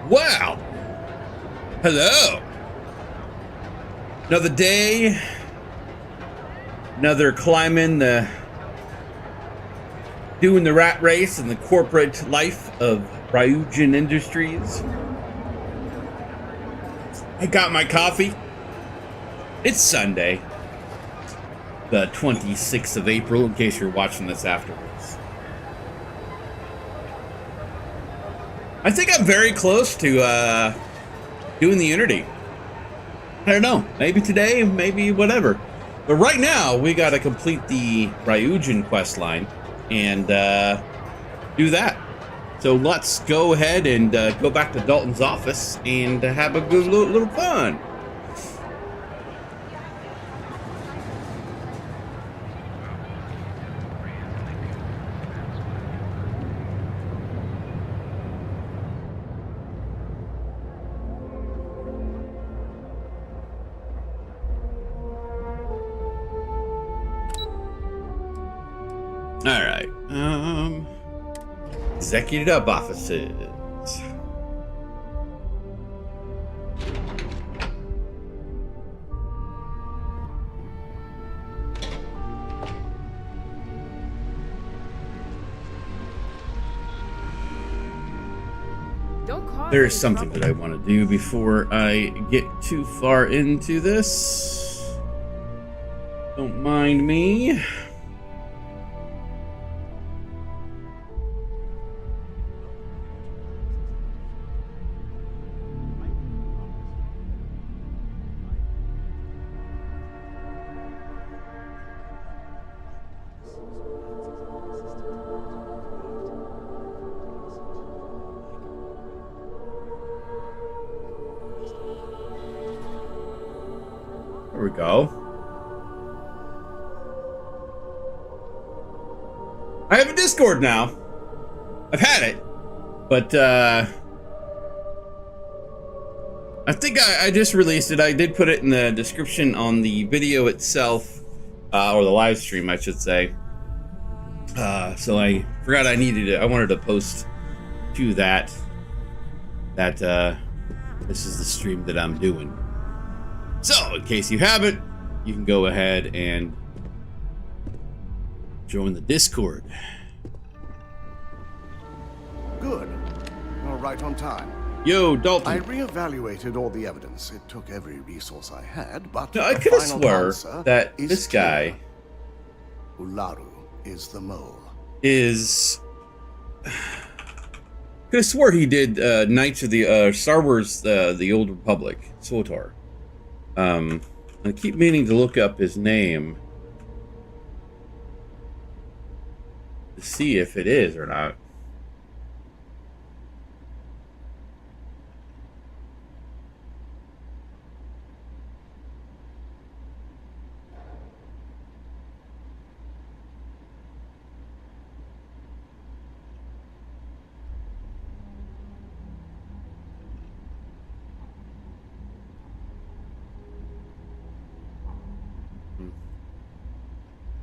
Wow. Hello. Another day. Another climbing the doing the rat race in the corporate life of Ryujin Industries. I got my coffee. It's Sunday, the 26th of April, in case you're watching this afterwards. I think I'm very close to doing the Unity. I don't know, maybe today, maybe whatever. But right now, we gotta complete the Ryujin quest line and do that. So let's go ahead and go back to Dalton's office and have a good little fun. All right. Executive offices. There's something that I want to do before I get too far into this. Don't mind me. There we go. I have a Discord now. I've had it, but I think I just released it. I did put it in the description on the video itself, or the live stream, I should say. So I forgot I needed it. I wanted to post to that this is the stream that I'm doing. So, in case you haven't, you can go ahead and join the Discord. Good. You're right on time. Yo, Dalton. I reevaluated all the evidence. It took every resource I had, but I could have swore that this guy Ularu is the mole. Could have swore he did Knights of the Star Wars, the Old Republic, SWTOR. I keep meaning to look up his name to see if it is or not.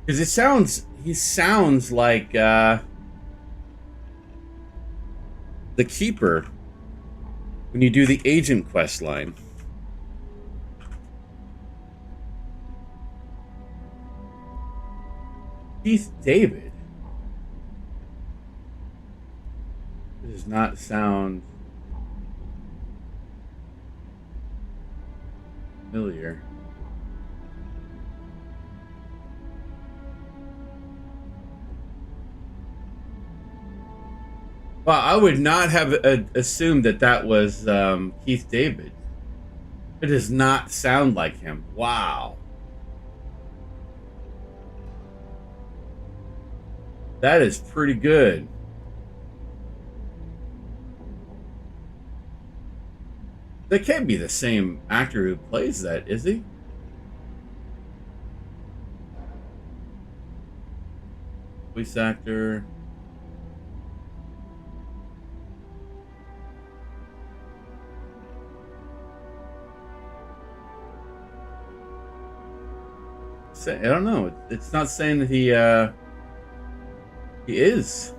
Because he sounds like the Keeper when you do the agent quest line. Keith David. It does not sound familiar. Well, I would not have assumed that was Keith David. It does not sound like him. Wow. That is pretty good. That can't be the same actor who plays that, is he? Voice actor. I don't know. It's not saying that he is.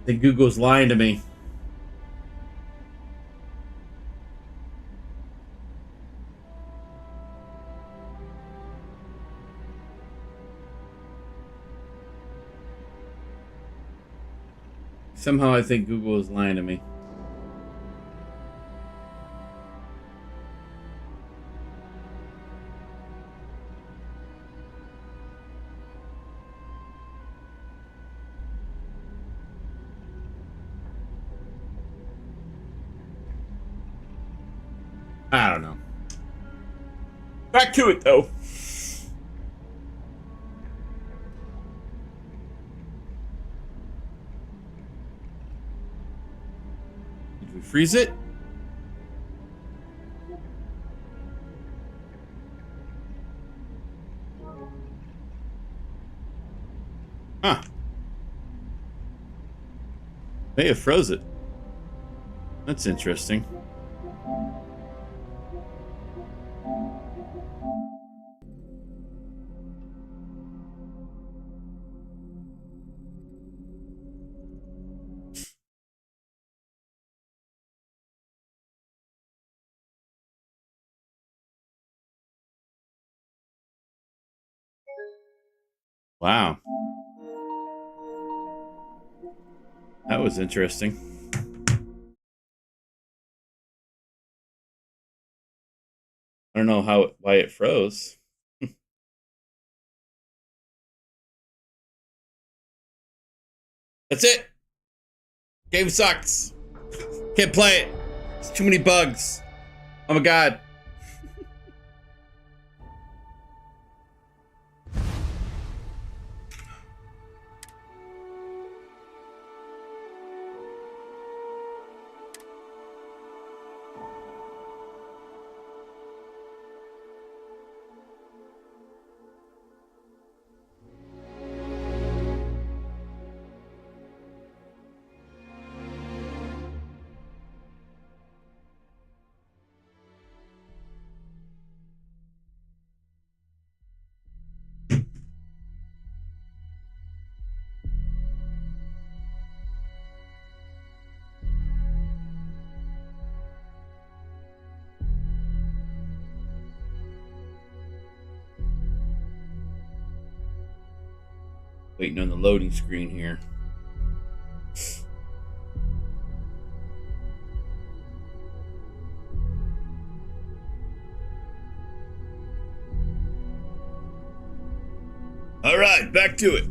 I think Google's lying to me. Somehow I think Google is lying to me. I don't know. Back to it, though. Did we freeze it? Huh. May have froze it. That's interesting. Wow. That was interesting. I don't know why it froze. That's it. Game sucks. Can't play it. It's too many bugs. Oh my god. Waiting on the loading screen here. All right, back to it.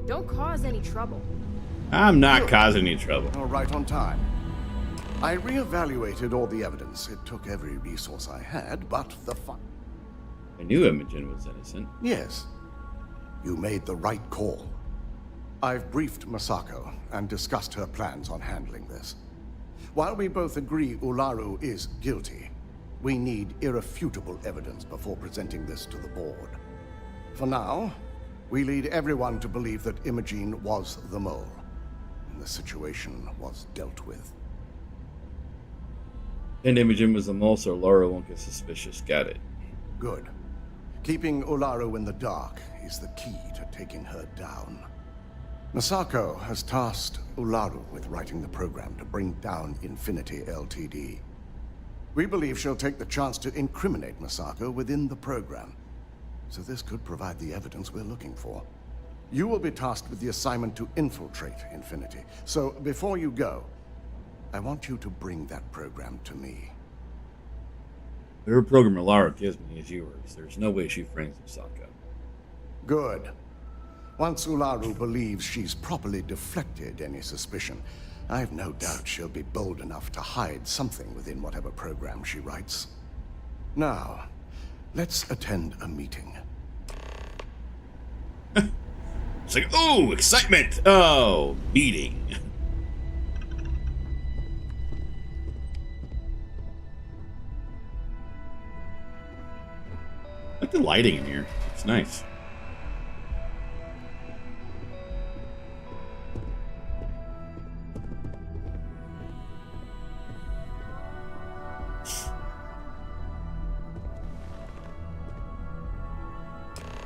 Don't cause any trouble. I'm not causing any trouble. All right on time. I reevaluated all the evidence. It took every resource I had, but I knew Imogen was innocent. Yes. You made the right call. I've briefed Masako and discussed her plans on handling this. While we both agree Ularu is guilty, we need irrefutable evidence before presenting this to the board. For now, we lead everyone to believe that Imogen was the mole, and the situation was dealt with. And Imogen was the mole, so Laura won't get suspicious. Got it. Good. Keeping Ularu in the dark is the key to taking her down. Masako has tasked Ularu with writing the program to bring down Infinity Ltd. We believe she'll take the chance to incriminate Masako within the program, so this could provide the evidence we're looking for. You will be tasked with the assignment to infiltrate Infinity, so before you go, I want you to bring that program to me. Whatever programmer Lara gives me is yours. There's no way she frames Misako. Good. Once Ularu believes she's properly deflected any suspicion, I've no doubt she'll be bold enough to hide something within whatever program she writes. Now, let's attend a meeting. It's like, ooh, excitement! Oh, meeting. I like the lighting in here. It's nice.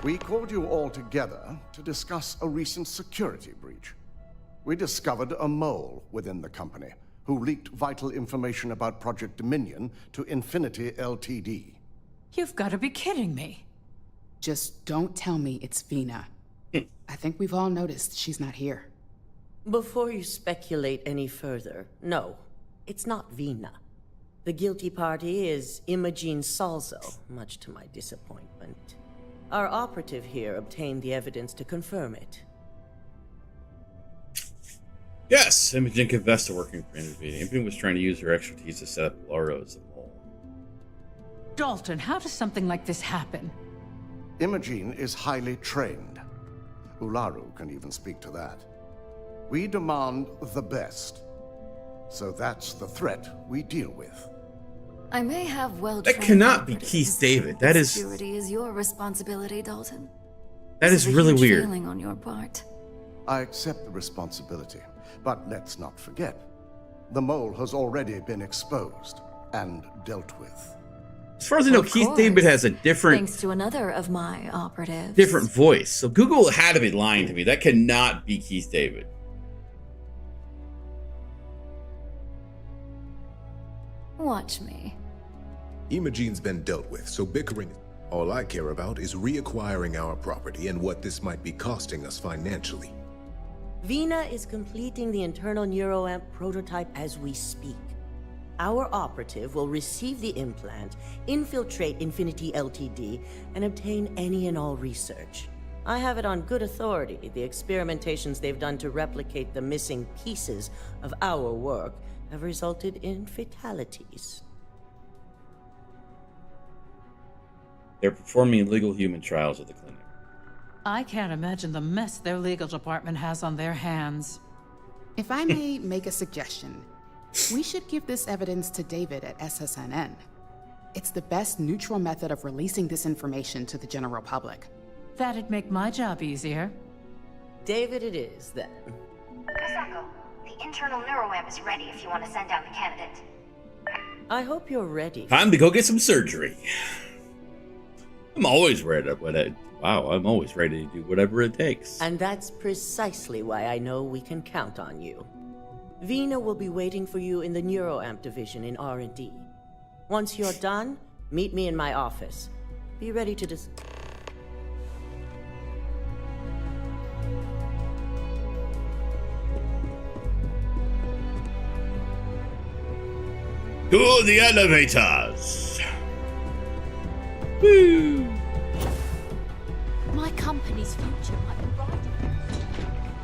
We called you all together to discuss a recent security breach. We discovered a mole within the company who leaked vital information about Project Dominion to Infinity Ltd. You've got to be kidding me. Just don't tell me it's Vina. I think we've all noticed she's not here. Before you speculate any further, no, it's not Vina. The guilty party is Imogene Salzo, much to my disappointment. Our operative here obtained the evidence to confirm it. Yes, Imogen confessed to working for Imogen. Imogen was trying to use her expertise to set up Laura as a mole. Dalton, how does something like this happen? Imogene is highly trained. Ularu can even speak to that. We demand the best. So that's the threat we deal with. I may have That cannot be Keith David. That is... Security is your responsibility, Dalton. That is really weird. Failing on your part. I accept the responsibility, but let's not forget, the mole has already been exposed and dealt with. As far as I know, Of Keith course. David has a different Thanks to another of my operatives. different voice. So Google had to be lying to me. That cannot be Keith David. Watch me. Imogene's been dealt with, so bickering. All I care about is reacquiring our property and what this might be costing us financially. Vina is completing the internal neuroamp prototype as we speak. Our operative will receive the implant, infiltrate Infinity Ltd, and obtain any and all research. I have it on good authority. The experimentations they've done to replicate the missing pieces of our work have resulted in fatalities. They're performing illegal human trials at the clinic. I can't imagine the mess their legal department has on their hands. If I may make a suggestion, we should give this evidence to David at SSNN. It's the best neutral method of releasing this information to the general public. That'd make my job easier. David it is, then. Misako, the internal neuroamp is ready if you want to send down the candidate. I hope you're ready. Time to go get some surgery. I'm always ready. I'm always ready to do whatever it takes. And that's precisely why I know we can count on you. Vina will be waiting for you in the neuroamp division in R&D. Once you're done, meet me in my office. Be ready to To the elevators. Woo! My company's future might be riding.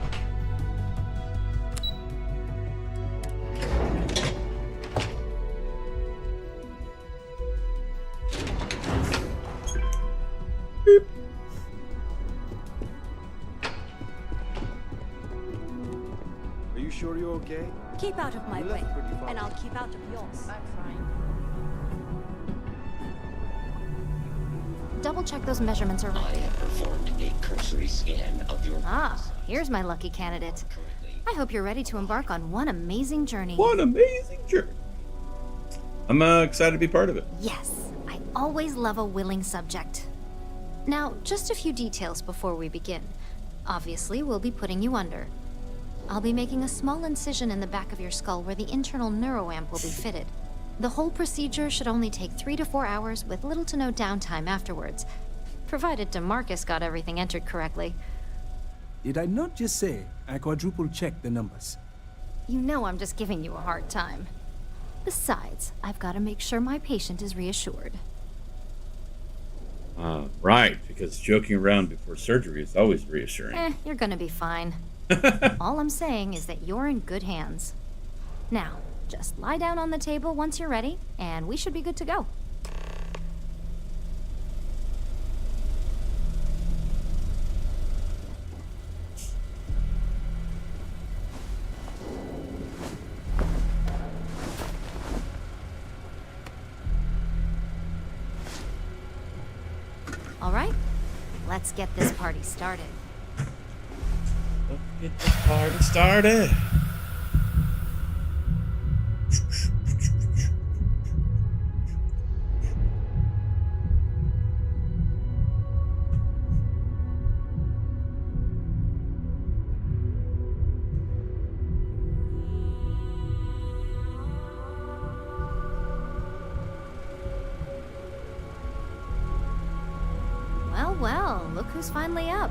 Are you sure you're okay? Keep out of my You way, left pretty far. and I'll keep out of yours. Double check those measurements are I right. have performed a cursory scan of your Here's my lucky candidate. I hope you're ready to embark on one amazing journey. What an amazing journey. I'm excited to be part of it. Yes, I always love a willing subject. Now, just a few details before we begin. Obviously, we'll be putting you under. I'll be making a small incision in the back of your skull where the internal neuroamp will be fitted. The whole procedure should only take 3 to 4 hours with little to no downtime afterwards, provided DeMarcus got everything entered correctly. Did I not just say I quadruple checked the numbers? You know I'm just giving you a hard time. Besides, I've got to make sure my patient is reassured. Right, because joking around before surgery is always reassuring. You're gonna be fine. All I'm saying is that you're in good hands. Now, just lie down on the table once you're ready, and we should be good to go. All right, let's get this party started. Let's get this party started. Well, look who's finally up.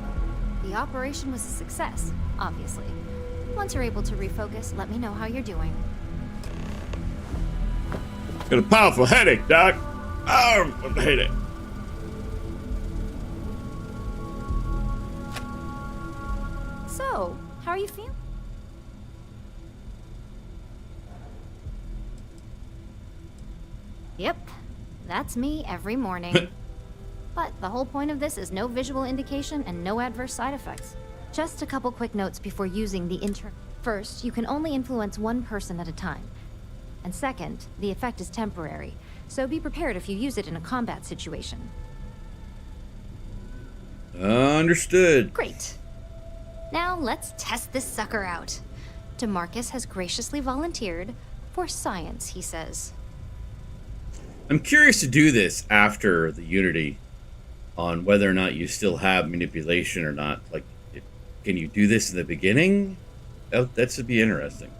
The operation was a success, obviously. Once you're able to refocus, let me know how you're doing. Got a powerful headache, Doc. Oh, I hate it. So, how are you feeling? Yep, that's me every morning. But the whole point of this is no visual indication and no adverse side effects. Just a couple quick notes before using the First, you can only influence one person at a time. And second, the effect is temporary, so be prepared if you use it in a combat situation. Understood. Great. Now let's test this sucker out. DeMarcus has graciously volunteered for science, he says. I'm curious to do this after the Unity on whether or not you still have manipulation or not. Like, can you do this in the beginning? Oh, that should be interesting.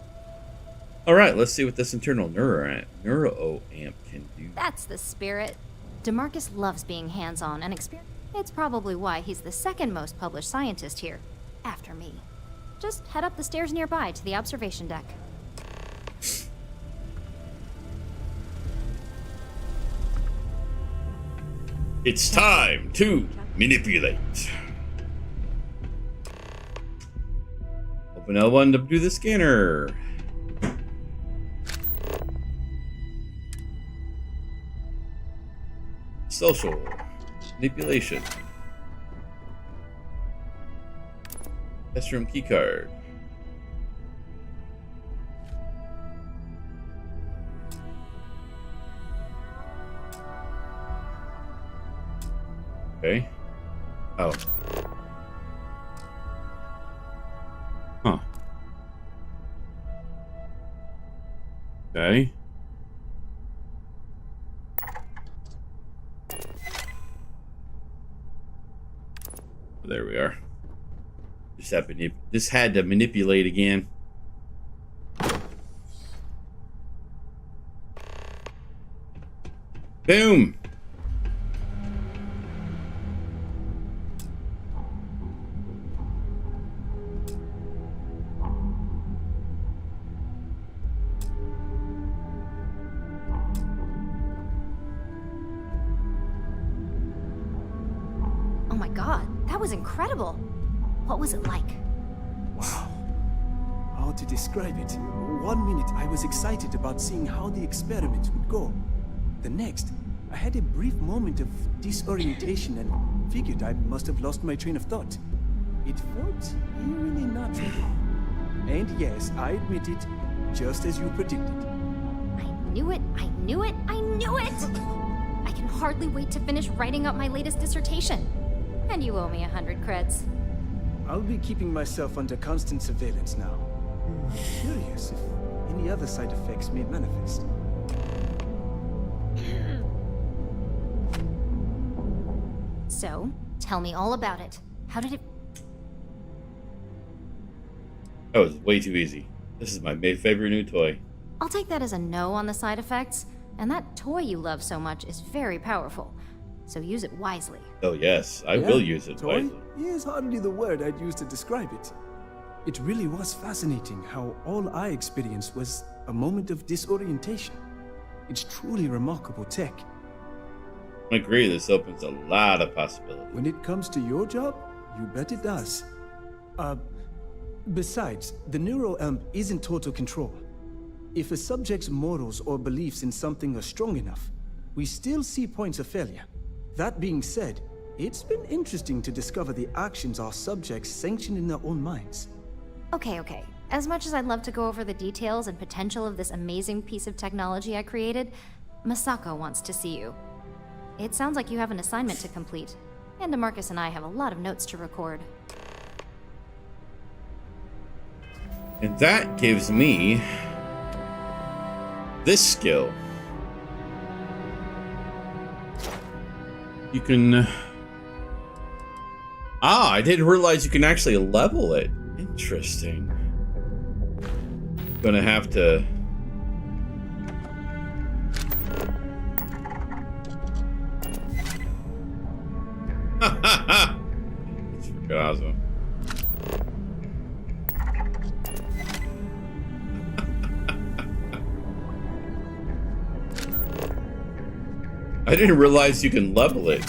All right, let's see what this internal neuro amp can do. That's the spirit. DeMarcus loves being hands-on and experienced. It's probably why he's the second most published scientist here, after me. Just head up the stairs nearby to the observation deck. It's time to manipulate. Open L1 to do the scanner. Social manipulation. Test room keycard. Okay. Oh. Huh. Okay. There we are. Just had to manipulate again. Boom. Oh my god, that was incredible. What was it like? Wow. How to describe it? 1 minute I was excited about seeing how the experiment would go. The next, I had a brief moment of disorientation and figured I must have lost my train of thought. It felt eerily natural. And yes, I admit it, just as you predicted. I knew it, I knew it, I knew it! I can hardly wait to finish writing up my latest dissertation. And you owe me 100 creds. I'll be keeping myself under constant surveillance now. Curious if any other side effects may manifest. So, tell me all about it. How did it... That was way too easy. This is my favorite new toy. I'll take that as a no on the side effects. And that toy you love so much is very powerful. So use it wisely. Oh yes, I will use it toy wisely. is hardly the word I'd use to describe it. It really was fascinating how all I experienced was a moment of disorientation. It's truly remarkable tech. I agree, this opens a lot of possibilities. When it comes to your job, you bet it does. Besides, the neural amp isn't total control. If a subject's morals or beliefs in something are strong enough, we still see points of failure. That being said, it's been interesting to discover the actions our subjects sanction in their own minds. Okay. As much as I'd love to go over the details and potential of this amazing piece of technology I created, Masako wants to see you. It sounds like you have an assignment to complete, and DeMarcus and I have a lot of notes to record. And that gives me this skill. You can... I didn't realize you can actually level it. Interesting. Gonna have to... It's freaking awesome. I didn't realize you can level it.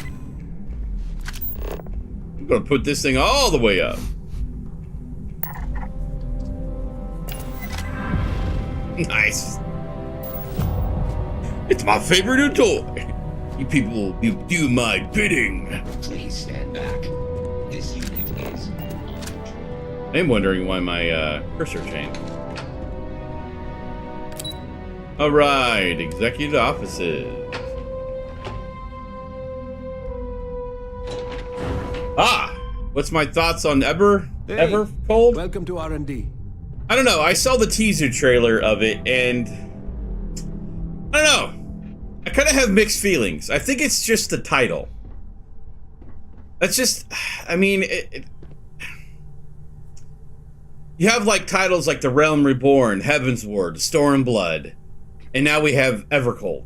I'm gonna put this thing all the way up. Nice. It's my favorite new toy. You people, you do my bidding. Please stand back. This unit is on control. I'm wondering why my cursor changed. All right, executive offices. Ah, what's my thoughts on Evercold? Welcome to R&D. I don't know. I saw the teaser trailer of it, and I don't know. I kind of have mixed feelings. I think it's just the title. That's just, I mean, you have like titles like The Realm Reborn, Heaven's Ward, Stormblood, and now we have Evercold.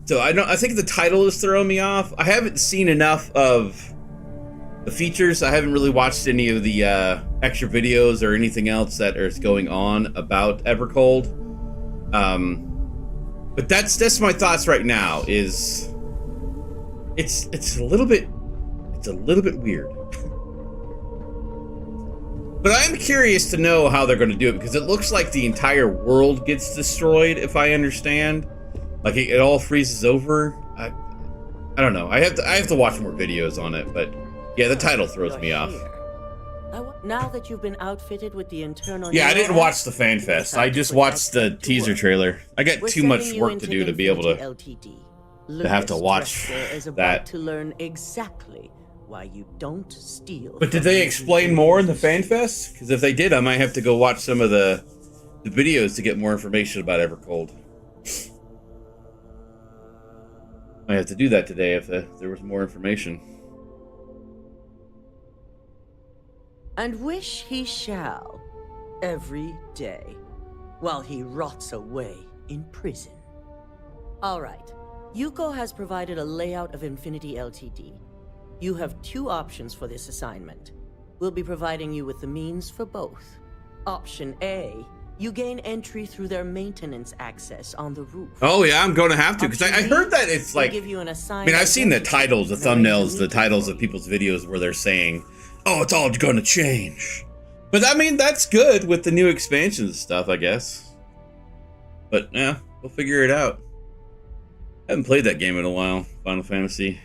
So I think the title is throwing me off. I haven't seen enough of the features. I haven't really watched any of the extra videos or anything else that is going on about Evercold. But that's my thoughts right now. Is it's a little bit weird. But I'm curious to know how they're going to do it, because it looks like the entire world gets destroyed, if I understand. Like it all freezes over. I don't know. I have to watch more videos on it, but yeah, the title throws me off. Now that you've been outfitted with the internal... Yeah, I didn't watch the fan fest. I just watched the teaser trailer. I got too much work to do to be able to have to watch that. To learn exactly why you don't steal. But did they explain more in the fan fest? Because if they did, I might have to go watch some of the videos to get more information about Evercold. I have to do that today if there was more information. And wish he shall, every day, while he rots away in prison. Alright, Yuko has provided a layout of Infinity Ltd. You have two options for this assignment. We'll be providing you with the means for both. Option A, you gain entry through their maintenance access on the roof. Oh yeah, I'm going to have to, because I heard that it's like... Give you an I mean, I've seen the titles, the thumbnails, the titles of people's videos where they're saying, oh, it's all going to change. But I mean, that's good with the new expansions and stuff, I guess. But yeah, we'll figure it out. I haven't played that game in a while, Final Fantasy.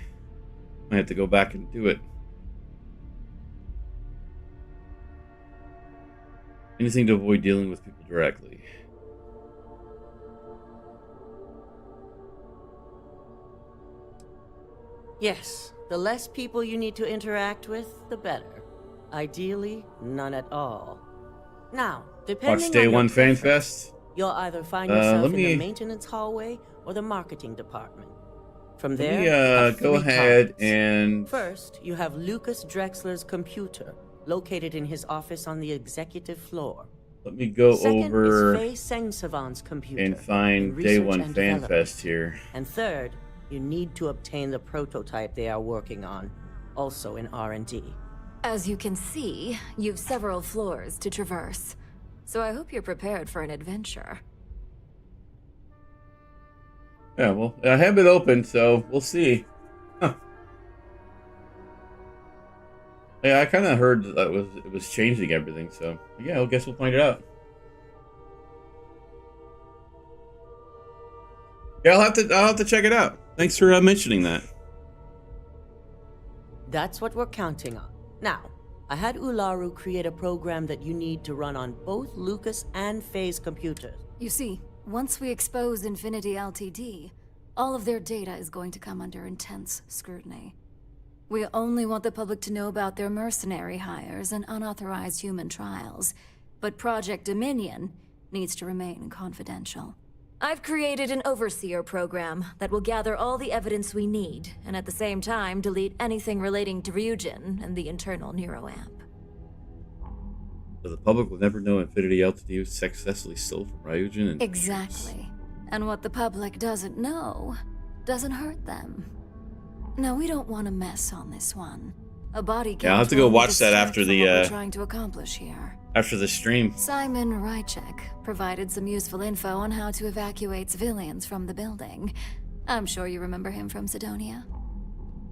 I have to go back and do it. Anything to avoid dealing with people directly. Yes, the less people you need to interact with, the better. Ideally, none at all. Now, depending Watch Day on your 1 Fan preference, Fest. you'll either find yourself in the maintenance hallway or the marketing department. From there, you have go three ahead targets. and... First, you have Lucas Drexler's computer, located in his office on the executive floor. Let me go Second over is Faye Sengsavant's computer and find in Day research 1 and Fan development. Fest here. And third, you need to obtain the prototype they are working on, also in R&D. As you can see, you've several floors to traverse. So I hope you're prepared for an adventure. Yeah, well, I have it open, so we'll see. Huh. Yeah, I kind of heard that it was changing everything, so yeah, I guess we'll find it out. Yeah, I'll have to check it out. Thanks for mentioning that. That's what we're counting on. Now, I had Ularu create a program that you need to run on both Lucas and Faye's computers. You see, once we expose Infinity Ltd, all of their data is going to come under intense scrutiny. We only want the public to know about their mercenary hires and unauthorized human trials, but Project Dominion needs to remain confidential. I've created an overseer program that will gather all the evidence we need, and at the same time delete anything relating to Ryujin and the internal neuroamp. So the public will never know Infinity Ltd was successfully stole from Ryujin and... Exactly. And what the public doesn't know doesn't hurt them. No, we don't want to mess on this one. A body count. Yeah, I'll have to go will watch that distract after from the what we're trying to accomplish here. After the stream. Simon Rychek provided some useful info on how to evacuate civilians from the building. I'm sure you remember him from Sidonia.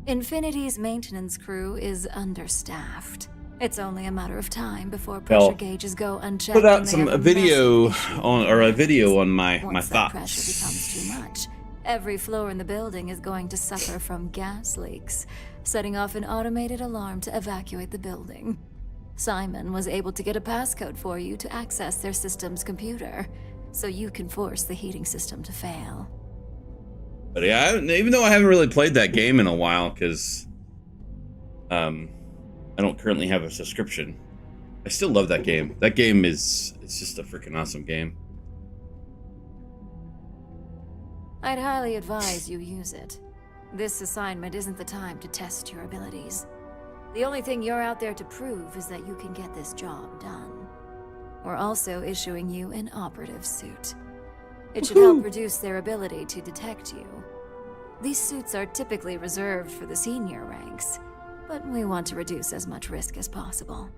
Infinity's maintenance crew is understaffed. It's only a matter of time before pressure gauges go unchecked. Put out a video on my Once that pressure thoughts. becomes too much, every floor in the building is going to suffer from gas leaks, setting off an automated alarm to evacuate the building. Simon was able to get a passcode for you to access their system's computer, so you can force the heating system to fail. But yeah, even though I haven't really played that game in a while, because I don't currently have a subscription, I still love that game. That game it's just a freaking awesome game. I'd highly advise you use it. This assignment isn't the time to test your abilities. The only thing you're out there to prove is that you can get this job done. We're also issuing you an operative suit. It should help reduce their ability to detect you. These suits are typically reserved for the senior ranks, but we want to reduce as much risk as possible.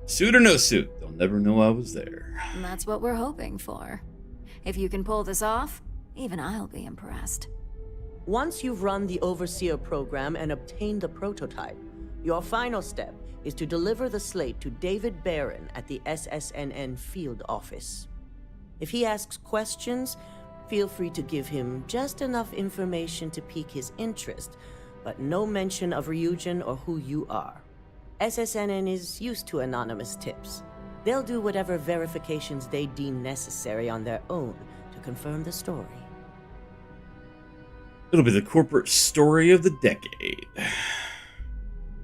Suit or no suit, they'll never know I was there. And that's what we're hoping for. If you can pull this off, even I'll be impressed. Once you've run the Overseer program and obtained the prototype, your final step is to deliver the slate to David Barron at the SSNN field office. If he asks questions, feel free to give him just enough information to pique his interest, but no mention of Ryujin or who you are. SSNN is used to anonymous tips. They'll do whatever verifications they deem necessary on their own to confirm the story. It'll be the corporate story of the decade.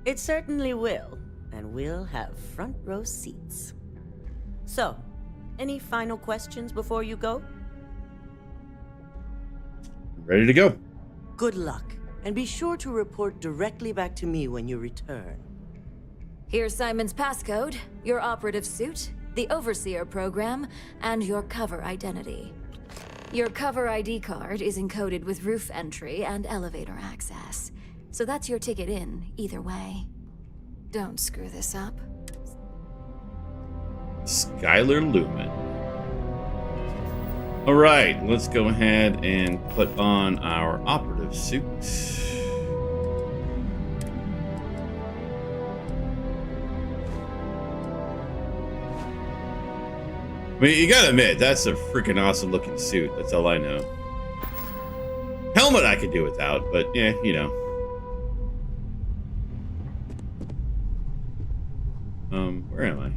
It certainly will, and we'll have front row seats. So, any final questions before you go? Ready to go. Good luck, and be sure to report directly back to me when you return. Here's Simon's passcode, your operative suit, the Overseer program, and your cover identity. Your cover ID card is encoded with roof entry and elevator access, so that's your ticket in, either way. Don't screw this up. Skylar Lumen. All right, let's go ahead and put on our operative suit. I mean, you gotta admit, that's a freaking awesome looking suit. That's all I know. Helmet I could do without, but yeah, you know. Where am I?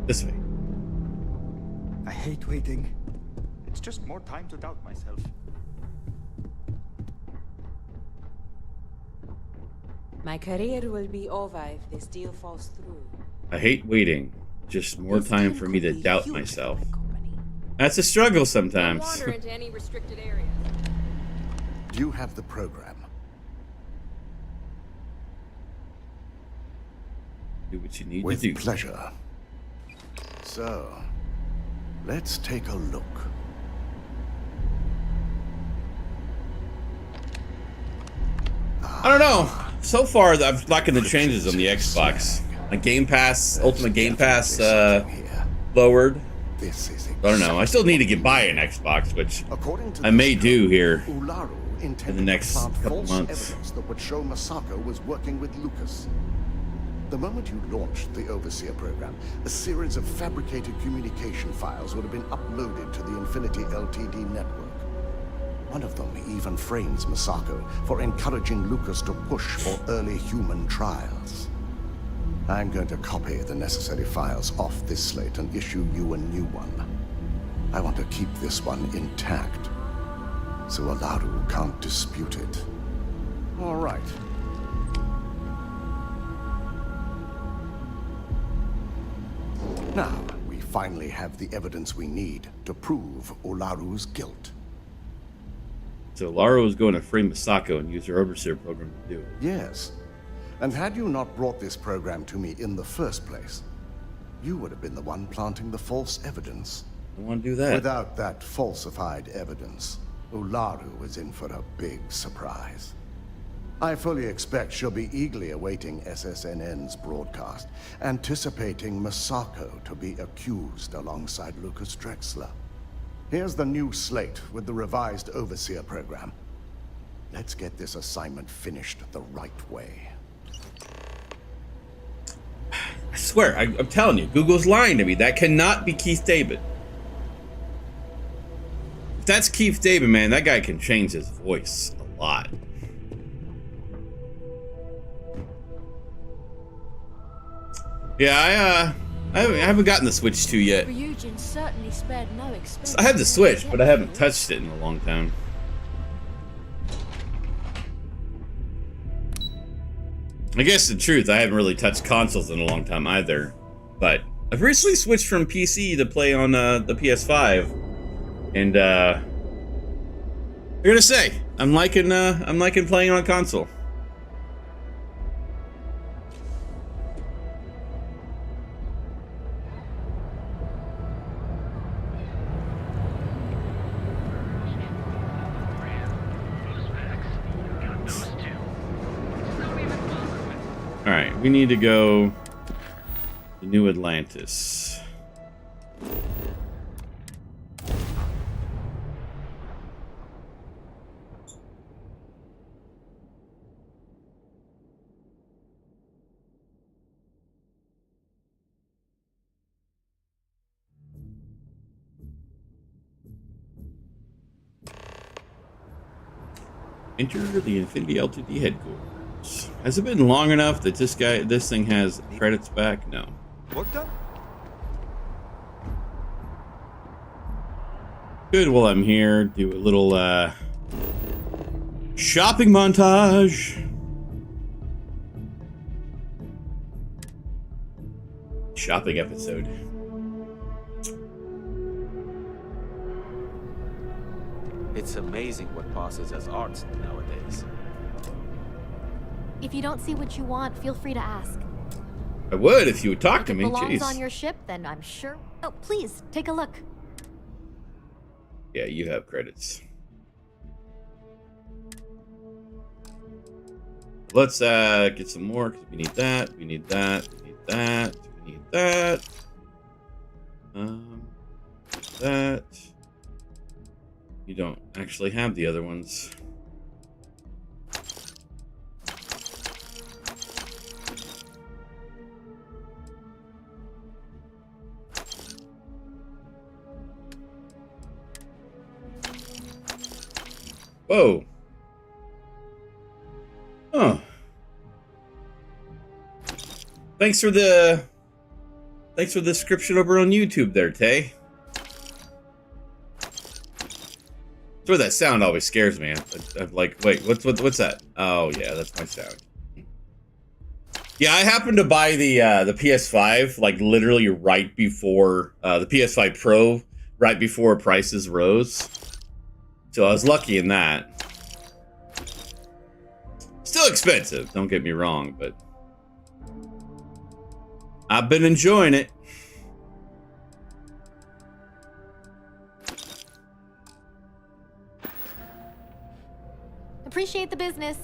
This way. I hate waiting. It's just more time to doubt myself. My career will be over if this deal falls through. I hate waiting. Just more time for me to doubt myself. That's a struggle sometimes. Wander into any restricted areas. Do you have the program? Do what you need With to do. pleasure. So, let's take a look. I don't know. So far, I'm liking the changes on the Xbox. My Game Pass, Ultimate Game Pass, lowered. I don't know. I still need to buy an Xbox, which I may do here in the next couple months. Evidence that would show Masako was working with Lucas. The moment you launched the Overseer program, a series of fabricated communication files would have been uploaded to the Infinity Ltd network. One of them even frames Masako for encouraging Lucas to push for early human trials. I'm going to copy the necessary files off this slate and issue you a new one. I want to keep this one intact, so Olaru can't dispute it. All right. Now, we finally have the evidence we need to prove Olaru's guilt. So Lara was going to free Masako and use her Overseer program to do it. Yes. And had you not brought this program to me in the first place, you would have been the one planting the false evidence. I want to do that. Without that falsified evidence, Olaru is in for a big surprise. I fully expect she'll be eagerly awaiting SSNN's broadcast, anticipating Masako to be accused alongside Lucas Drexler. Here's the new slate with the revised Overseer program. Let's get this assignment finished the right way. I swear, I'm telling you, Google's lying to me. That cannot be Keith David. If that's Keith David, man, that guy can change his voice a lot. Yeah, I haven't gotten the Switch 2 yet. Ryujin certainly spared no expense. I have the Switch, but I haven't touched it in a long time. I guess the truth, I haven't really touched consoles in a long time either. But I've recently switched from PC to play on the PS5, and I gotta say, I'm liking playing on console. Alright, we need to go to New Atlantis. Enter the Infinity LTD headquarters. Has it been long enough that this thing has credits back? No. Looked up? Good, while I'm here, do a little shopping montage. Shopping episode. It's amazing what passes as art nowadays. If you don't see what you want, feel free to ask. I would if you would talk to me. If it belongs Jeez. on your ship, then I'm sure. Oh, please take a look. Yeah, you have credits. Let's get some more because we need that. We need that. We need that. We need that. That. You don't actually have the other ones. Whoa. Oh. Thanks for the description over on YouTube there, Tay. That's where that sound always scares me. I'm like, wait, what's that? Oh yeah, that's my sound. Yeah, I happened to buy the PS5 like literally right before the PS5 Pro, right before prices rose. So I was lucky in that. Still expensive, don't get me wrong, but I've been enjoying it. Appreciate the business.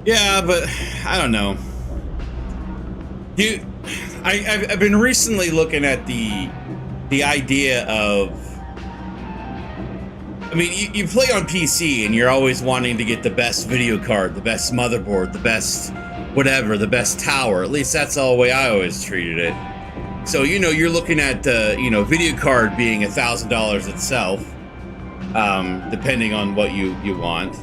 Yeah, but I don't know. I've been recently looking at the idea of. I mean, you play on PC and you're always wanting to get the best video card, the best motherboard, the best whatever, the best tower. At least that's the way I always treated it. So you're looking at video card being $1,000 itself, depending on what you want.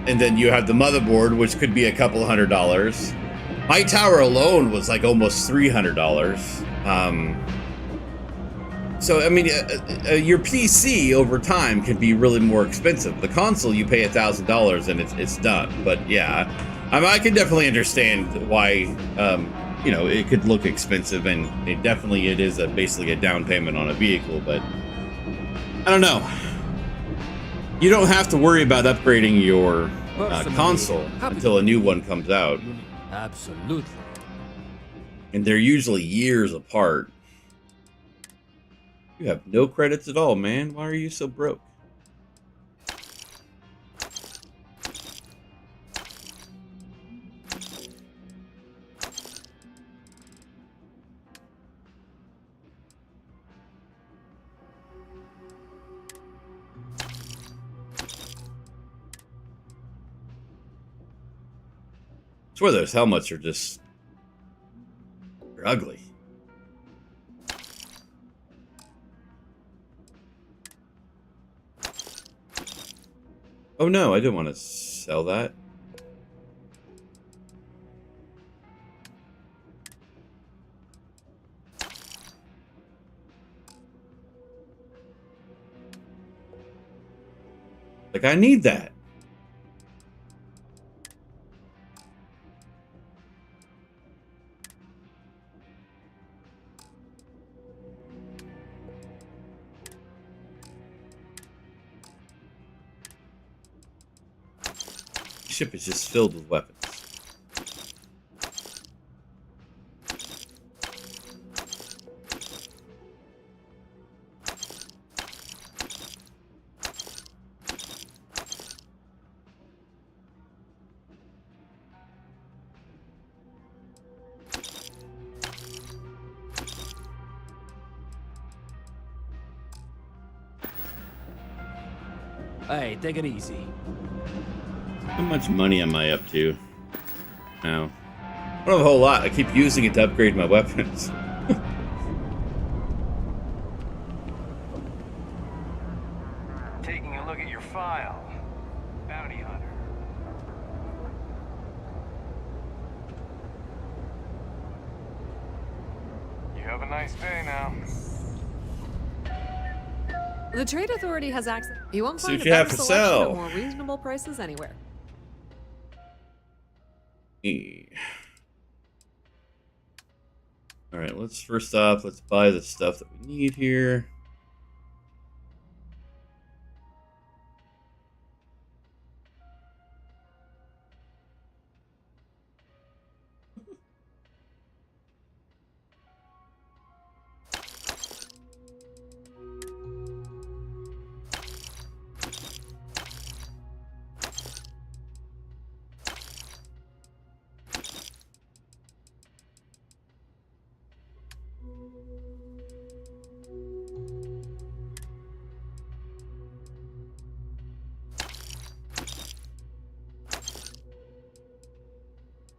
And then you have the motherboard, which could be a couple $100. My tower alone was like almost $300. So I mean, your PC over time can be really more expensive. The console, you pay $1,000 and it's done. But yeah, I can definitely understand why you know, it could look expensive, and it is basically a down payment on a vehicle, but I don't know. You don't have to worry about upgrading your console until a new one comes out. Absolutely. And they're usually years apart. You have no credits at all, man. Why are you so broke? I swear those helmets are just... they're ugly. Oh no, I didn't want to sell that. Like, I need that. Ship is just filled with weapons. Hey, take it easy. How much money am I up to now? I don't have a whole lot. I keep using it to upgrade my weapons. Taking a look at your file. Bounty hunter. You have a nice day now. The Trade Authority has access. You won't See find what a you have better to selection sell. or more reasonable prices anywhere. Alright, let's first off, let's buy the stuff that we need here.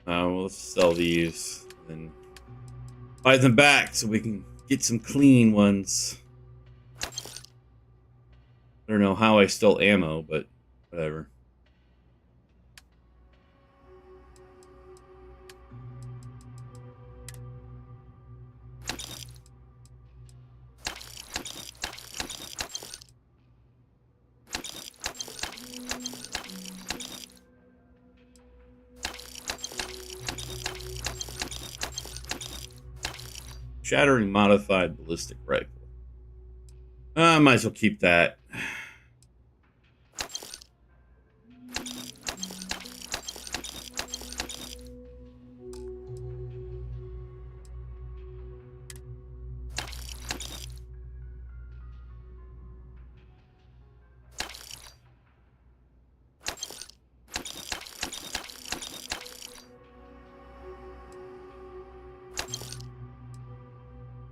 Well, let's sell these and buy them back so we can get some clean ones. I don't know how I stole ammo, but whatever. Shattering modified ballistic rifle. I might as well keep that.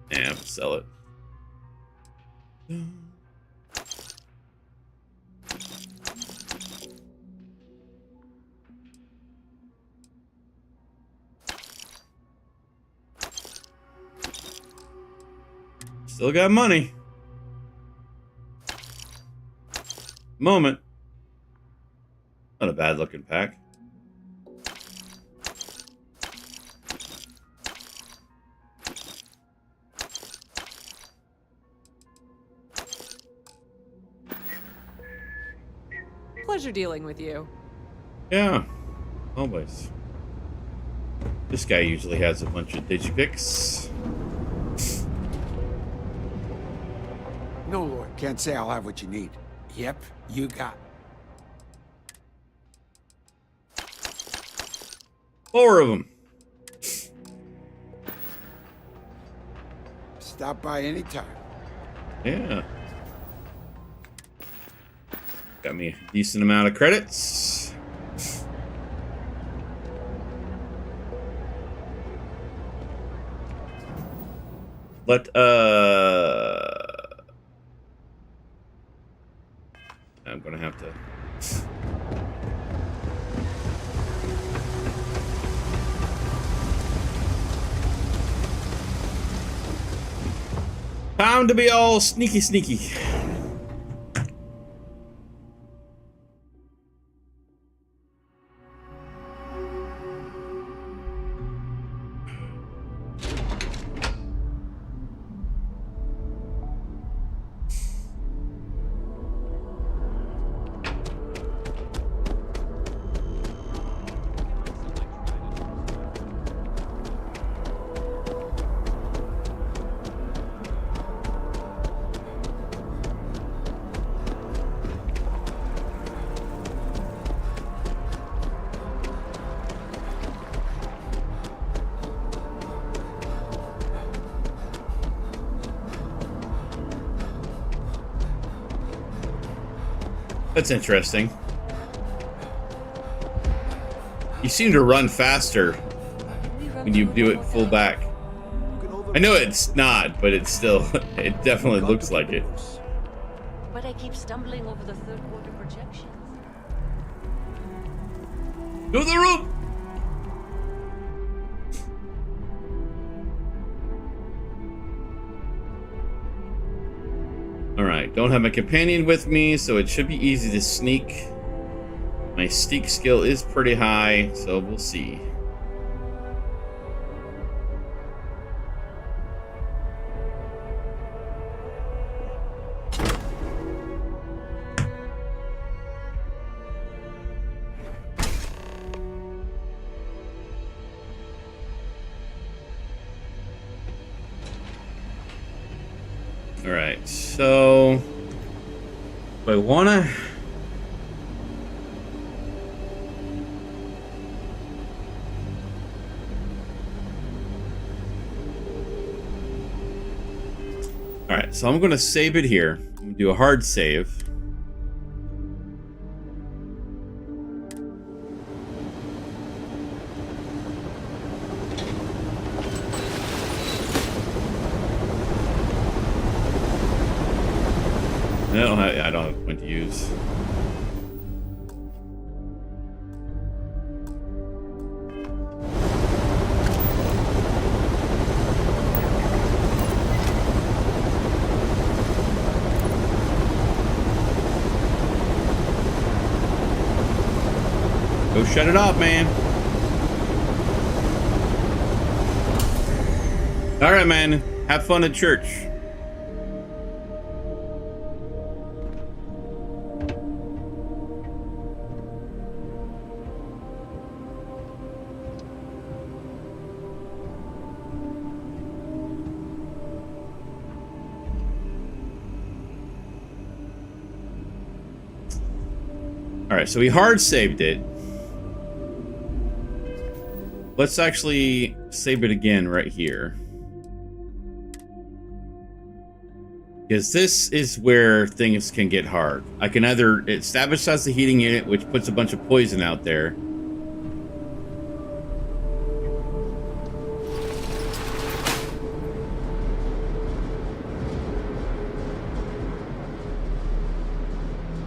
Yeah, sell it. Still got money. Moment. Not a bad looking pack. Pleasure dealing with you. Yeah, always. This guy usually has a bunch of digipicks. No, Lord, can't say I'll have what you need. Yep, you got. 4 of them. Stop by anytime. Yeah. Got me a decent amount of credits. I'm gonna have to. Time to be all sneaky, sneaky. That's interesting. You seem to run faster when you do it full back. I know it's not, but it's still, it definitely looks like it. But I keep stumbling over the third quarter projections. To the room! Alright, don't have my companion with me, so it should be easy to sneak. My sneak skill is pretty high, so we'll see. Alright, so do I wanna Alright, so I'm gonna save it here. I'm gonna do a hard save. I don't have a point to use. Go shut it off, man. All right, man. Have fun at church. Alright, so we hard saved it. Let's actually save it again right here. Because this is where things can get hard. I can either establish as the heating unit, which puts a bunch of poison out there.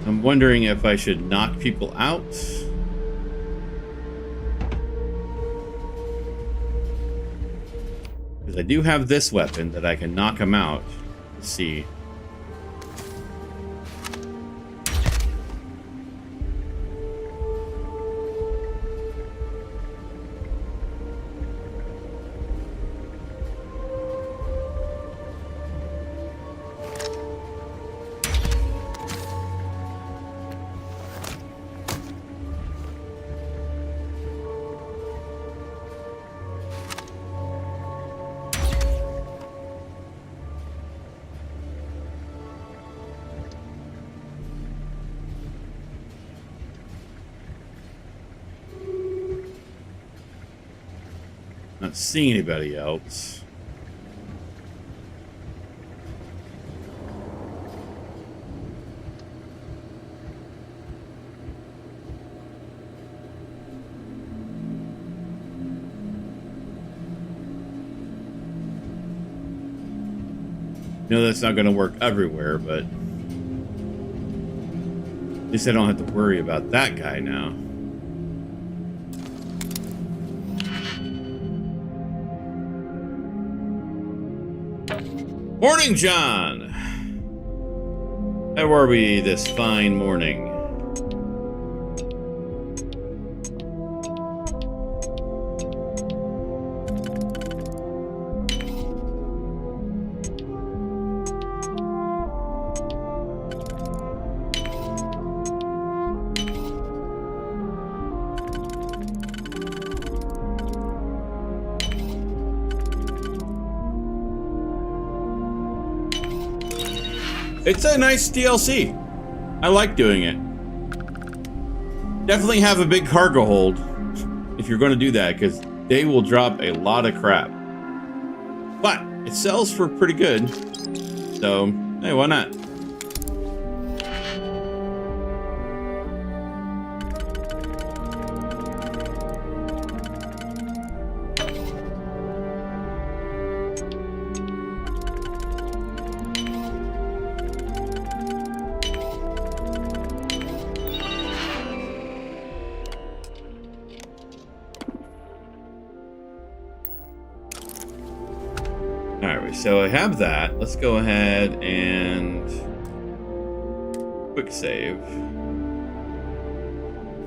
I'm wondering if I should knock people out. Because I do have this weapon that I can knock them out. Let's see. not seeing anybody else. No, that's not going to work everywhere, but at least I don't have to worry about that guy now. Morning, John! How are we this fine morning? It's a nice DLC. I like doing it. Definitely have a big cargo hold if you're going to do that, because they will drop a lot of crap. But it sells for pretty good. So, hey, why not? So I have that. Let's go ahead and quick save.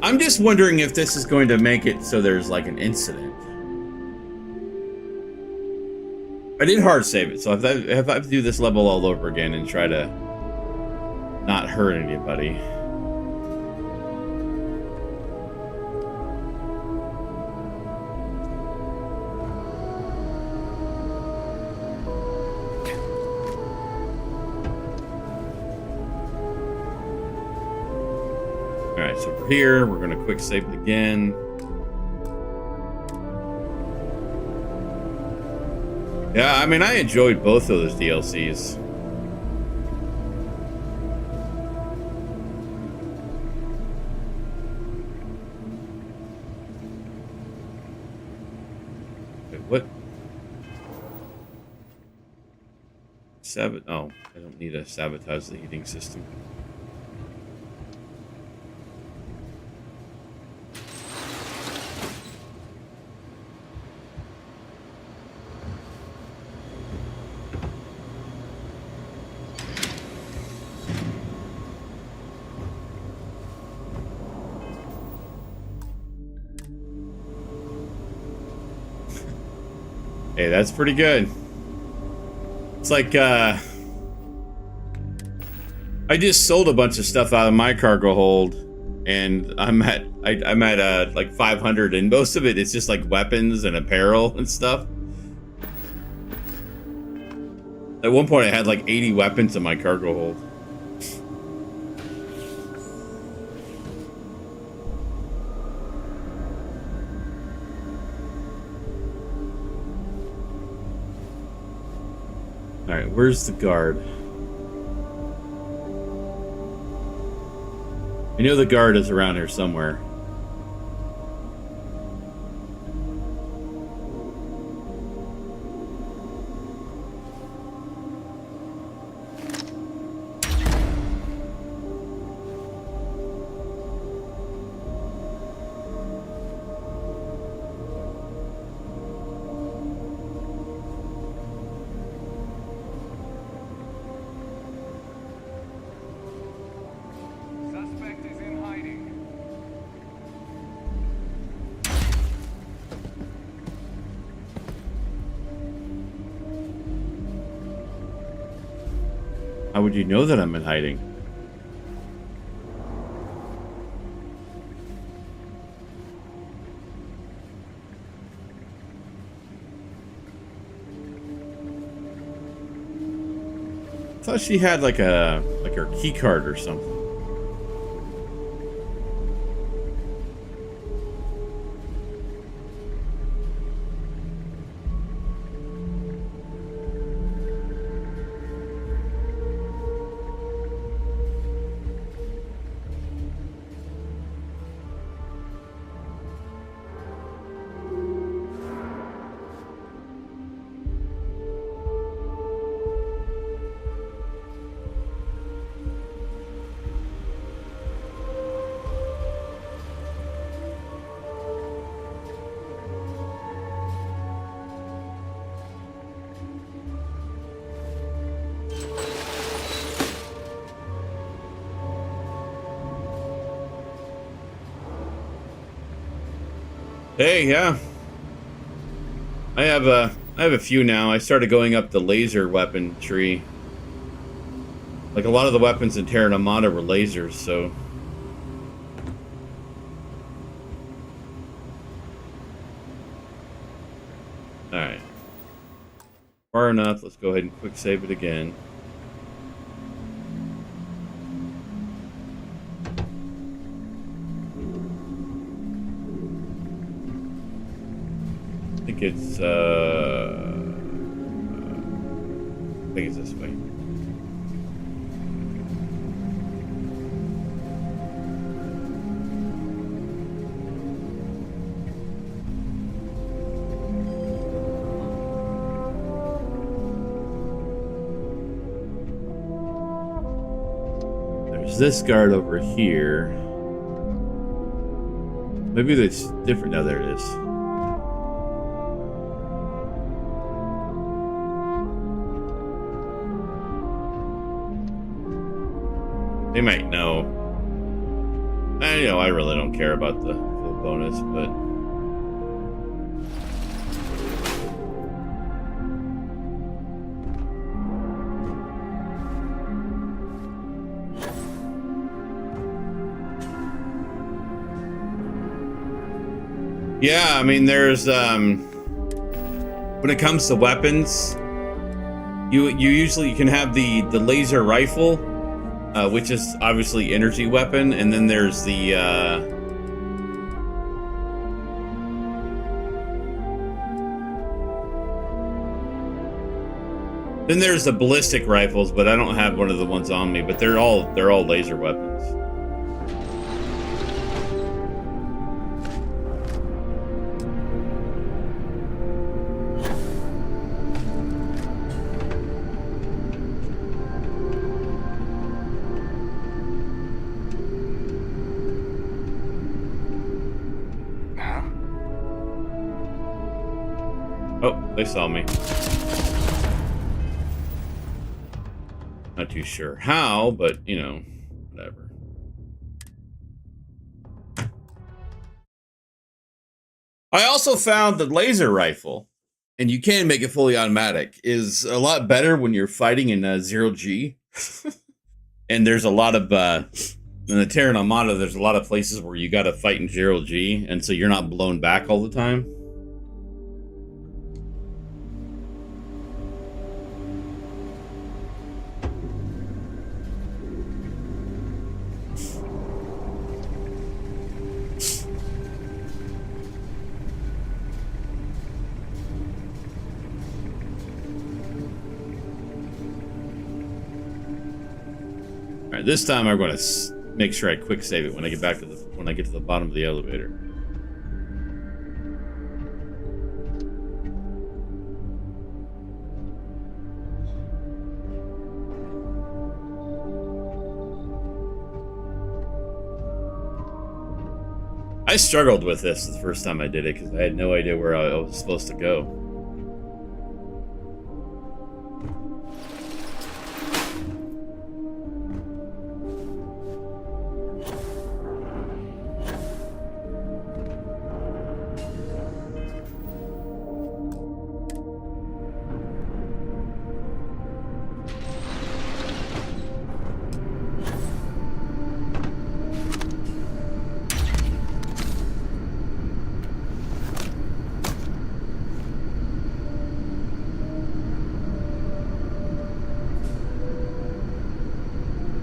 I'm just wondering if this is going to make it so there's like an incident. I did hard save it, so if I have to do this level all over again and try to not hurt anybody. So we're here, we're gonna quick save it again. Yeah, I mean, I enjoyed both of those DLCs. Wait, what? Oh, I don't need to sabotage the heating system. Hey, that's pretty good. It's like, I just sold a bunch of stuff out of my cargo hold, and I'm at like 500, and most of it is just like weapons and apparel and stuff. At one point, I had like 80 weapons in my cargo hold. Alright, where's the guard? I know the guard is around here somewhere. How would you know that I'm in hiding? I thought she had like her key card or something. Hey, yeah. I have a few now. I started going up the laser weapon tree. Like a lot of the weapons in Terra Armada were lasers, so. Alright. Far enough. Let's go ahead and quick save it again. I think it's this way. There's this guard over here. Maybe it's different. Now there it is. They might know. I really don't care about the bonus, but yeah, I mean, there's when it comes to weapons, you usually can have the laser rifle. Which is obviously energy weapon, and then there's the ballistic rifles, but I don't have one of the ones on me. But they're all laser weapons. Oh, they saw me. Not too sure how, but, whatever. I also found the laser rifle, and you can make it fully automatic, is a lot better when you're fighting in 0G. And there's a lot of, in the Terra Armada, there's a lot of places where you gotta fight in 0G, and so you're not blown back all the time. Alright, this time I'm going to make sure I quick save it when I get back to when I get to the bottom of the elevator. I struggled with this the first time I did it because I had no idea where I was supposed to go.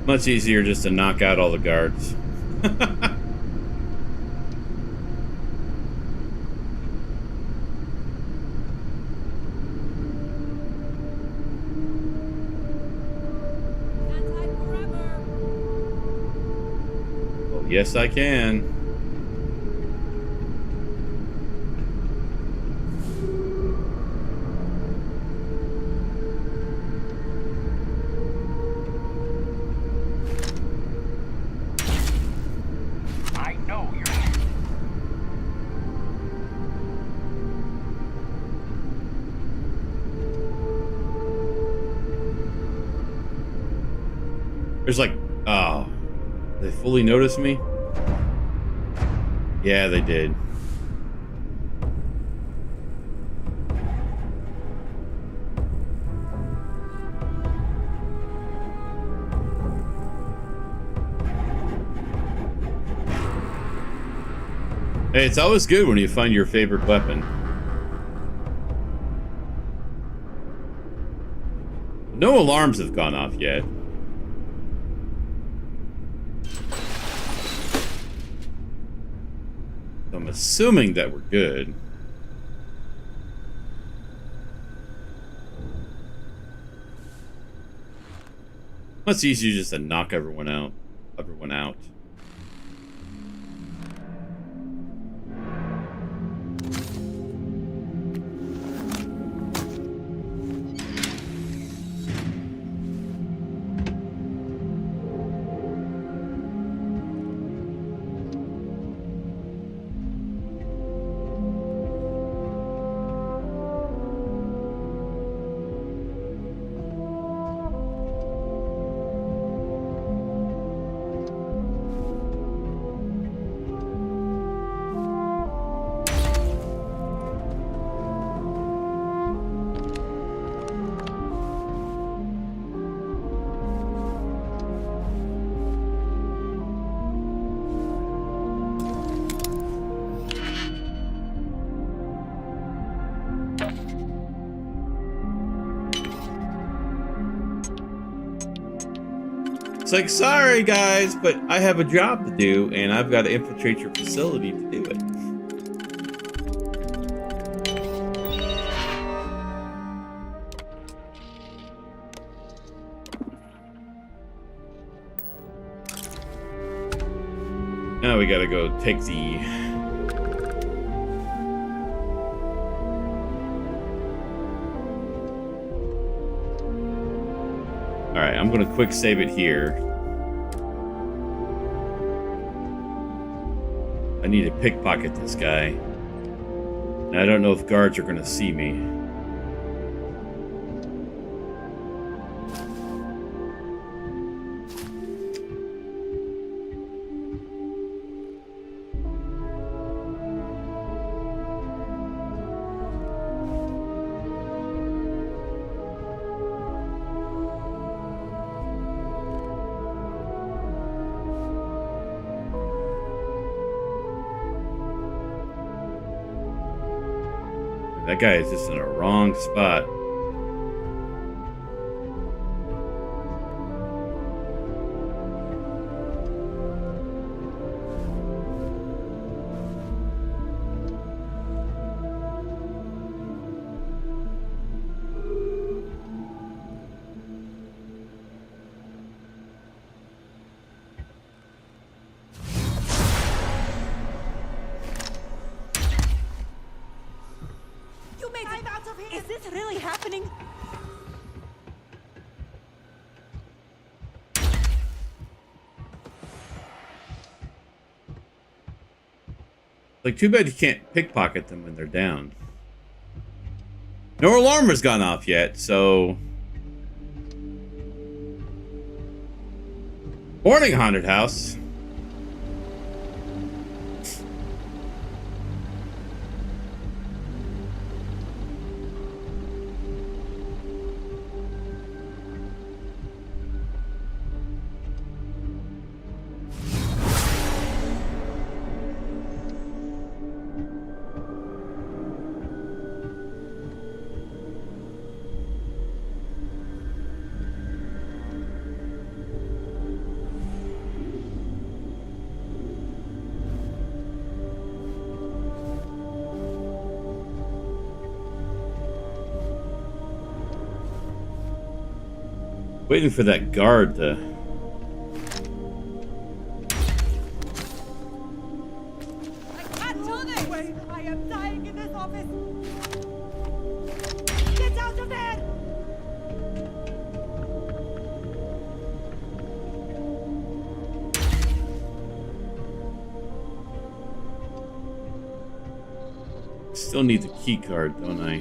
Much easier just to knock out all the guards. Oh, yes, I can. There's like, oh, they fully noticed me? Yeah, they did. Hey, it's always good when you find your favorite weapon. No alarms have gone off yet. I'm assuming that we're good. Much easier just to knock everyone out. It's like, sorry guys, but I have a job to do and I've got to infiltrate your facility to do it. Now we gotta go take the... Alright, I'm gonna quick save it here. I need to pickpocket this guy. And I don't know if guards are gonna see me. That guy is just in a wrong spot. Is this really happening? Like, too bad you can't pickpocket them when they're down. No alarm has gone off yet, so... Morning, haunted house. Waiting for that guard to... I can't do this! Wait, I am dying in this office! Get out of there! Still need the key card, don't I?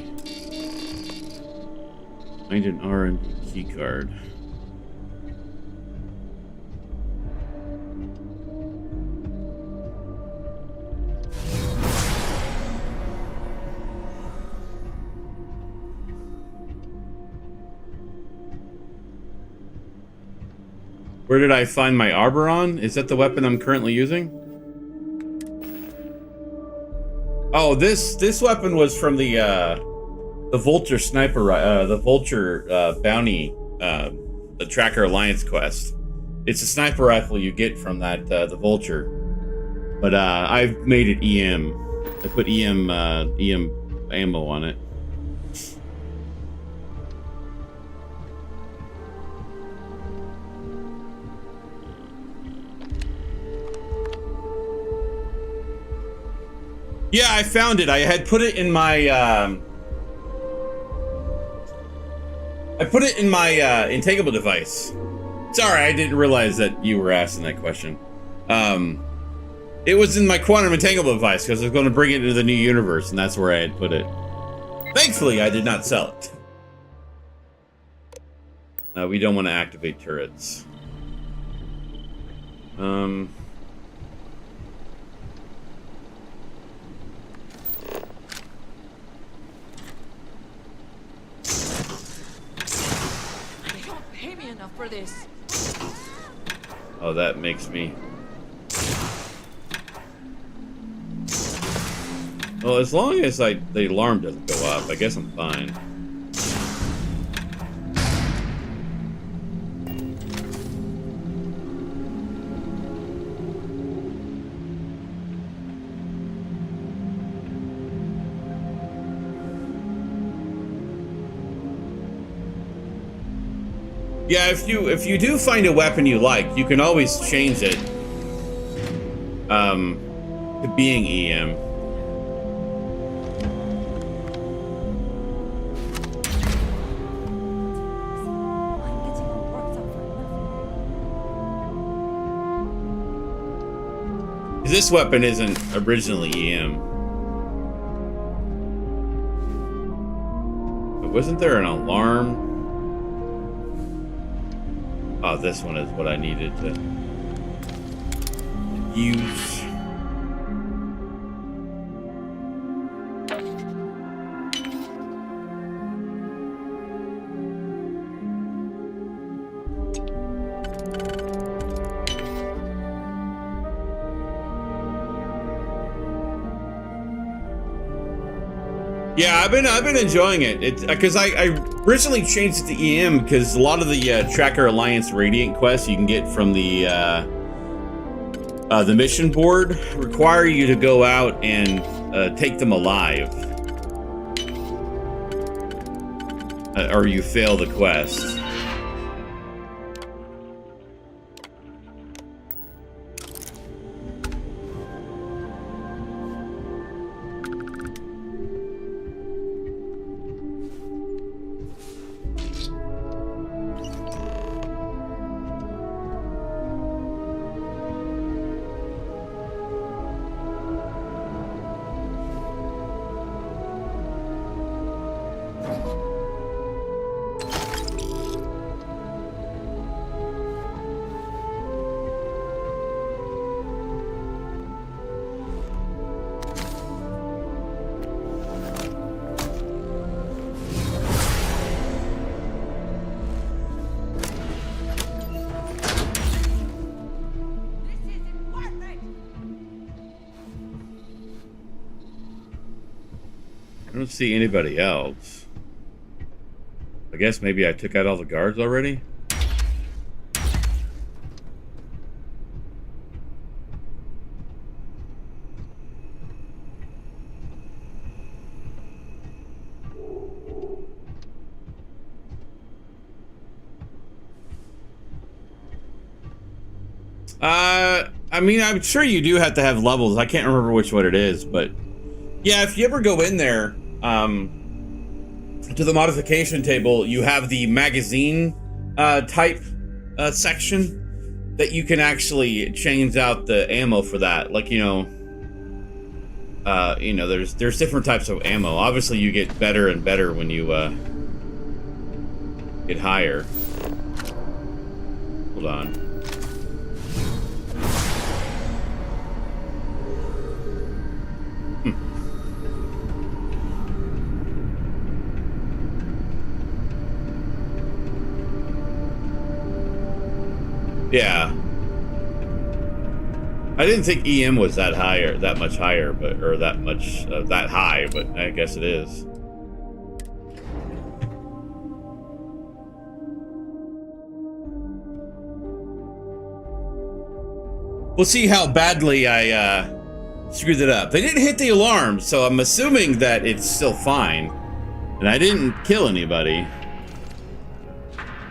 Find an R&D key card. Where did I find my Arboron? Is that the weapon I'm currently using? Oh, this weapon was from the Vulture sniper, the Vulture bounty, the Tracker Alliance quest. It's a sniper rifle you get from that the Vulture, but I've made it EM. I put EM ammo on it. Yeah, I found it. I had put it in my intakeable device. Sorry, I didn't realize that you were asking that question. It was in my quantum entanglable device because I was going to bring it into the new universe, and that's where I had put it. Thankfully, I did not sell it. We don't want to activate turrets. For this. Oh, that makes me... Well, as long as the alarm doesn't go up, I guess I'm fine. Yeah, if you do find a weapon you like, you can always change it to being EM. This weapon isn't originally EM. But wasn't there an alarm? Oh, this one is what I needed to use. Yeah, I've been enjoying it. It's because I originally changed it to EM because a lot of the Tracker Alliance Radiant quests you can get from the mission board require you to go out and take them alive, or you fail the quest. I don't see anybody else. I guess maybe I took out all the guards already? I mean, I'm sure you do have to have levels. I can't remember which one it is, but yeah, if you ever go in there, to the modification table, you have the magazine type section that you can actually change out the ammo for that. Like, you know, there's different types of ammo. Obviously, you get better and better when you get higher. Hold on. Yeah. I didn't think EM was that high or that much higher, but or that much that high, but I guess it is. We'll see how badly I screwed it up. They didn't hit the alarm, so I'm assuming that it's still fine. And I didn't kill anybody.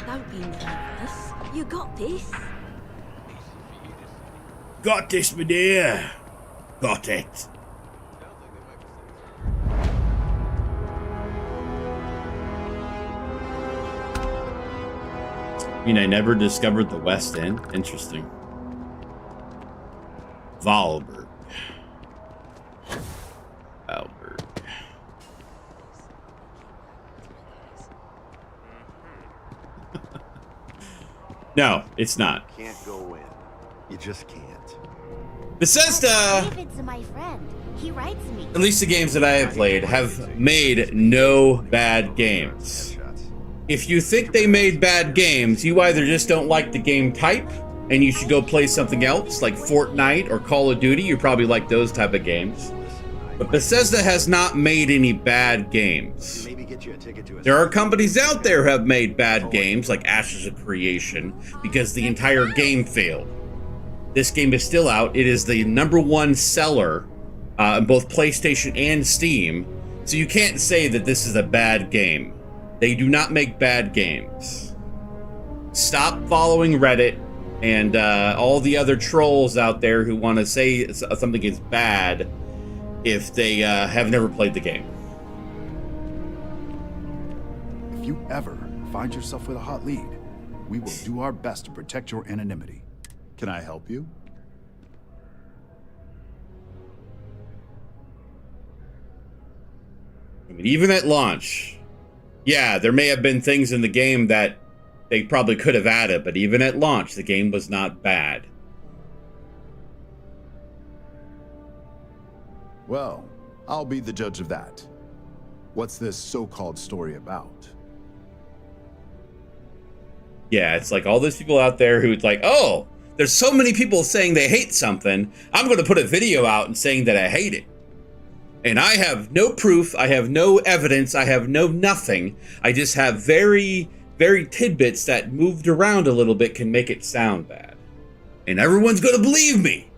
Don't be nervous. You got this. Got this, my dear. Got it. I mean, I never discovered the West End. Interesting. Valberg. Valberg. No, it's not. Can't go in. You just can't. Bethesda, David's my friend. He writes me. at least the games that I have played, have made no bad games. If you think they made bad games, you either just don't like the game type, and you should go play something else, like Fortnite or Call of Duty. You probably like those type of games. But Bethesda has not made any bad games. There are companies out there who have made bad games, like Ashes of Creation, because the entire game failed. This game is still out. It is the #1 seller on both PlayStation and Steam. So you can't say that this is a bad game. They do not make bad games. Stop following Reddit and all the other trolls out there who want to say something is bad if they have never played the game. If you ever find yourself with a hot lead, we will do our best to protect your anonymity. Can I help you? I mean, even at launch, yeah, there may have been things in the game that they probably could have added, but even at launch, the game was not bad. Well, I'll be the judge of that. What's this so-called story about? Yeah, it's like all those people out there who's like, oh, there's so many people saying they hate something, I'm going to put a video out and saying that I hate it. And I have no proof, I have no evidence, I have no nothing. I just have very tidbits that moved around a little bit can make it sound bad. And everyone's going to believe me.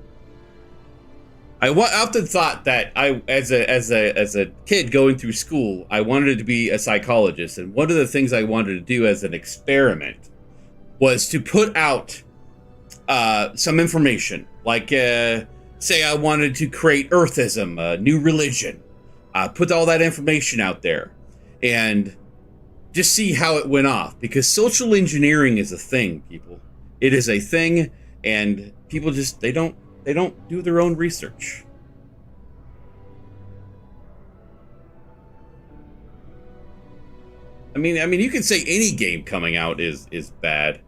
I often thought that I, as a kid going through school, I wanted to be a psychologist. And one of the things I wanted to do as an experiment was to put out some information, like say I wanted to create Earthism, a new religion, put all that information out there and just see how it went off, because social engineering is a thing, people. It is a thing, and people just they don't do their own research. I mean you can say any game coming out is bad.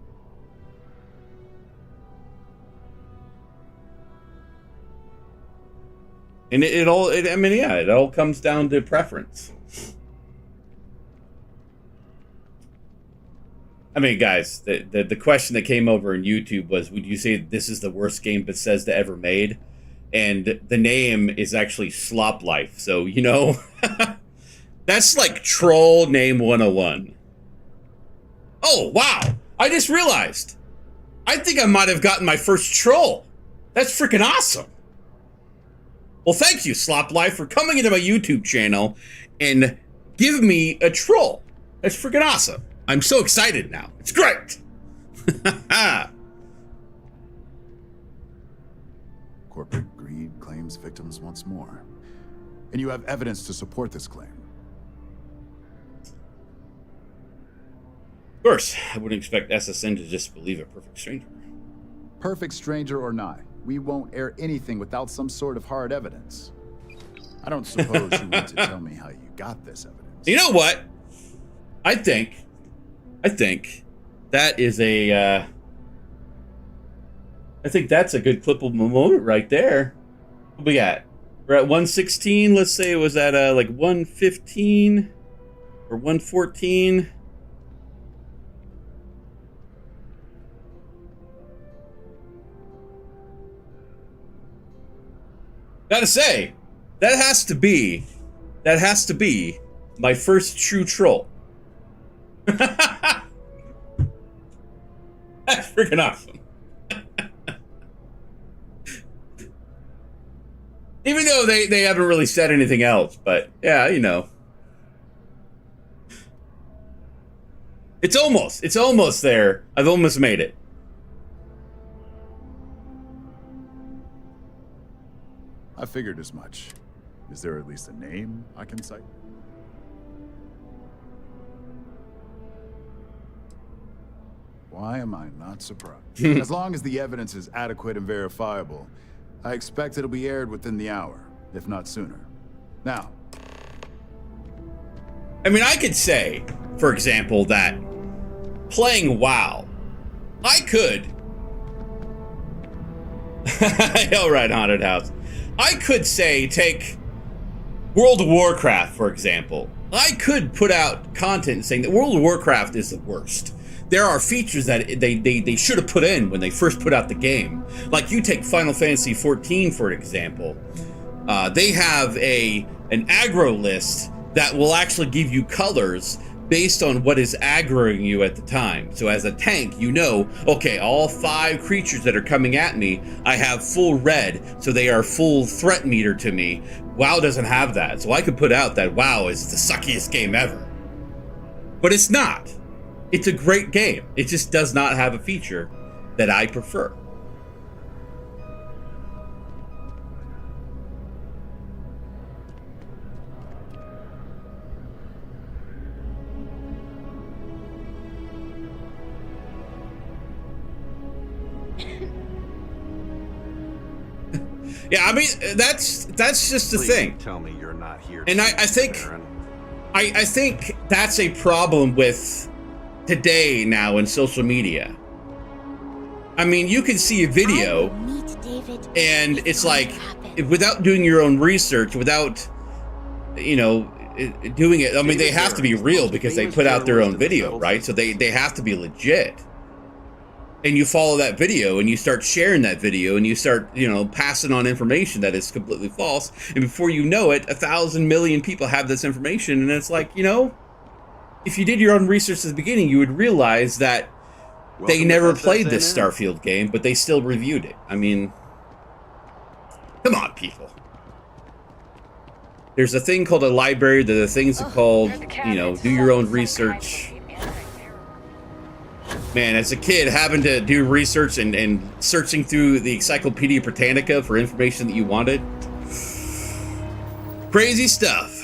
And it all comes down to preference. I mean, guys, the question that came over in YouTube was, would you say this is the worst game Bethesda ever made? And the name is actually Slop Life. So, you know, that's like troll name 101. Oh, wow. I just realized. I think I might have gotten my first troll. That's freaking awesome. Well, thank you, Slop Life, for coming into my YouTube channel and giving me a troll. That's freaking awesome. I'm so excited now. It's great. Corporate greed claims victims once more. And you have evidence to support this claim. Of course, I wouldn't expect SSN to just believe a perfect stranger. Perfect stranger or not, we won't air anything without some sort of hard evidence. I don't suppose you want to tell me how you got this evidence. You know what? I think that is a I think that's a good clippable moment right there. What we got? We're at 116. Let's say it was at like 115 or 114. Gotta say, that has to be my first true troll. That's freaking awesome. Even though they haven't really said anything else, but yeah, you know. It's almost there. I've almost made it. I figured as much. Is there at least a name I can cite? Why am I not surprised? As long as the evidence is adequate and verifiable, I expect it'll be aired within the hour, if not sooner. Now, I mean, I could say, for example, that playing WoW, I could. All right, Haunted House. I could say, take World of Warcraft, for example. I could put out content saying that World of Warcraft is the worst. There are features that they should have put in when they first put out the game. Like you take Final Fantasy XIV, for example. They have an aggro list that will actually give you colors based on what is aggroing you at the time. So as a tank, you know, okay, all 5 creatures that are coming at me, I have full red, so they are full threat meter to me. WoW doesn't have that, so I could put out that WoW is the suckiest game ever. But it's not. It's a great game. It just does not have a feature that I prefer. Yeah, I mean, that's just the thing. Tell me you're not here. And I think that's a problem with today now in social media. I mean, you can see a video and it's like, without doing your own research, without, you know, doing it. I mean, they have to be real because they put out their own video, right? So they have to be legit. And you follow that video and you start sharing that video and you start, you know, passing on information that is completely false. And before you know it, 1,000 million people have this information. And it's like, you know, if you did your own research at the beginning, you would realize that they never played this Starfield game, but they still reviewed it. I mean, come on, people. There's a thing called a library. There are things called, you know, do your own research. Man, as a kid, having to do research and searching through the Encyclopedia Britannica for information that you wanted. Crazy stuff.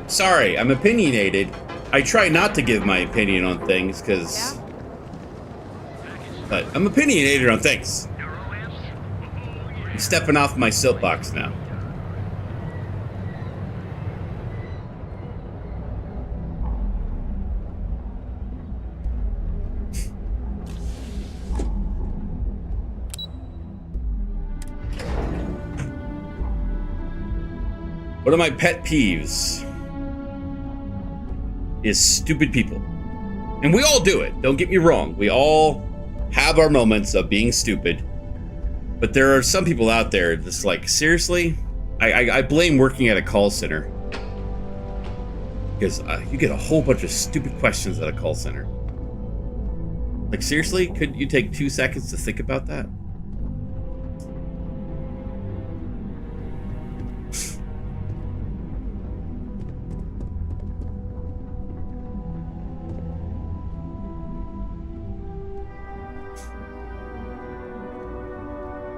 Sorry, I'm opinionated. I try not to give my opinion on things, because... But I'm opinionated on things. I'm stepping off my soapbox now. One of my pet peeves is stupid people. And we all do it, don't get me wrong. We all have our moments of being stupid. But there are some people out there just like, seriously? I blame working at a call center. Because you get a whole bunch of stupid questions at a call center. Like, seriously? Could you take 2 seconds to think about that?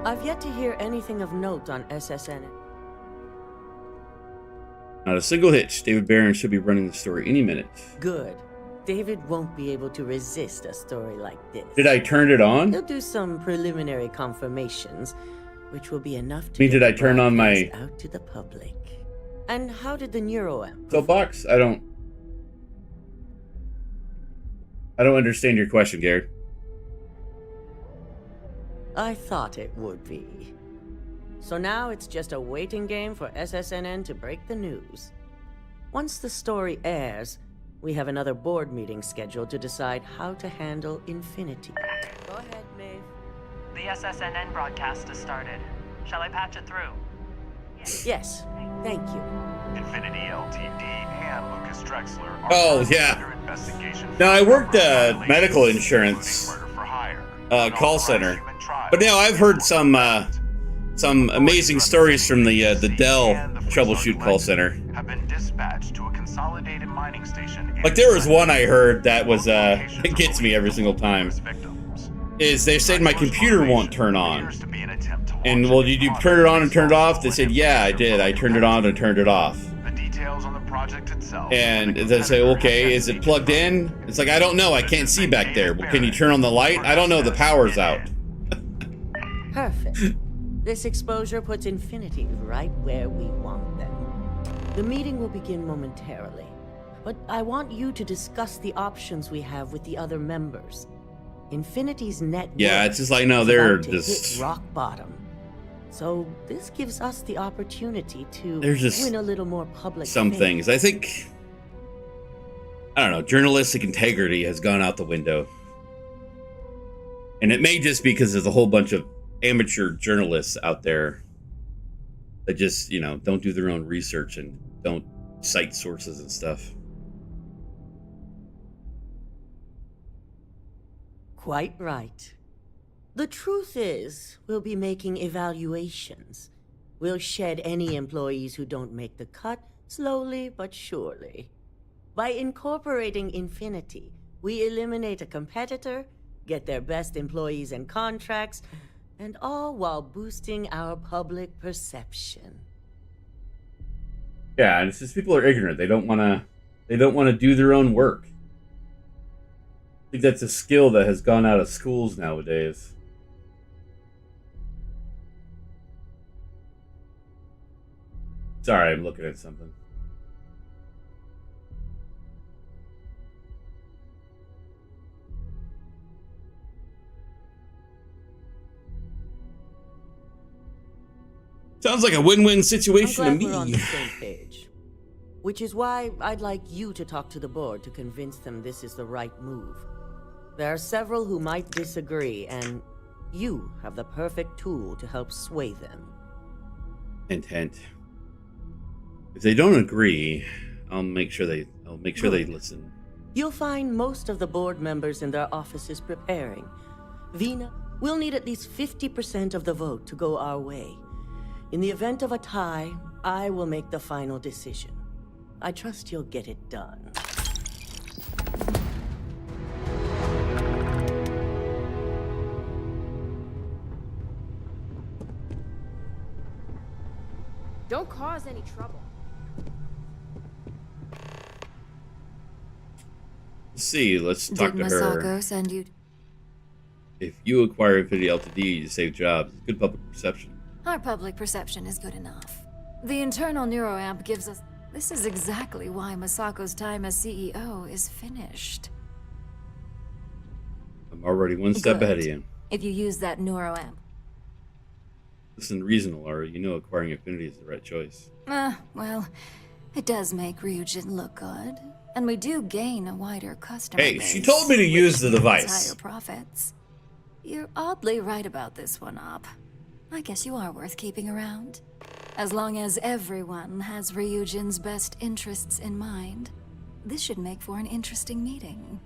I've yet to hear anything of note on SSN. Not a single hitch. David Barron should be running the story any minute. Good. David won't be able to resist a story like this. Did I turn it on? He'll do some preliminary confirmations, which will be enough to I mean, did I turn on my out to the public. And how did the neuroamp? soapbox? I don't. I don't understand your question, Gary. I thought it would be. So now it's just a waiting game for SSNN to break the news. Once the story airs, we have another board meeting scheduled to decide how to handle Infinity. Go ahead, Maeve. The SSNN broadcast has started. Shall I patch it through? Yes, thank you. Infinity Ltd. and Lucas Drexler are Oh, yeah. under investigation. Now, I worked medical insurance call center, but now I've heard some amazing stories from the Dell troubleshoot call center. Have been dispatched to a consolidated mining station. Like, there was one I heard that was it gets me every single time. Is they said my computer won't turn on. And well, did you turn it on and turn it off? They said, yeah, I did. I turned it on and turned it off. The details on the project itself. And they say, okay, is it plugged in? It's like, I don't know. I can't see back there. Well, can you turn on the light? I don't know. The power's out. Perfect. This exposure puts Infinity right where we want them. The meeting will begin momentarily, but I want you to discuss the options we have with the other members. Infinity's net Yeah, worth it's just like, no, is they're about to just hit rock bottom. So this gives us the opportunity to There's just win a little more public some faith. things. I think, I don't know, journalistic integrity has gone out the window. And it may just be because there's a whole bunch of amateur journalists out there that just, you know, don't do their own research and don't cite sources and stuff. Quite right. The truth is, we'll be making evaluations. We'll shed any employees who don't make the cut, slowly but surely. By incorporating Infinity, we eliminate a competitor, get their best employees and contracts, and all while boosting our public perception. Yeah, and it's just people are ignorant. They don't want to do their own work. I think that's a skill that has gone out of schools nowadays. Sorry, I'm looking at something. Sounds like a win-win situation to I'm me. glad we're on the same page. Which is why I'd like you to talk to the board to convince them this is the right move. There are several who might disagree, and you have the perfect tool to help sway them. Intent. If they don't agree, I'll make sure they listen. You'll find most of the board members in their offices preparing. Vina, we'll need at least 50% of the vote to go our way. In the event of a tie, I will make the final decision. I trust you'll get it done. Don't cause any trouble. Let's see, let's talk to her. Masako send you? If you acquire Infinity Ltd, you save jobs. Good public perception. Our public perception is good enough. The internal neuroamp gives us... This is exactly why Masako's time as CEO is finished. I'm already one step Good. ahead of you. If you use that neuroamp. Listen, reason, Laura. You know acquiring Infinity is the right choice. Well, it does make Ryujin look good. And we do gain a wider customer Hey, base, she told me to use the which means device. higher profits. You're oddly right about this one, Op. I guess you are worth keeping around. As long as everyone has Ryujin's best interests in mind, this should make for an interesting meeting.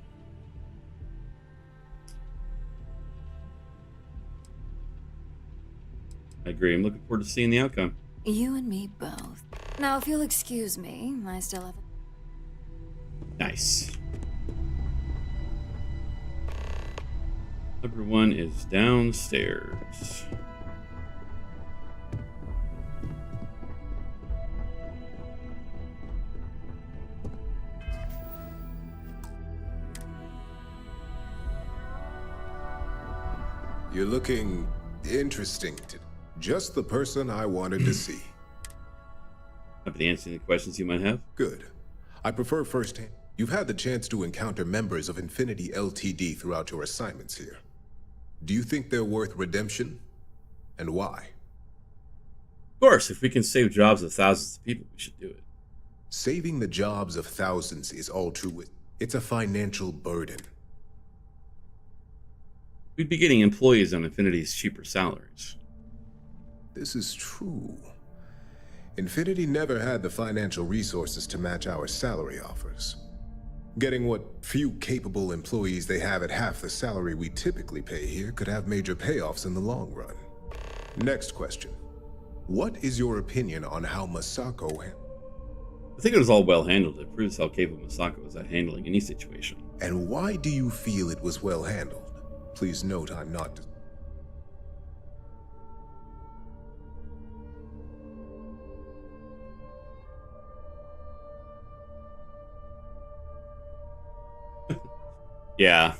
I agree. I'm looking forward to seeing the outcome. You and me both. Now, if you'll excuse me, I still have... Nice. Number one is downstairs. You're looking interesting. Just the person I wanted to see. Happy to answer any questions you might have. Good. I prefer first-hand. You've had the chance to encounter members of Infinity LTD throughout your assignments here. Do you think they're worth redemption? And why? Of course, if we can save jobs of thousands of people, we should do it. Saving the jobs of thousands is altruistic. It's a financial burden. We'd be getting employees on Infinity's cheaper salaries. This is true. Infinity never had the financial resources to match our salary offers. Getting what few capable employees they have at half the salary we typically pay here could have major payoffs in the long run. Next question. What is your opinion on how Masako I think it was all well handled. It proves how capable Masako was at handling any situation. And why do you feel it was well handled? Please note I'm not... Yeah.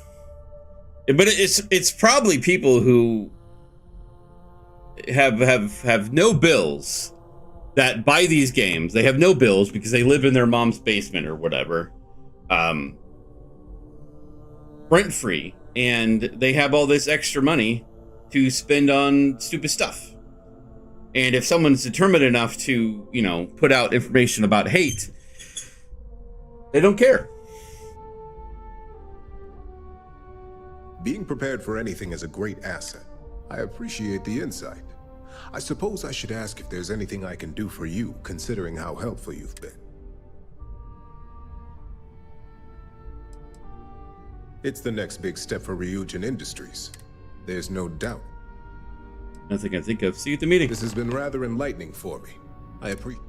But it's probably people who have no bills that buy these games. They have no bills because they live in their mom's basement or whatever. Rent free, and they have all this extra money to spend on stupid stuff. And if someone's determined enough to, you know, put out information about hate, they don't care. Being prepared for anything is a great asset. I appreciate the insight. I suppose I should ask if there's anything I can do for you, considering how helpful you've been. It's the next big step for Ryujin Industries. There's no doubt. Nothing I think of. See you at the meeting. This has been rather enlightening for me. I appreciate.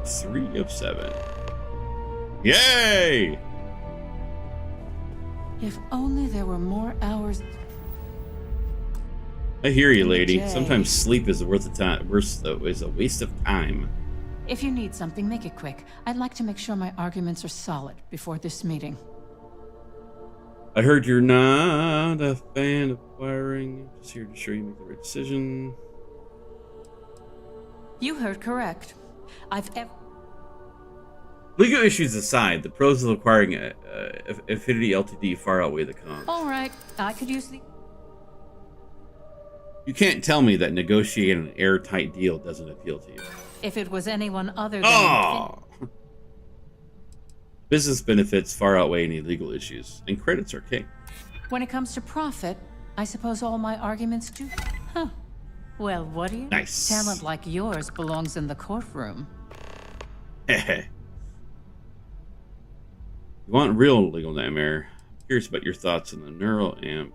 3 of 7. Yay! If only there were more hours. I hear you, lady. Jay. Sometimes sleep is worth the time. Is a waste of time. If you need something, make it quick. I'd like to make sure my arguments are solid before this meeting. I heard you're not a fan of acquiring. Just here to show you make the right decision. You heard correct. Legal issues aside, the pros of acquiring Infinity LTD far outweigh the cons. All right, I could use the... You can't tell me that negotiating an airtight deal doesn't appeal to you. If it was anyone other than... Oh! Business benefits far outweigh any legal issues, and credits are king. When it comes to profit, I suppose all my arguments do... Huh. Well, what do you... Nice. Talent like yours belongs in the courtroom. You want real legal nightmare? I'm curious about your thoughts on the neural amp.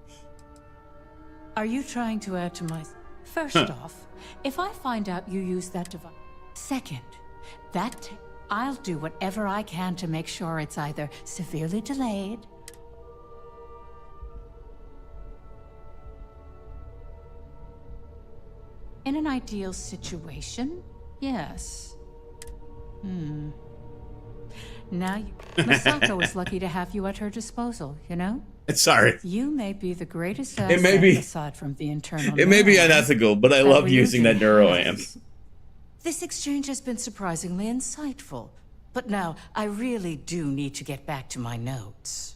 Are you trying to add to my... First off, if I find out you use that device... Second, I'll do whatever I can to make sure it's either severely delayed... In an ideal situation, yes. Now Masako is lucky to have you at her disposal, you know? Sorry. You may be the greatest It asset may be, aside from the internal... It may be neuron unethical, but I love using that neuro amp. This exchange has been surprisingly insightful. But now, I really do need to get back to my notes.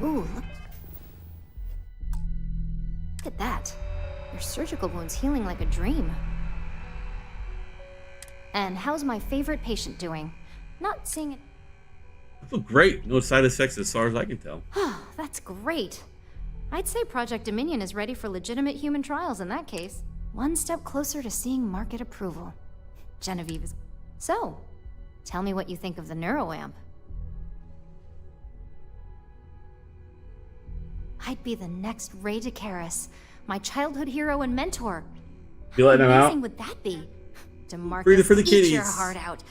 Ooh, look at that. Your surgical wound's healing like a dream. And how's my favorite patient doing? Not seeing it. I feel great. No side effects as far as I can tell. That's great. I'd say Project Dominion is ready for legitimate human trials in that case. One step closer to seeing market approval. Genevieve is... So, tell me what you think of the neuroamp. I'd be the next Ray DeCaris, my childhood hero and mentor. You letting him How out? amazing would that be? DeMarcus, Read it for the eat your kiddies. heart out.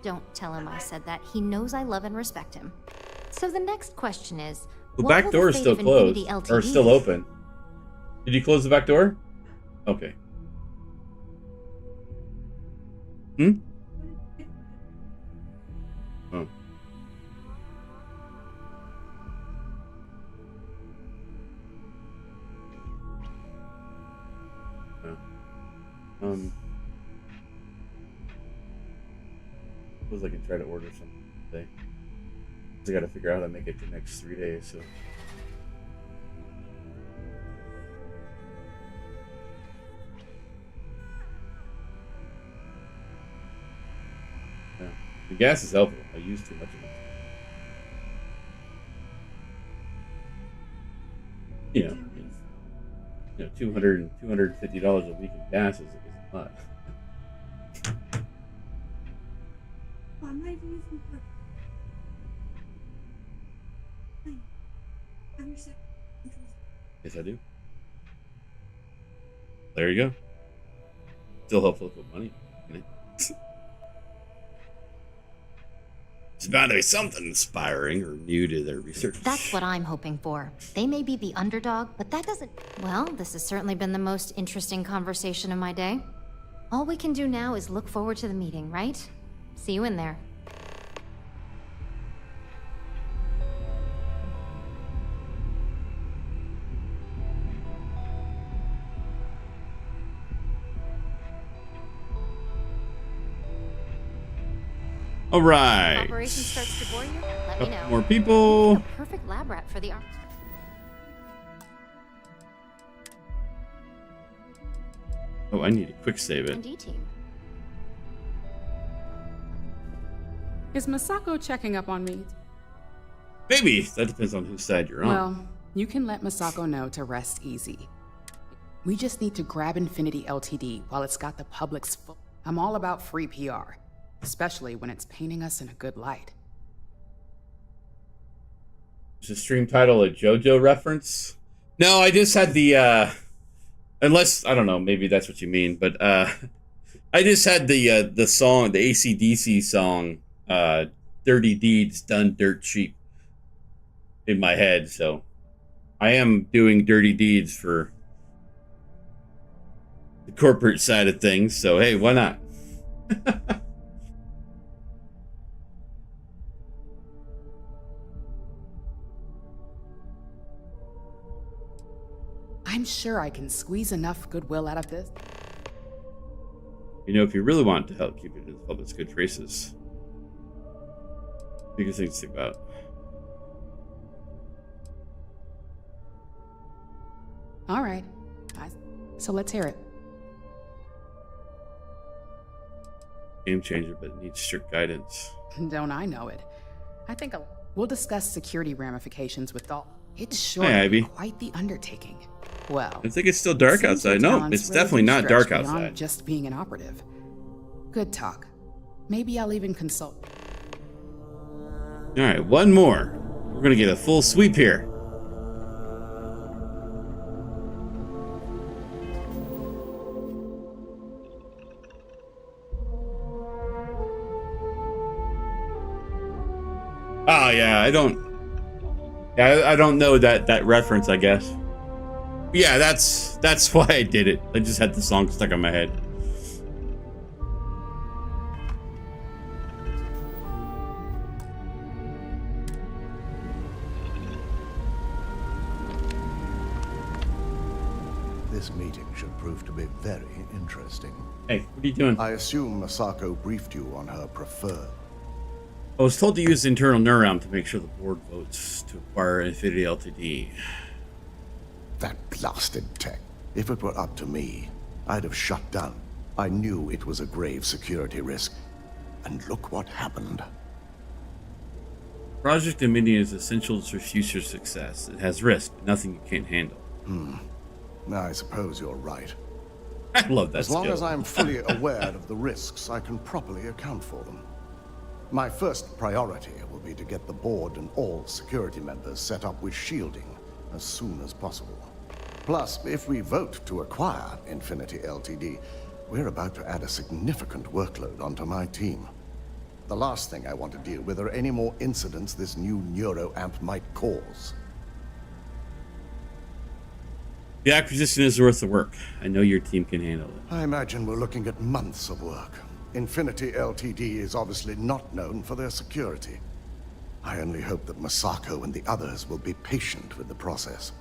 Don't tell him I said that. He knows I love and respect him. So the next question is, The what back will door the is fate still of Infinity closed. LTD Or still be? open. Did you close the back door? Okay. Oh. Suppose I can try to order something today. I got to figure out how to make it the next 3 days. So. Yeah. The gas is helpful. I use too much of it. $200 and $250 a week in gas is a lot. Yes, I do. There you go. Still helpful to put money in it. It's bound to be something inspiring or new to their research. That's what I'm hoping for. They may be the underdog, but that doesn't... Well, this has certainly been the most interesting conversation of my day. All we can do now is look forward to the meeting, right? See you in there. All right. Operation starts to bore you? Let me know. More people. A perfect lab rat for the art. Oh, I need to quick save it. Team. Is Masako checking up on me? Maybe. That depends on whose side you're on. Well, you can let Masako know to rest easy. We just need to grab Infinity Ltd while it's got the public's full. I'm all about free PR. Especially when it's painting us in a good light. Is the stream title a JoJo reference? No, I just had the, unless, I don't know, maybe that's what you mean, but, I just had the song, the AC/DC song, Dirty Deeds Done Dirt Cheap in my head, so I am doing dirty deeds for the corporate side of things, so hey, why not? I'm sure I can squeeze enough goodwill out of this. You know, if you really want to help keep it in the public's good graces, biggest thing to think about. All right. So let's hear it. Game changer, but it needs strict guidance. Don't I know it? I think we'll discuss security ramifications with all. It's sure Hi, Ivy. quite the undertaking. Well, I think it's still dark outside. No, it's definitely not dark outside. Just being an operative. Good talk. Maybe I'll even consult. All right, one more. We're gonna get a full sweep here. Oh yeah, I don't know that reference, I guess. Yeah, that's why I did it. I just had the song stuck in my head. This meeting should prove to be very interesting. Hey, what are you doing? I assume Masako briefed you on her preferred. I was told to use the internal neuron to make sure the board votes to acquire Infinity Ltd. That blasted tech. If it were up to me, I'd have shut down. I knew it was a grave security risk. And look what happened. Project Dominion is essential to future success. It has risk, but nothing you can't handle. I suppose you're right. I love that As long skill. as I'm fully aware of the risks, I can properly account for them. My first priority will be to get the board and all security members set up with shielding as soon as possible. Plus, if we vote to acquire Infinity Ltd, we're about to add a significant workload onto my team. The last thing I want to deal with are any more incidents this new neuroamp might cause. The acquisition is worth the work. I know your team can handle it. I imagine we're looking at months of work. Infinity Ltd is obviously not known for their security. I only hope that Masako and the others will be patient with the process.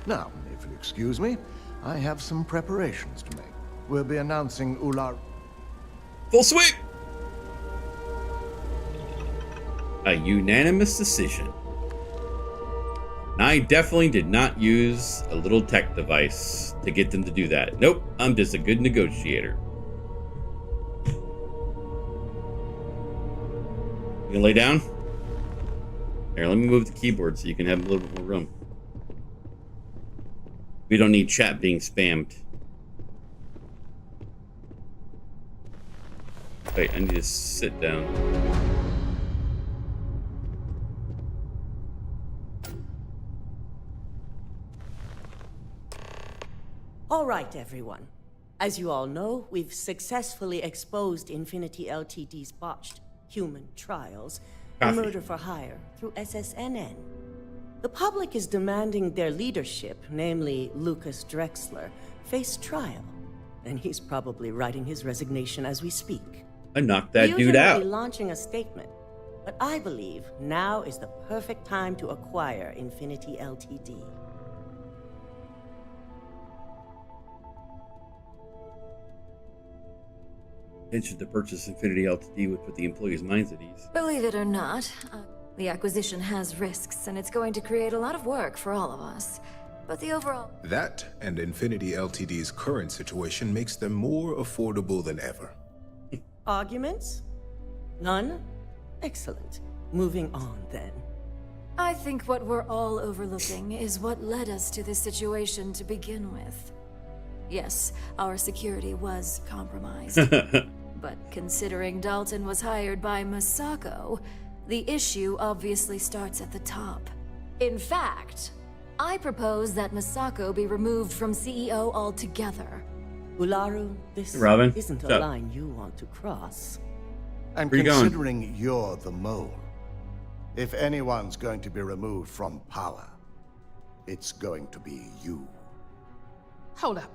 Now, if you'll excuse me, I have some preparations to make. we'll be announcing Ularu. Full sweep! A unanimous decision. And I definitely did not use a little tech device to get them to do that. Nope, I'm just a good negotiator. You gonna lay down? Here, let me move the keyboard so you can have a little bit more room. We don't need chat being spammed. Wait, I need to sit down. All right, everyone. As you all know, we've successfully exposed Infinity Ltd's botched human trials and murder for hire through SSNN. The public is demanding their leadership, namely Lucas Drexler, face trial. And he's probably writing his resignation as we speak. I knocked that dude Will out. be launching a statement, but I believe now is the perfect time to acquire Infinity Ltd. Intention to purchase Infinity Ltd would put the employees' minds at ease. Believe it or not, the acquisition has risks, and it's going to create a lot of work for all of us. But the overall... That and Infinity Ltd's current situation makes them more affordable than ever. Arguments? None? Excellent. Moving on, then. I think what we're all overlooking is what led us to this situation to begin with. Yes, our security was compromised. But considering Dalton was hired by Masako, the issue obviously starts at the top. In fact, I propose that Masako be removed from CEO altogether. Ularu, this Robin, isn't a what's up? line you want to cross. And Where you going? considering you're the mole, if anyone's going to be removed from power, it's going to be you. Hold up.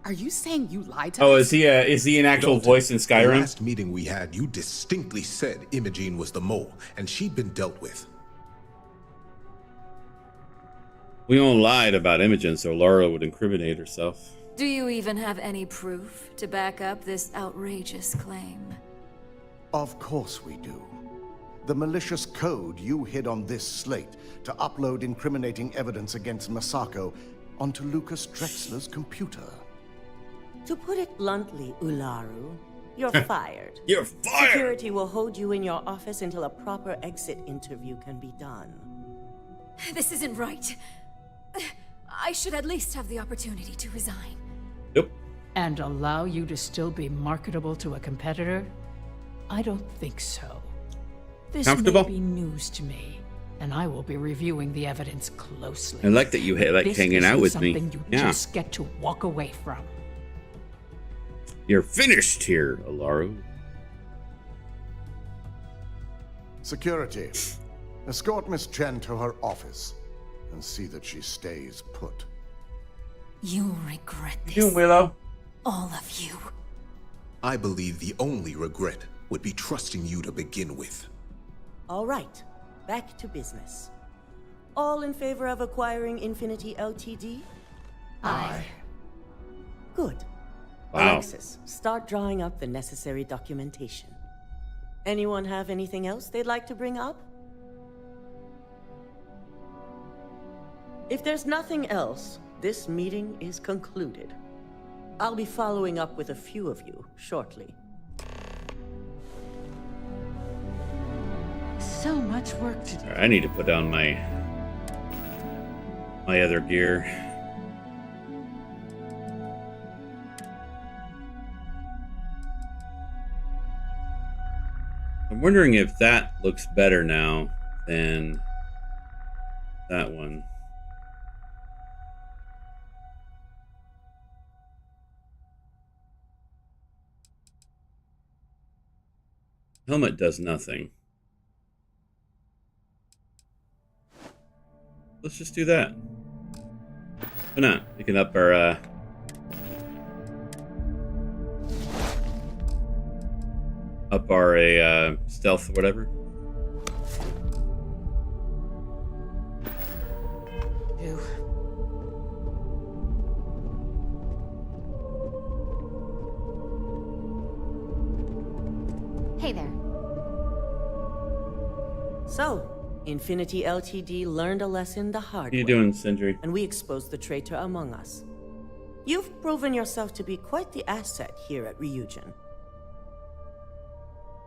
Are you saying you lied to Oh, us? is he an actual Dalton, voice in The Skyrim? last meeting we had, you distinctly said Imogene was the mole, and she'd been dealt with. We all lied about Imogen so Laura would incriminate herself. Do you even have any proof to back up this outrageous claim? Of course we do. The malicious code you hid on this slate to upload incriminating evidence against Masako onto Lucas Drexler's computer. To put it bluntly, Ularu, you're fired. You're fired! Security will hold you in your office until a proper exit interview can be done. This isn't right. I should at least have the opportunity to resign. Nope. And allow you to still be marketable to a competitor? I don't think so. This Comfortable? may be news to me, and I will be reviewing the evidence closely. I like that you like This hanging isn't out with me. something you Yeah. just get to walk away from. You're finished here, Alaru. Security, escort Miss Chen to her office and see that she stays put. You'll regret this. You, Willow. All of you. I believe the only regret would be trusting you to begin with. All right, back to business. All in favor of acquiring Infinity Ltd? Aye. Good. Wow. Alexis, start drawing up the necessary documentation. Anyone have anything else they'd like to bring up? If there's nothing else, this meeting is concluded. I'll be following up with a few of you shortly. So much work to do. I need to put down my other gear. I'm wondering if that looks better now than that one. Helmet does nothing. Let's just do that. Why not? We can up our stealth or whatever. Hey there. So, Infinity LTD learned a lesson the hard way. How you doing, Sindri? And we exposed the traitor among us. You've proven yourself to be quite the asset here at Ryujin.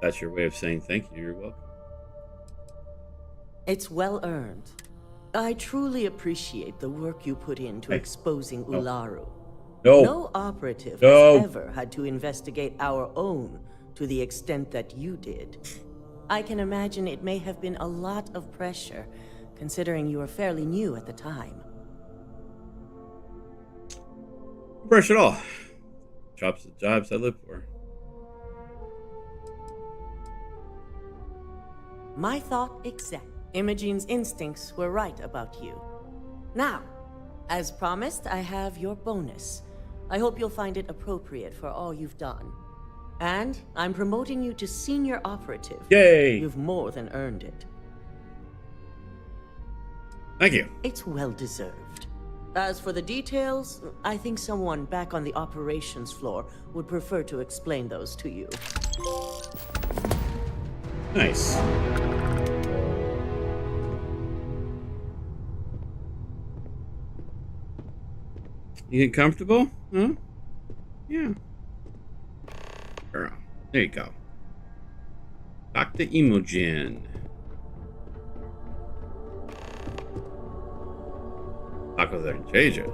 That's your way of saying thank you. You're welcome. It's well earned. I truly appreciate the work you put into exposing Ularu. No operative has ever had to investigate our own to the extent that you did. I can imagine it may have been a lot of pressure, considering you were fairly new at the time. No pressure at all. Jobs I live for. My thought exact. Imogene's instincts were right about you. Now, as promised, I have your bonus. I hope you'll find it appropriate for all you've done. And I'm promoting you to senior operative. Yay! You've more than earned it. Thank you. It's well deserved. As for the details, I think someone back on the operations floor would prefer to explain those to you. Nice. You get comfortable? Huh? Yeah. Girl. There you go. Dr. Imogen. Tacos are in Asia.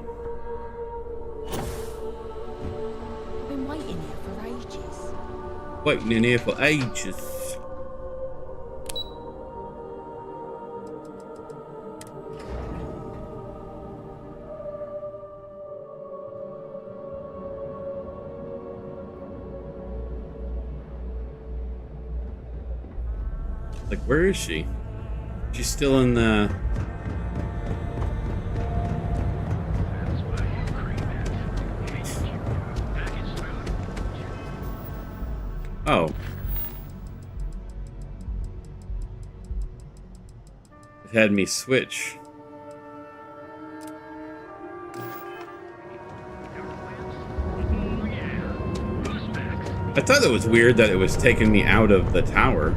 I've been waiting here for ages. Waiting in here for ages. Like, where is she? She's still in the... Oh. It had me switch. I thought it was weird that it was taking me out of the tower.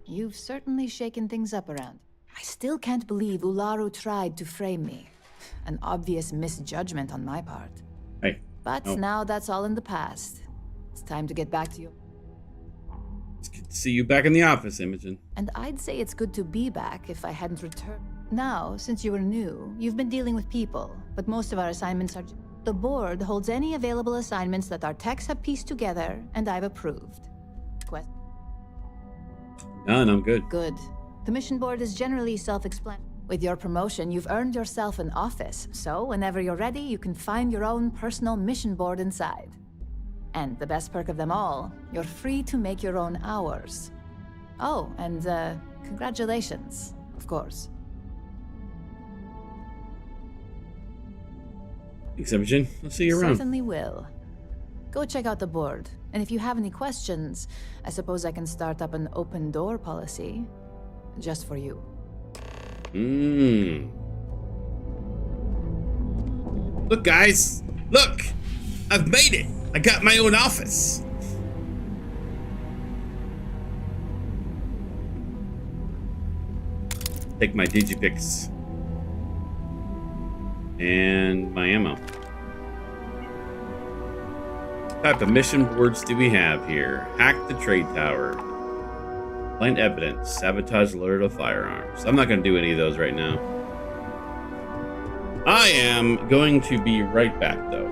You've certainly shaken things up around. I still can't believe Ularu tried to frame me. An obvious misjudgment on my part. Hey. But now that's all in the past. It's time to get back to you. It's good to see you back in the office, Imogen. And I'd say it's good to be back if I hadn't returned. Now, since you were new, you've been dealing with people, but most of our assignments are... The board holds any available assignments that our techs have pieced together, and I've approved. None, I'm good. Good. The mission board is generally self-explanatory. With your promotion, you've earned yourself an office, so whenever you're ready, you can find your own personal mission board inside. And the best perk of them all, you're free to make your own hours. Oh, and congratulations, of course. Thanks, Imogen. I'll see you around. Certainly will. Go check out the board, and if you have any questions, I suppose I can start up an open door policy. Just for you. Look, guys! Look! I've made it! I got my own office! Take my digipicks. And my ammo. What type of mission boards do we have here? Hack the trade tower. Plant evidence. Sabotage alert of firearms. I'm not going to do any of those right now. I am going to be right back, though.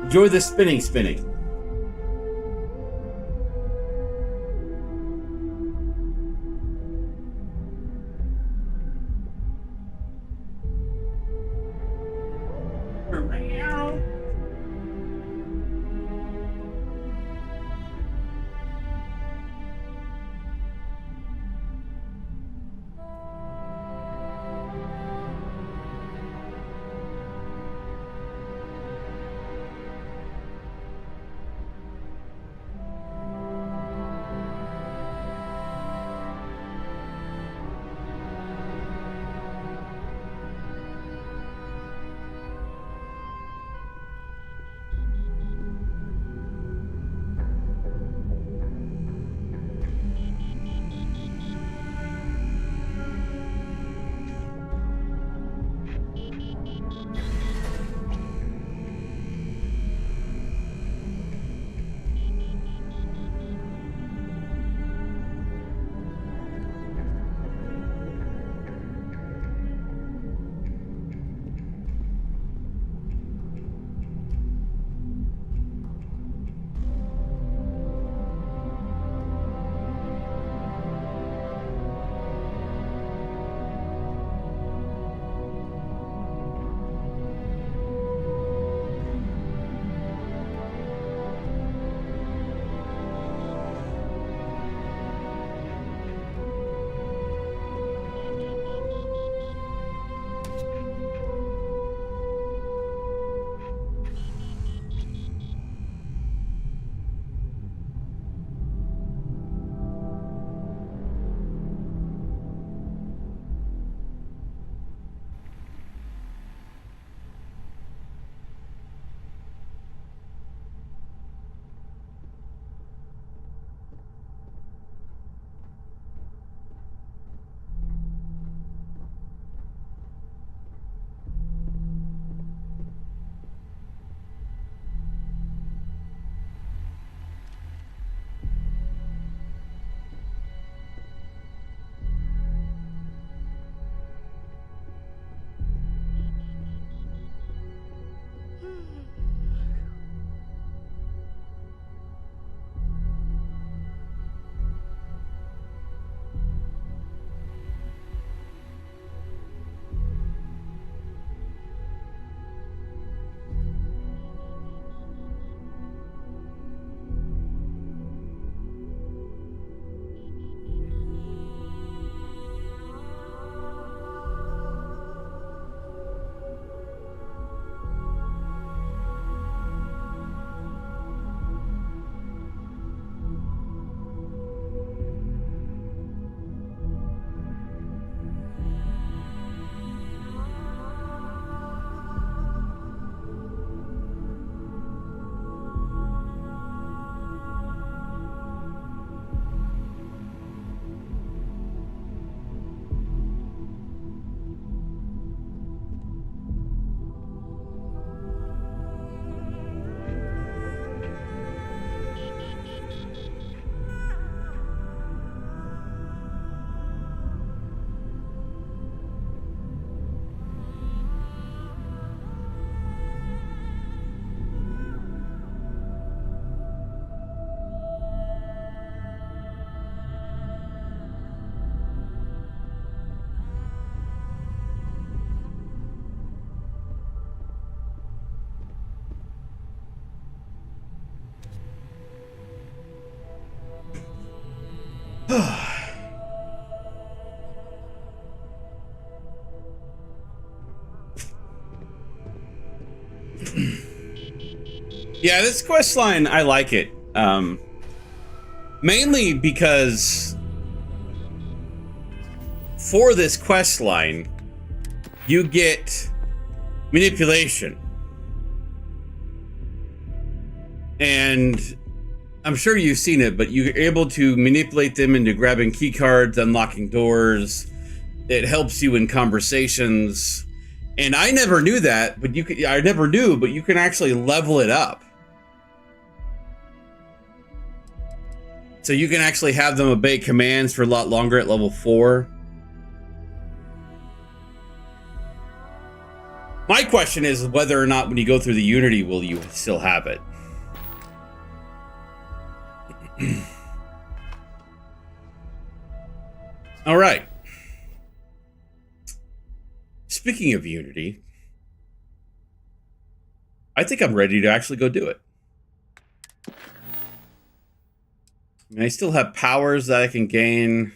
Enjoy the spinning. Yeah, this quest line, I like it. Mainly because for this quest line, you get manipulation. And I'm sure you've seen it, but you're able to manipulate them into grabbing key cards, unlocking doors. It helps you in conversations. And I never knew that, but you can actually level it up. So you can actually have them obey commands for a lot longer at level 4. My question is whether or not when you go through the Unity, will you still have it? All right. Speaking of Unity, I think I'm ready to actually go do it. I mean, I still have powers that I can gain.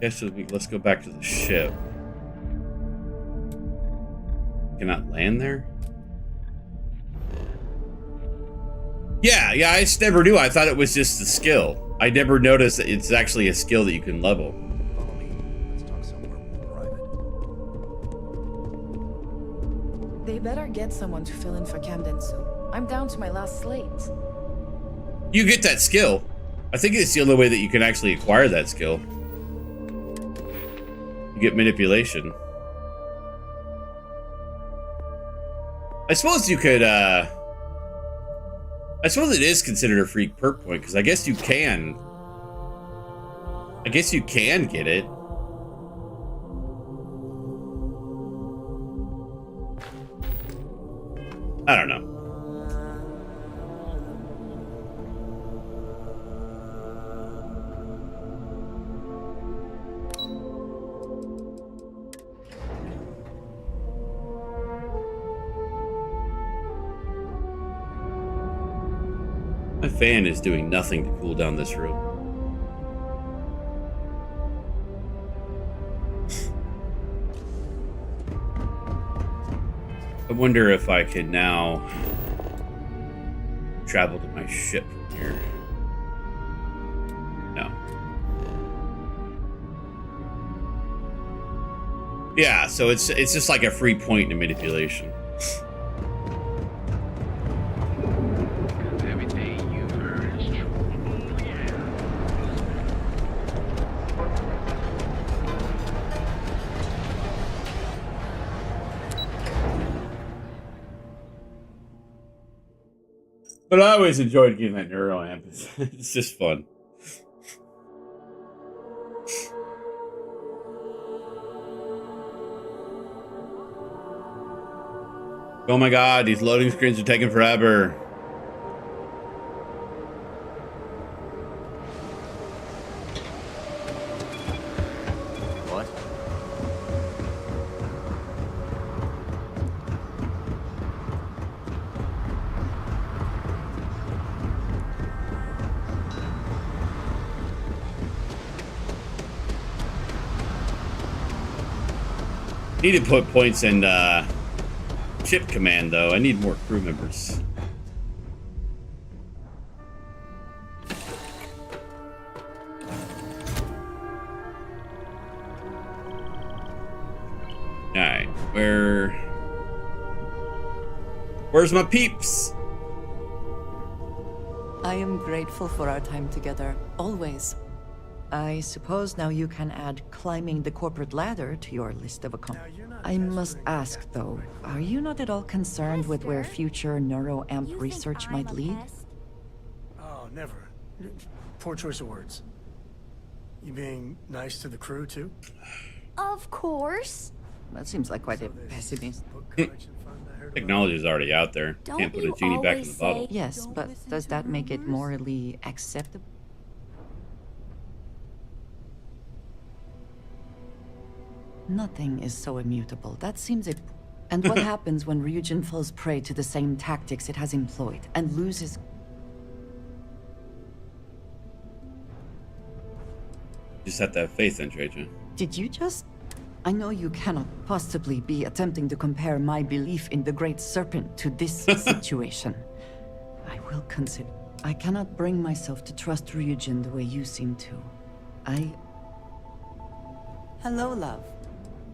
Guess let's go back to the ship. Cannot land there? Yeah, I just never knew. I thought it was just a skill. I never noticed that it's actually a skill that you can level. Follow me. Let's talk somewhere more private. They better get someone to fill in for Camden soon. I'm down to my last slate. You get that skill. I think it's the only way that you can actually acquire that skill. You get manipulation. I suppose you could, I suppose it is considered a free perk point, because I guess you can get it. I don't know. My fan is doing nothing to cool down this room. I wonder if I can now travel to my ship from here. No. Yeah, so it's just like a free point in manipulation. But I always enjoyed getting that neuro amp. It's just fun. Oh my god, these loading screens are taking forever. What? Need to put points in ship command though. I need more crew members. Alright, where's my peeps? I am grateful for our time together, always. I suppose now you can add climbing the corporate ladder to your list of accomplishments. I must ask, though, are you not at all concerned with where future neuroamp research might lead? Oh, never. Poor choice of words. You being nice to the crew, too? Of course. That seems like quite a pessimist. Technology is already out there. Can't put a genie back in the bottle. Yes, but does that make it morally acceptable? Nothing is so immutable. That seems it. And what happens when Ryujin falls prey to the same tactics it has employed and loses? just have to have faith in Trajan. Did you just... I know you cannot possibly be attempting to compare my belief in the Great Serpent to this situation. I will consider... I cannot bring myself to trust Ryujin the way you seem to. Hello, love.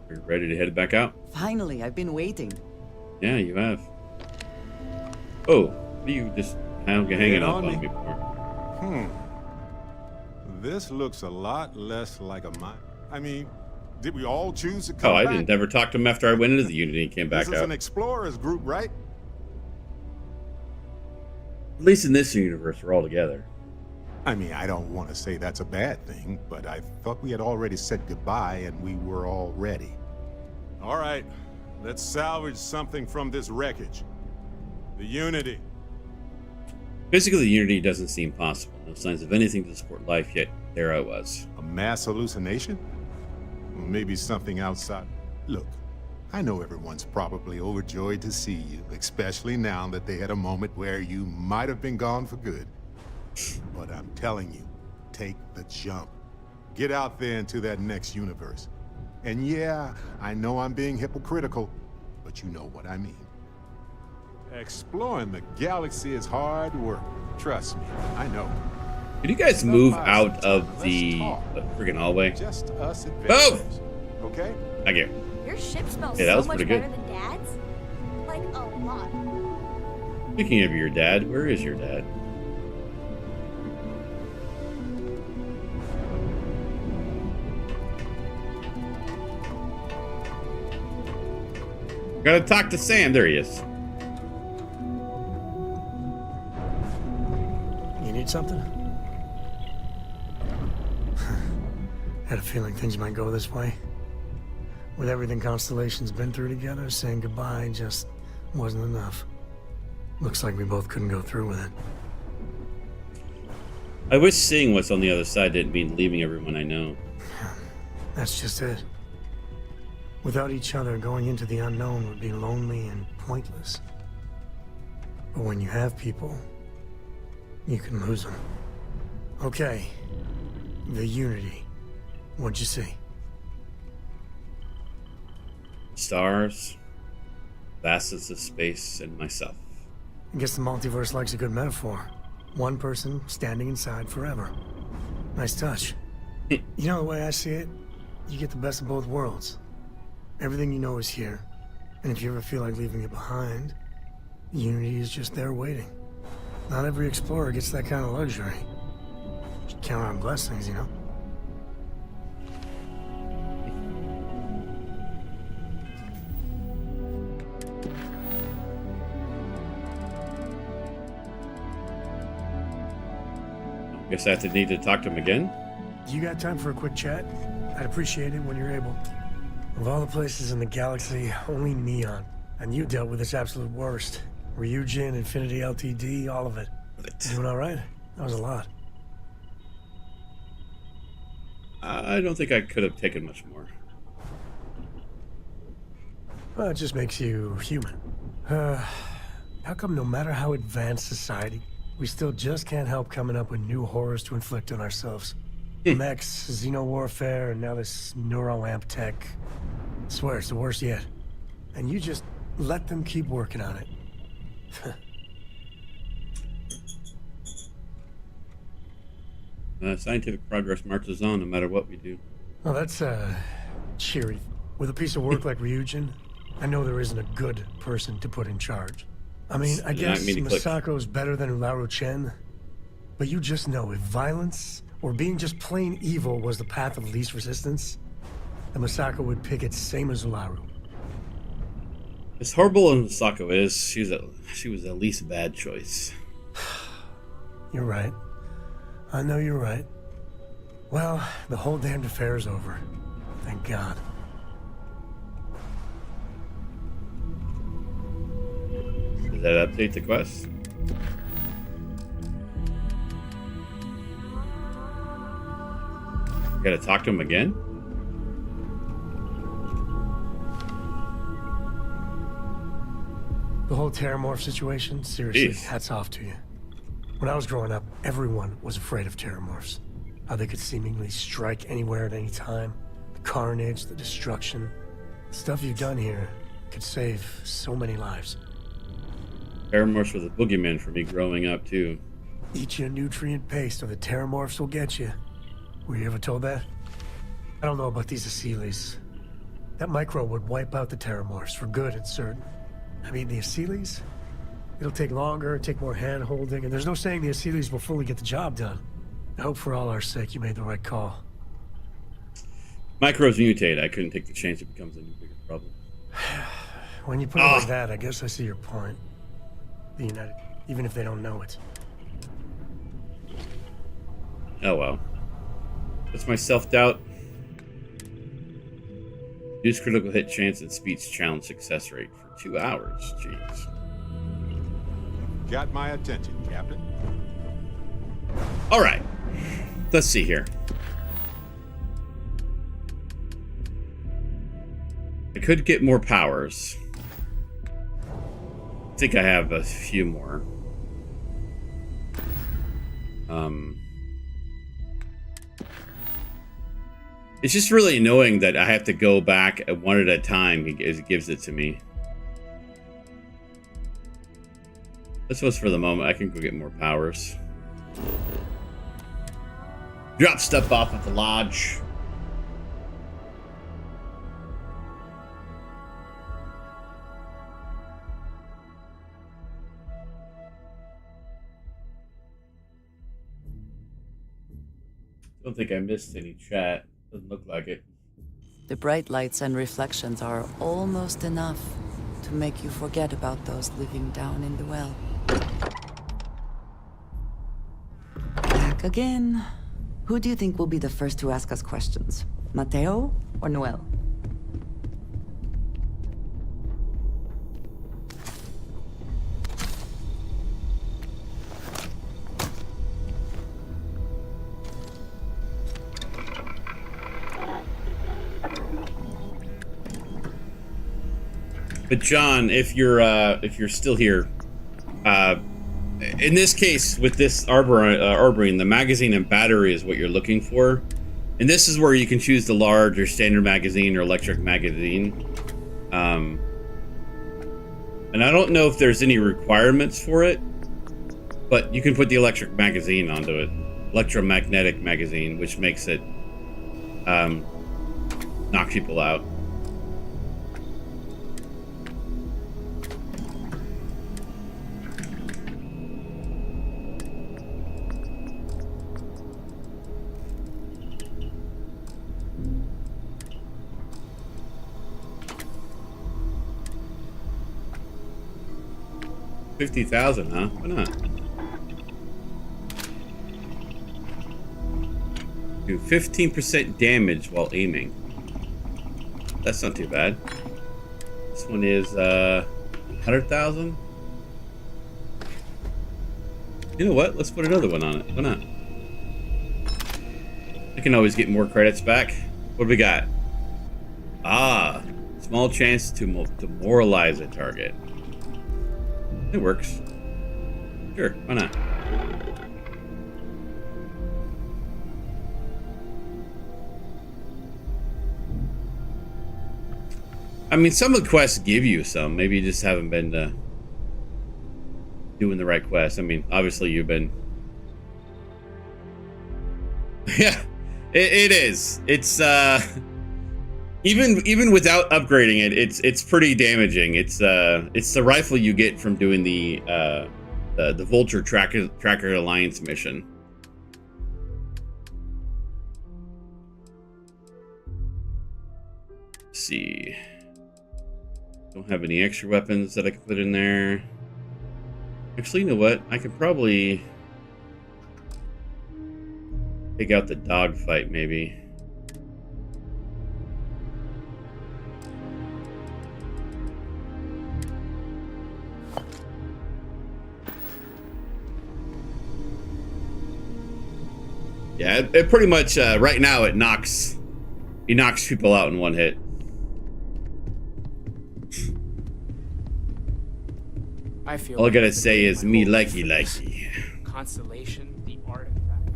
Are you ready to head back out? Finally, I've been waiting. Yeah, you have. Oh, what are you just hanging up on me for? This looks a lot less like a mine. I mean, did we all choose to come Oh, I back? didn't ever talk to him after I went into the Unity and came back This is out. an explorers group, right? At least in this universe, we're all together. I mean, I don't want to say that's a bad thing, but I thought we had already said goodbye and we were all ready. All right, let's salvage something from this wreckage. The Unity. Basically, the Unity doesn't seem possible. No signs of anything to support life, yet there I was. A mass hallucination? Or maybe something outside. Look, I know everyone's probably overjoyed to see you, especially now that they had a moment where you might have been gone for good. But I'm telling you, take the jump. Get out there into that next universe. And yeah, I know I'm being hypocritical, but you know what I mean. Exploring the galaxy is hard work. Trust me, I know. Could you guys move out of the friggin' hallway? Just us Oh! adventurers, okay? Thank you. Your ship smells Yeah, that was so much pretty good. better than Dad's. Like a lot. Speaking of your dad, where is your dad? Gotta talk to Sam. There he is. You need something? Had a feeling things might go this way. With everything Constellation's been through together, saying goodbye just wasn't enough. Looks like we both couldn't go through with it. I wish seeing what's on the other side didn't mean leaving everyone I know. That's just it. Without each other, going into the unknown would be lonely and pointless. But when you have people, you can lose them. Okay. The Unity. What'd you see? Stars, vastness of space, and myself. I guess the multiverse likes a good metaphor. One person standing inside forever. Nice touch. You know the way I see it? You get the best of both worlds. Everything you know is here. And if you ever feel like leaving it behind, Unity is just there waiting. Not every explorer gets that kind of luxury. Just count on blessings, you know? Guess I have to need to talk to him again. You got time for a quick chat? I'd appreciate it when you're able. Of all the places in the galaxy, only Neon. And you dealt with its absolute worst. Ryujin, Infinity LTD, all of it. Doing all right? That was a lot. I don't think I could have taken much more. Well, it just makes you human. How come no matter how advanced society, we still just can't help coming up with new horrors to inflict on ourselves? Mechs, xeno-warfare, and now this neuroamp tech. I swear, it's the worst yet. And you just let them keep working on it. Scientific progress marches on no matter what we do. Well, that's, cheery. With a piece of work like Ryujin, I know there isn't a good person to put in charge. I mean, I guess Masako's better than Ularu Chen, but you just know if violence or being just plain evil was the path of least resistance, then Masako would pick it same as Ularu. As horrible as Masako is, she was at least a bad choice. You're right. I know you're right. Well, the whole damned affair is over. Thank God. Does that update the quest? Gotta talk to him again? The whole Terramorph situation, seriously, Jeez. hats off to you. When I was growing up, everyone was afraid of Terramorphs. How they could seemingly strike anywhere at any time. The carnage, the destruction. The stuff you've done here could save so many lives. Terramorphs was a boogeyman for me growing up, too. Eat your nutrient paste or the Terramorphs will get you. Were you ever told that? I don't know about these Asylees. That microbe would wipe out the Terramorphs for good and certain. I mean, the Asylees? It'll take longer, take more hand-holding, and there's no saying the Asylees will fully get the job done. I hope for all our sake you made the right call. Microbes mutate. I couldn't take the chance it becomes a new bigger problem. When you put it like that, I guess I see your point. The United, even if they don't know it. Oh well. That's my self-doubt. Use critical hit chance and speech challenge success rate for 2 hours. Jeez. Got my attention, Captain. All right. Let's see here. I could get more powers. I think I have a few more. It's just really annoying that I have to go back one at a time as it gives it to me. This was for the moment. I can go get more powers. Drop stuff off at the lodge. Don't think I missed any chat. Doesn't look like it. The bright lights and reflections are almost enough to make you forget about those living down in the well. Back again. Who do you think will be the first to ask us questions? Mateo or Noel? But John, if you're still here, in this case with this Arborine, the magazine and battery is what you're looking for, and this is where you can choose the large or standard magazine or electric magazine. And I don't know if there's any requirements for it, but you can put the electric magazine onto it, electromagnetic magazine, which makes it knock people out. $50,000, huh? Why not? Do 15% damage while aiming. That's not too bad. This one is 100,000. You know what? Let's put another one on it. Why not? I can always get more credits back. What do we got? Small chance to demoralize a target. It works. Sure, why not? I mean, some of the quests give you some. Maybe you just haven't been doing the right quest. I mean, obviously you've been... Yeah, it is. It's even without upgrading it, it's pretty damaging. It's the rifle you get from doing the Vulture Tracker Alliance mission. Let's see. Don't have any extra weapons that I can put in there. Actually, you know what? I could probably take out the dogfight, maybe. Yeah, it pretty much right now he knocks people out in one hit. I feel all I gotta like say is me likey. Constellation, the artifact.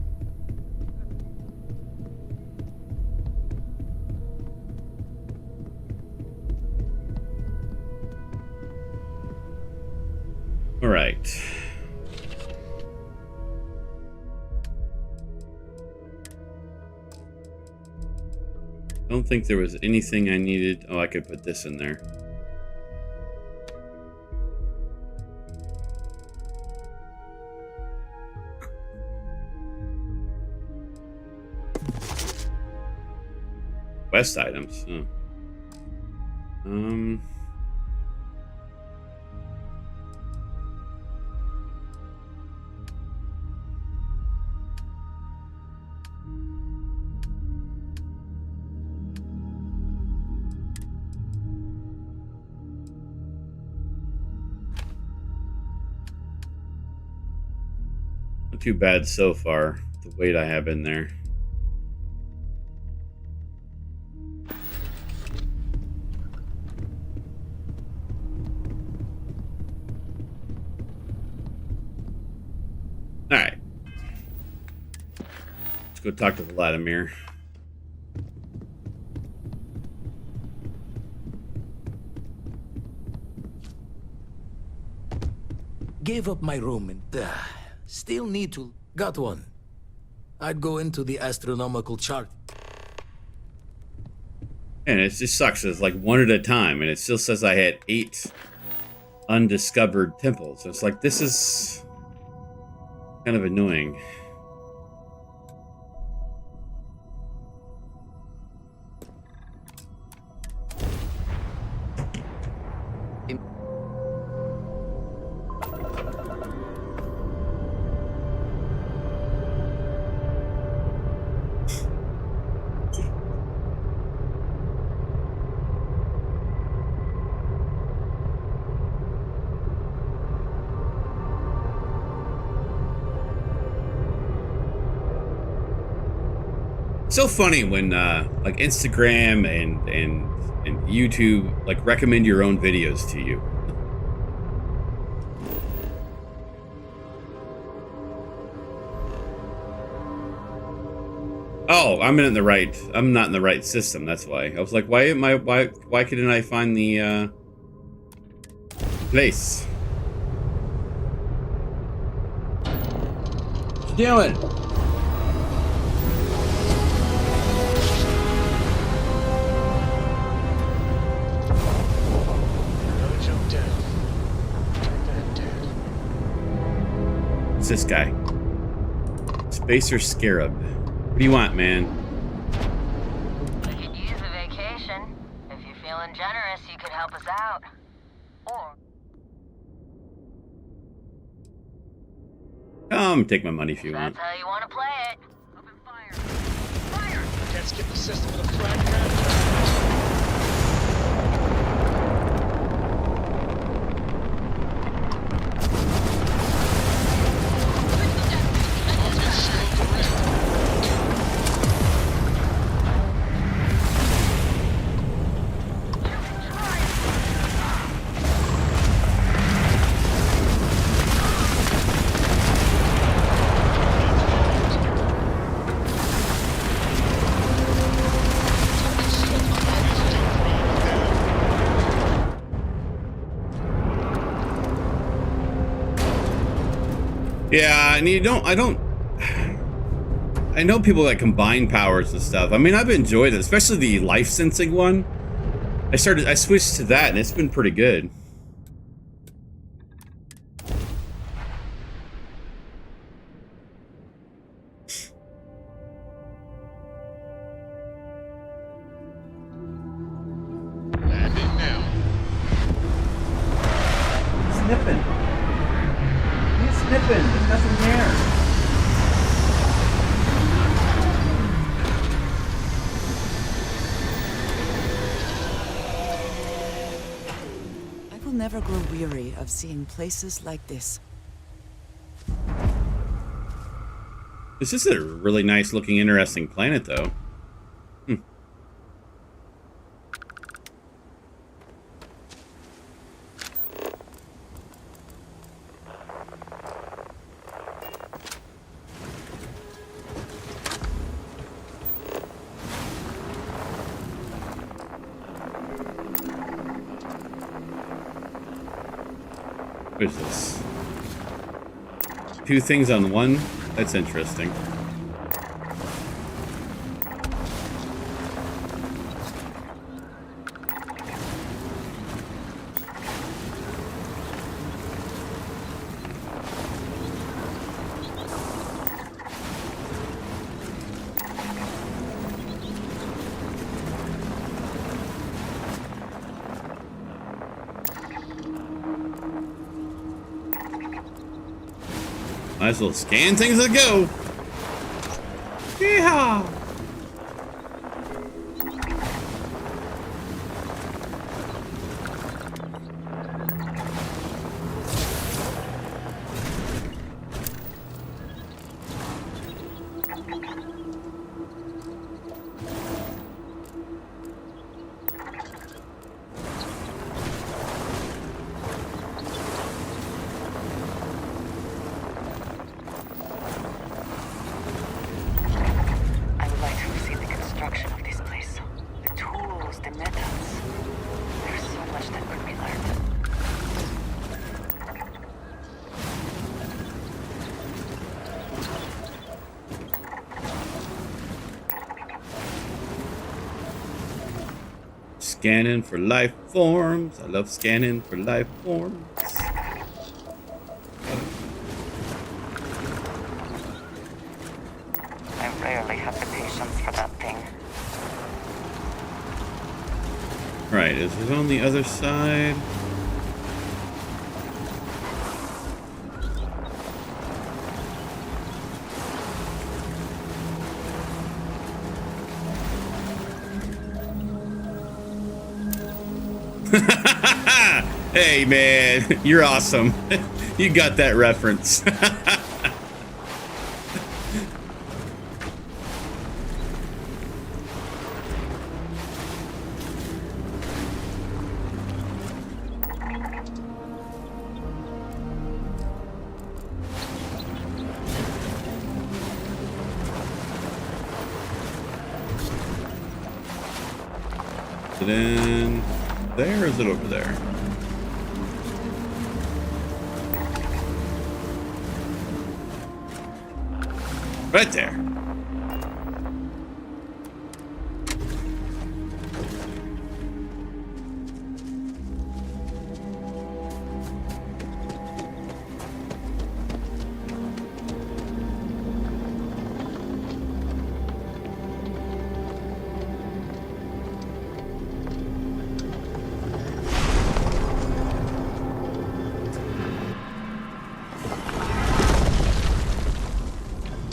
All right. I don't think there was anything I needed. Oh, I could put this in there. Quest items. Oh. Not too bad so far, the weight I have in there. Alright. Let's go talk to Vladimir. Gave up my room and still need to. Got one. I'd go into the astronomical chart. And it just sucks. It's like one at a time, and it still says I had 8 undiscovered temples. It's like, this is kind of annoying. So funny when like Instagram and YouTube like recommend your own videos to you. Oh, I'm not in the right system. That's why. I was like, why couldn't I find the place? What you doing? This guy, Spacer Scarab. What do you want, man? We could use a vacation. If you're feeling generous, you could help us out. Or Come take my money if you want. that's how you want to play it. Open fire. Fire! Can't skip the system with a frag grenade. Yeah, and I know people that combine powers and stuff. I mean, I've enjoyed it, especially the life sensing one. I switched to that, and it's been pretty good. Landing now. Sniffing. He's sniffing. There's nothing there. I will never grow weary of seeing places like this. This is a really nice looking, interesting planet, though. What is this? two things on one? That's interesting. Might as well scan things that go. Yeehaw! Scanning for life forms. I love scanning for life forms. I rarely have the patience for that thing. Right, is it on the other side? Hey man, you're awesome. You got that reference. Is it in there or is it over there? Right there.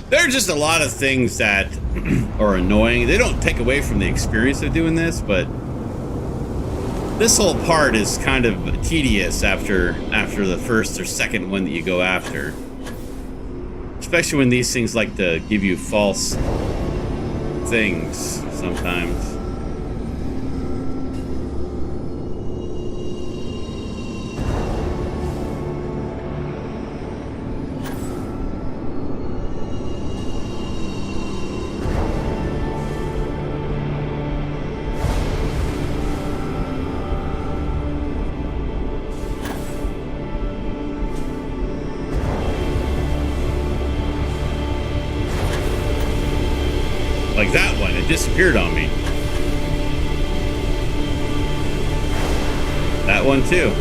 There are just a lot of things that are annoying. They don't take away from the experience of doing this, but this whole part is kind of tedious after the first or second one that you go after. Especially when these things like to give you false things sometimes. Like that one, it disappeared on me. That one too.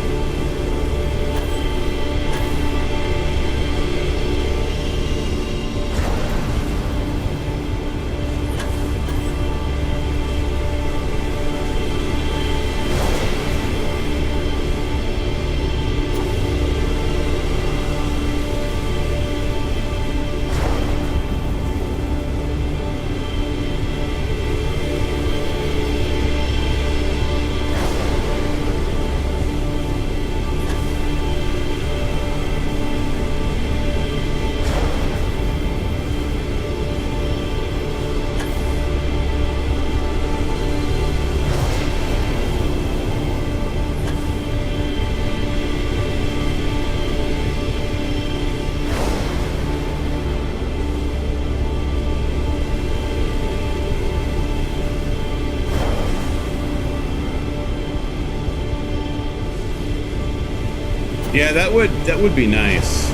Yeah, that would be nice.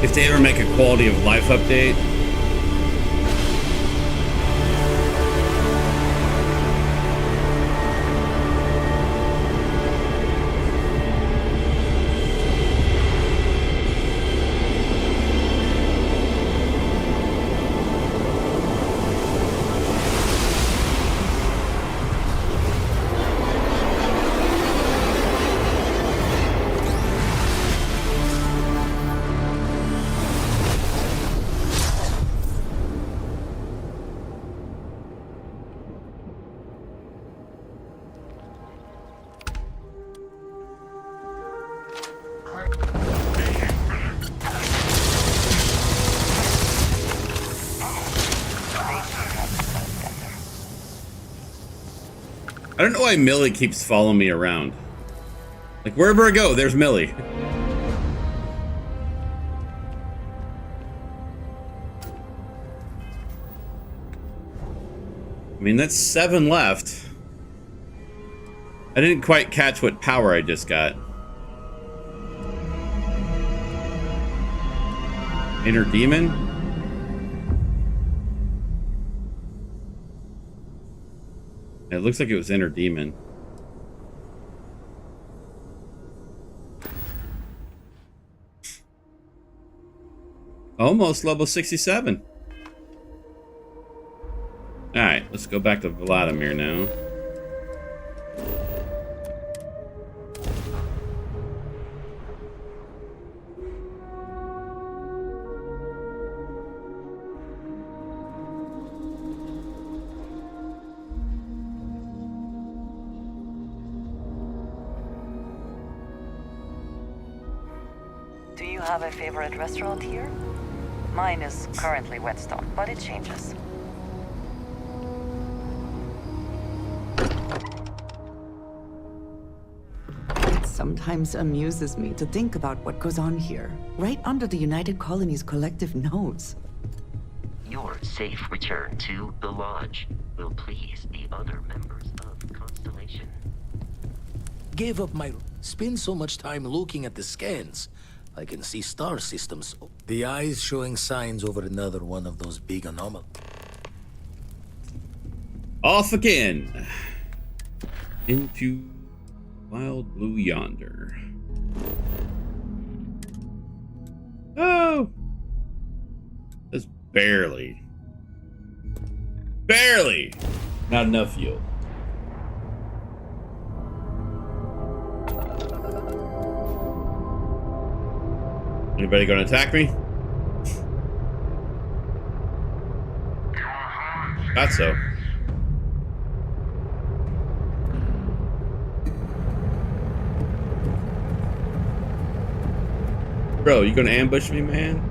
If they ever make a quality of life update. I don't know why Millie keeps following me around. Like, wherever I go, there's Millie. I mean, that's 7 left. I didn't quite catch what power I just got. Inner Demon? It looks like it was Inner Demon. Almost level 67. Alright, let's go back to Vladimir now. Do you have a favorite restaurant here? Mine is currently Whetstone, but it changes. It sometimes amuses me to think about what goes on here, right under the United Colony's collective nose. Your safe return to the Lodge will please the other members of Constellation. Gave up my... Spend so much time looking at the scans. I can see star systems. The eyes showing signs over another one of those big anomalies. Off again. Into Wild Blue Yonder. Oh! That's barely. Barely! Not enough fuel. Anybody gonna attack me? Thought so. Bro, you gonna ambush me, man?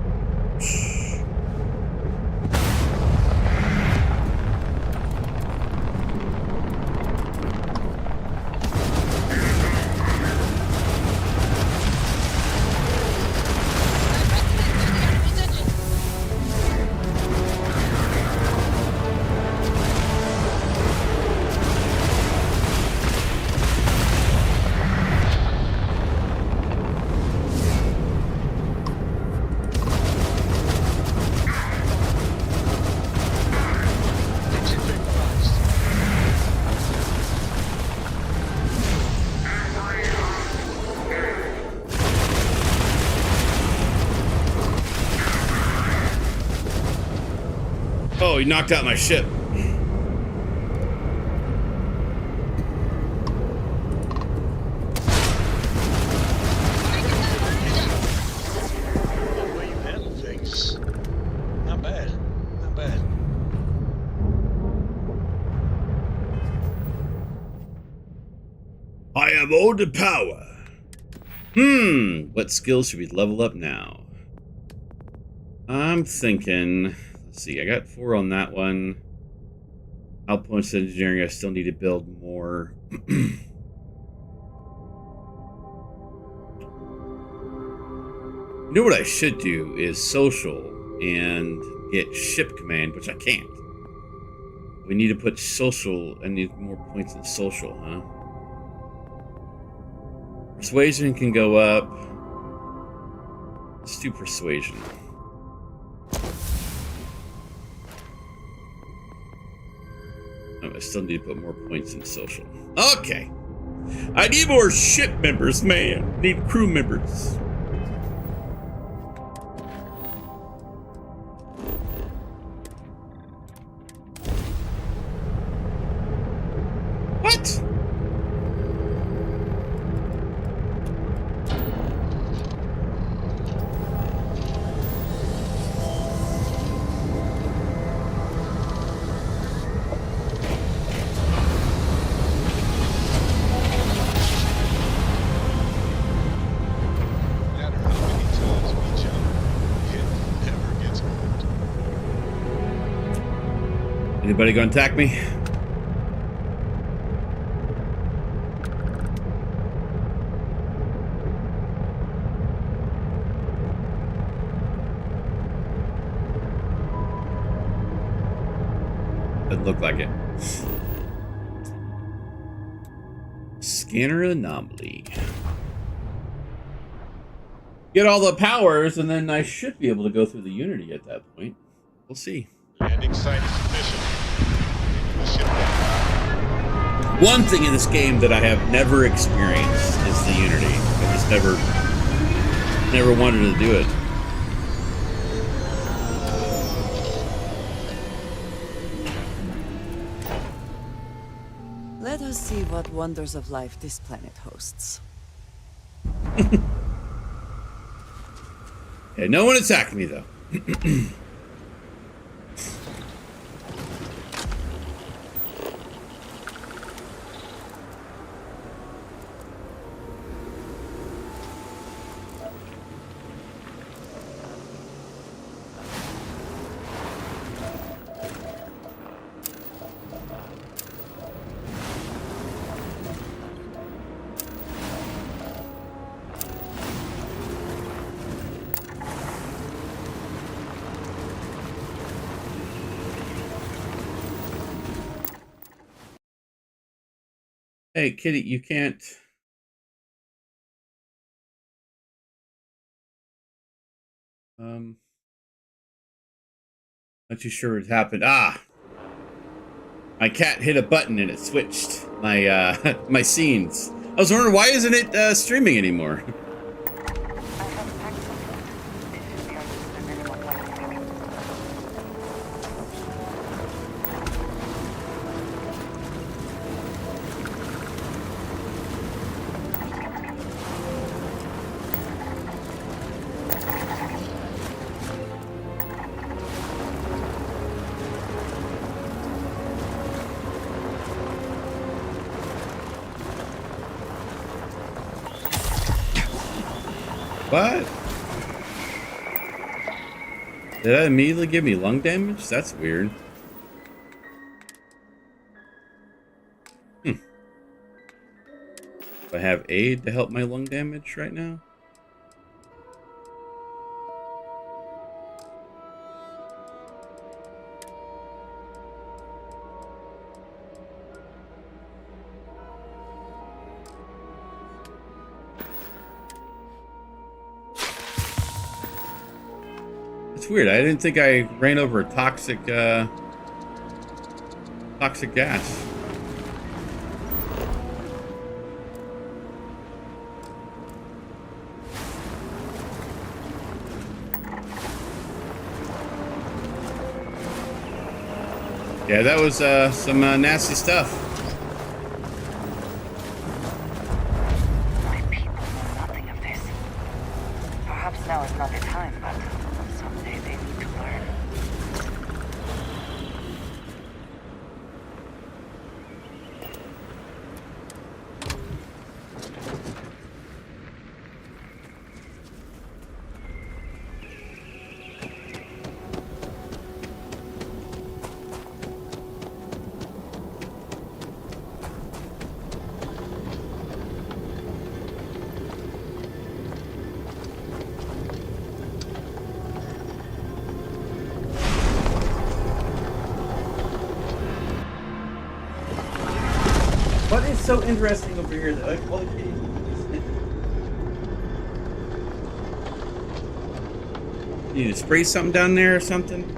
Oh, he knocked out my ship. Not bad. Not bad. I have all the power. What skills should we level up now? I'm thinking... Let's see, I got 4 on that one. Outpost engineering, I still need to build more. You know what I should do is social and get ship command, which I can't. We need to put social, I need more points in social, huh? Persuasion can go up. Let's do persuasion. Oh, I still need to put more points in social. Okay. I need more ship members, man. Need crew members. What? Anybody gonna attack me? Doesn't look like it. Scanner anomaly. Get all the powers, and then I should be able to go through the Unity at that point. We'll see. Landing site submission. One thing in this game that I have never experienced is the Unity. I just never wanted to do it. Let us see what wonders of life this planet hosts. Yeah, no one attacked me though. Hey, kitty, you can't. Not too sure what happened. Ah, my cat hit a button and it switched my my scenes. I was wondering why isn't it streaming anymore? What? Did that immediately give me lung damage? That's weird. Do I have aid to help my lung damage right now? It's weird. I didn't think I ran over a toxic gas. Yeah, that was some nasty stuff. My people know nothing of this. Perhaps now is not the time, but someday they need to learn. What is so interesting over here that like all the kitties You need to spray something down there or something?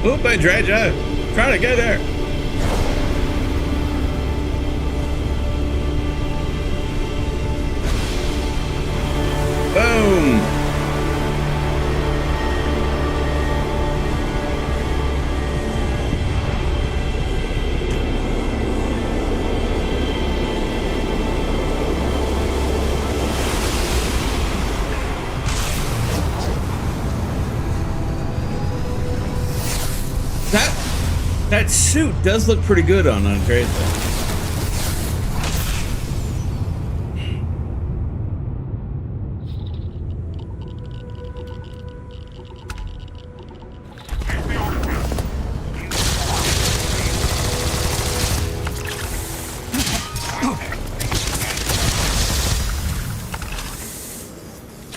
Oop, I dragged you. Trying to get there. Boom. That suit does look pretty good on Andres.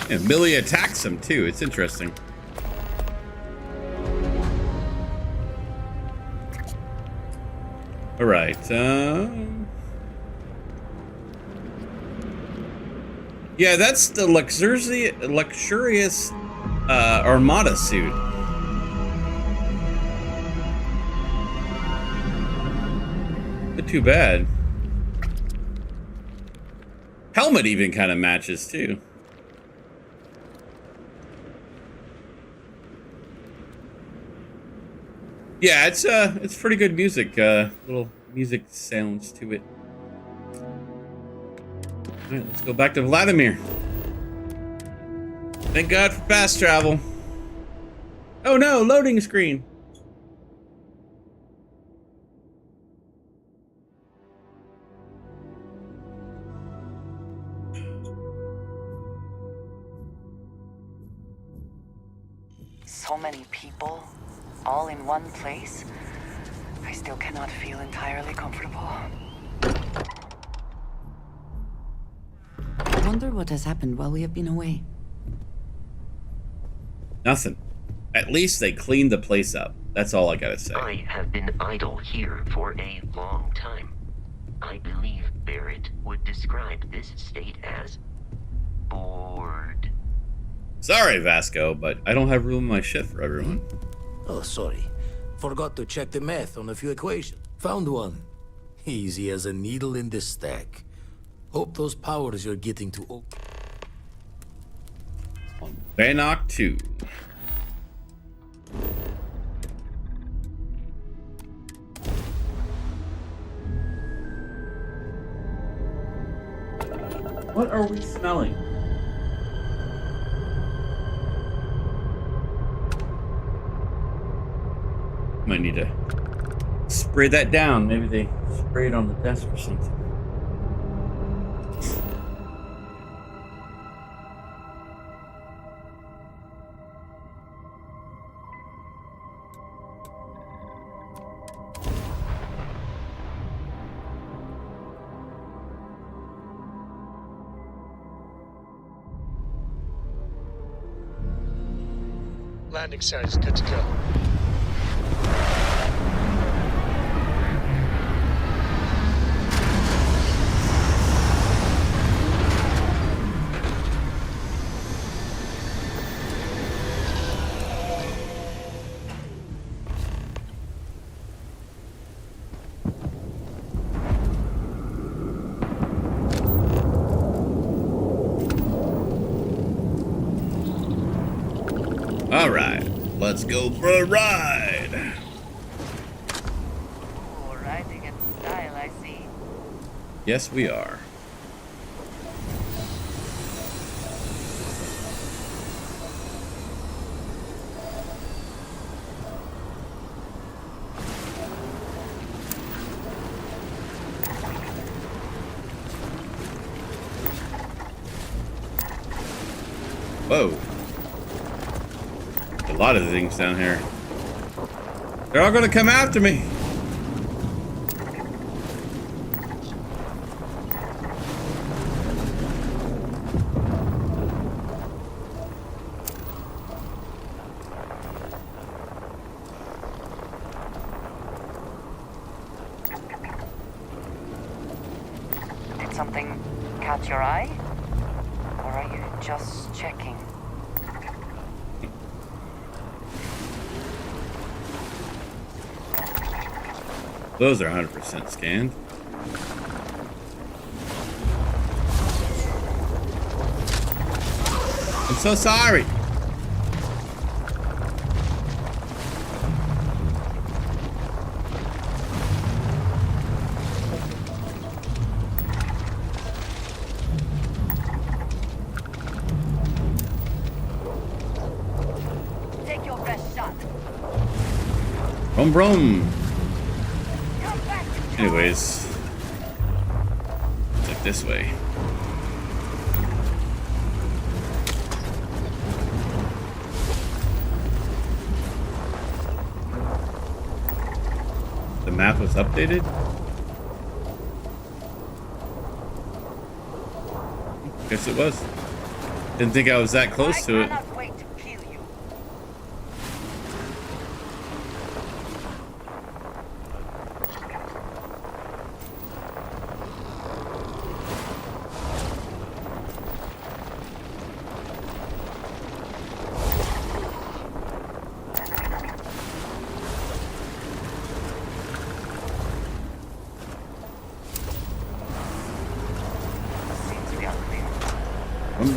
And Billy attacks him too. It's interesting. All right. Yeah, that's the luxurious Armada suit. Not too bad. Helmet even kind of matches too. Yeah, it's pretty good music. Little music sounds to it. All right, let's go back to Vladimir. Thank God for fast travel. Oh no, loading screen. So many people, all in one place. I still cannot feel entirely comfortable. I wonder what has happened while we have been away. Nothing. At least they cleaned the place up. That's all I gotta say. I have been idle here for a long time. I believe Barrett would describe this state as bored. Sorry, Vasco, but I don't have room in my ship for everyone. Oh, sorry. Forgot to check the math on a few equations. Found one. Easy as a needle in the stack. Hope those powers you're getting to open. On Bannock 2. What are we smelling? Might need to spray that down. Maybe they spray it on the desk or something. Landing site is good to go. All right, let's go for a ride. riding in style, I see. Yes, we are. Whoa. A lot of things down here. They're all gonna come after me. Did something catch your eye? Or are you just checking? Those are 100% scanned. I'm so sorry. Take your best shot. Brum brum. Anyways, it's like this way. The map was updated? Guess it was. Didn't think I was that close to it.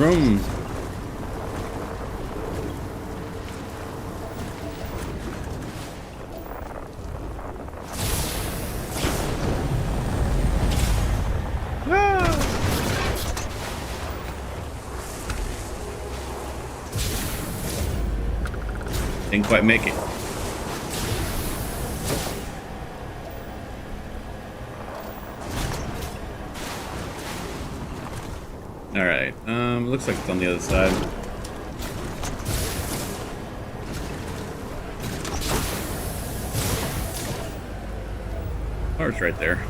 Vroom, vroom. Didn't quite make it. All right. Looks like it's on the other side. Oh, it's right there.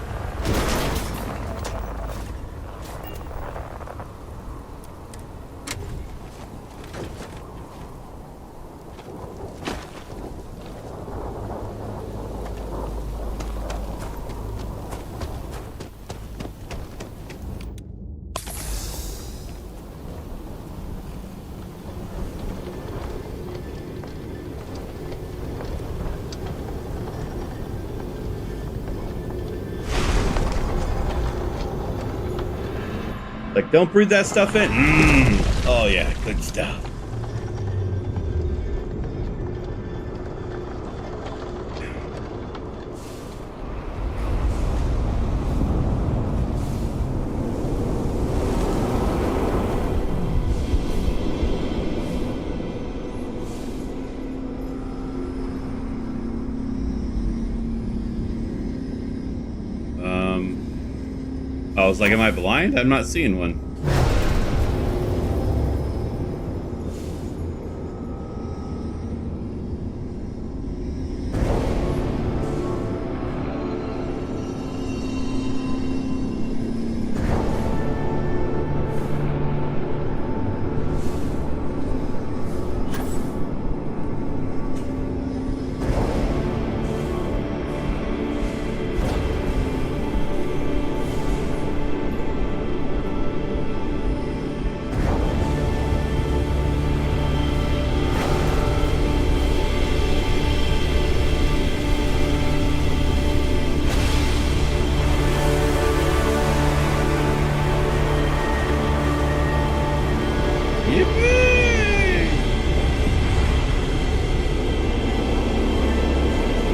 Like, don't breathe that stuff in. Oh yeah, good stuff. I was like, am I blind? I'm not seeing one.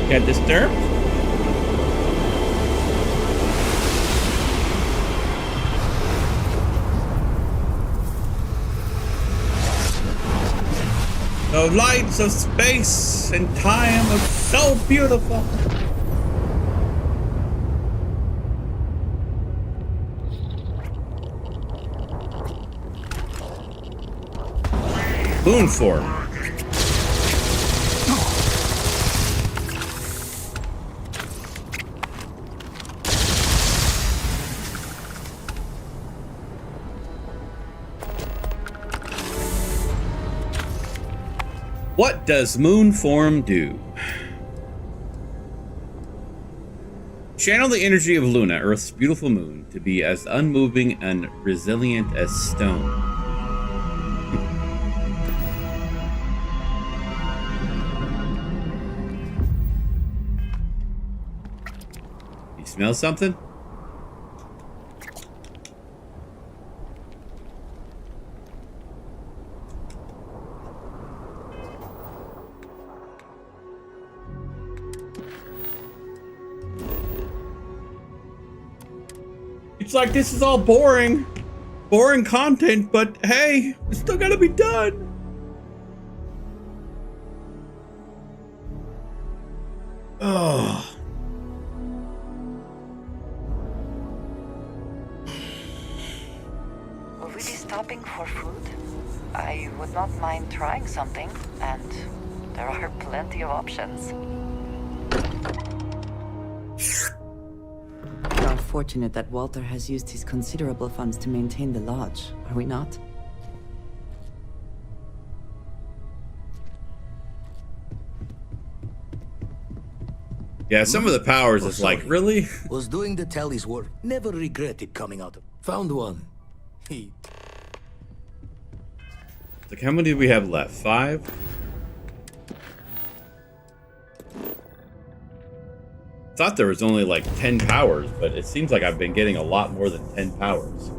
Get disturbed? The lights of space and time are so beautiful. Moon form. What does moon form do? Channel the energy of Luna, Earth's beautiful moon, to be as unmoving and resilient as stone. You smell something? It's like this is all boring content, but hey, it's still gotta be done. Oh. Will we be stopping for food? I would not mind trying something, and there are plenty of options. We are fortunate that Walter has used his considerable funds to maintain the lodge, are we not? Yeah, some of the powers is like, really? Was doing the tally's work. Never regretted coming out. Found one. Like, how many do we have left? 5? Thought there was only like 10 powers, but it seems like I've been getting a lot more than 10 powers.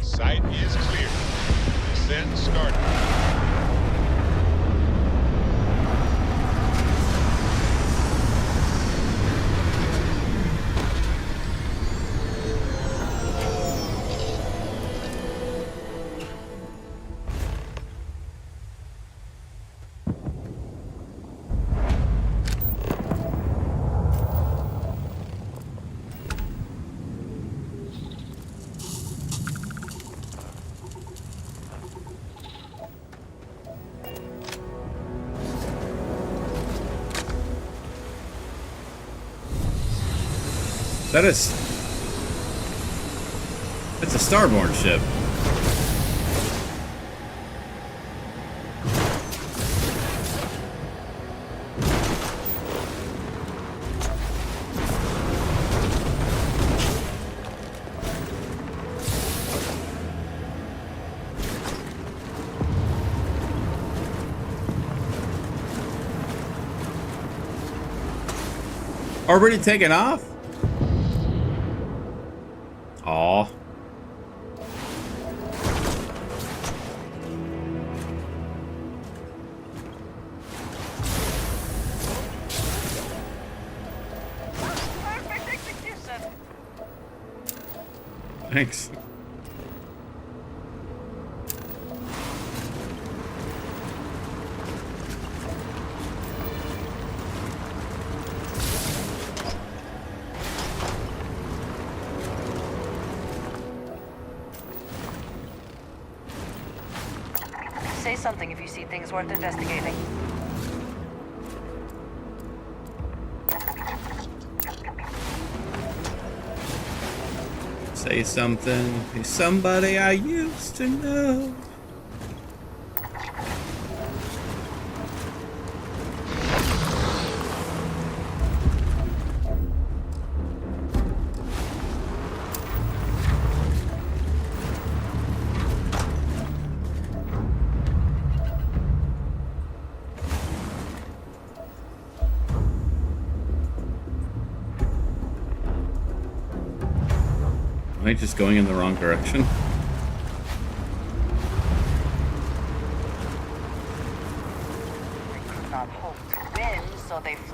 Site is clear. Descent started. That is... It's a starborn ship. Already taken off? Aw. Perfect execution. Thanks. Say something if you see things worth investigating. Say something to somebody I used to know. Am I just going in the wrong direction?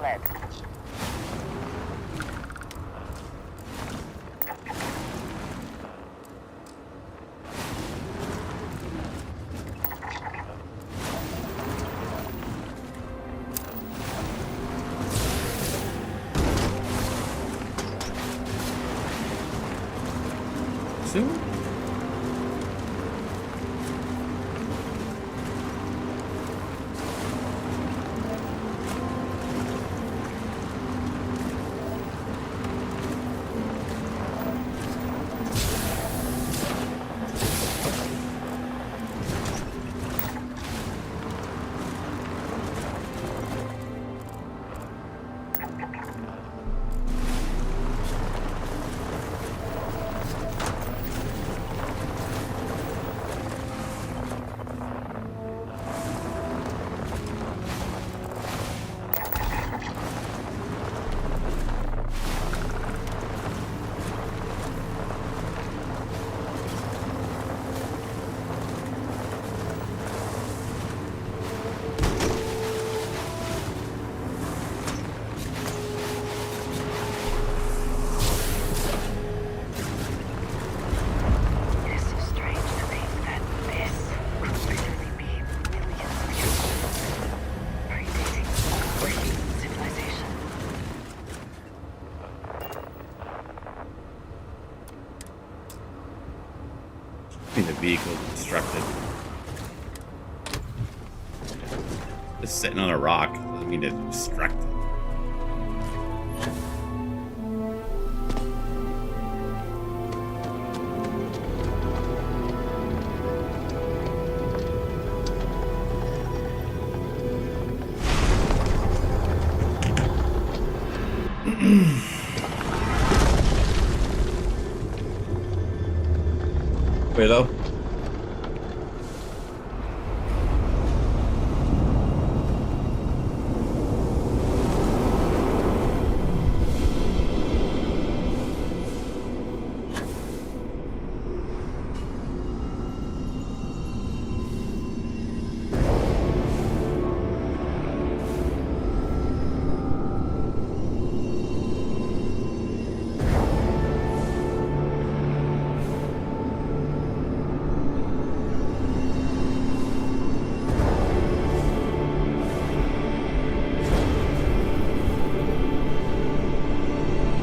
pilot. Soon? The vehicle constructed. Just sitting on a rock doesn't mean it's constructed. Widow.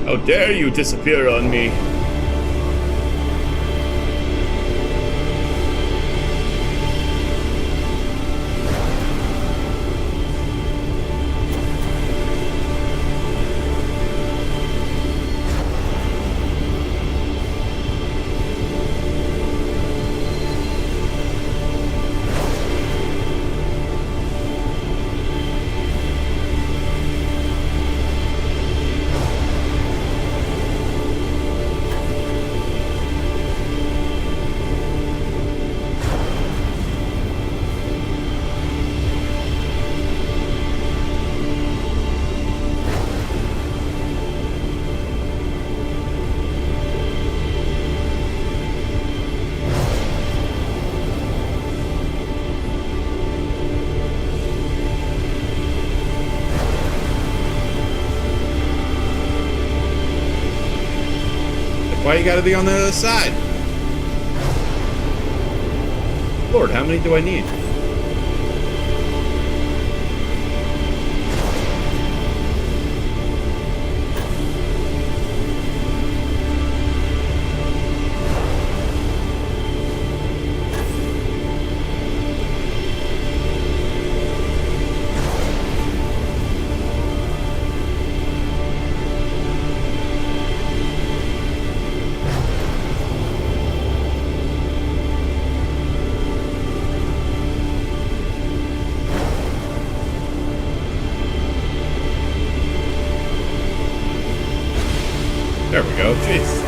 How dare you disappear on me? Why you gotta be on the other side? Lord, how many do I need? There we go. Jeez.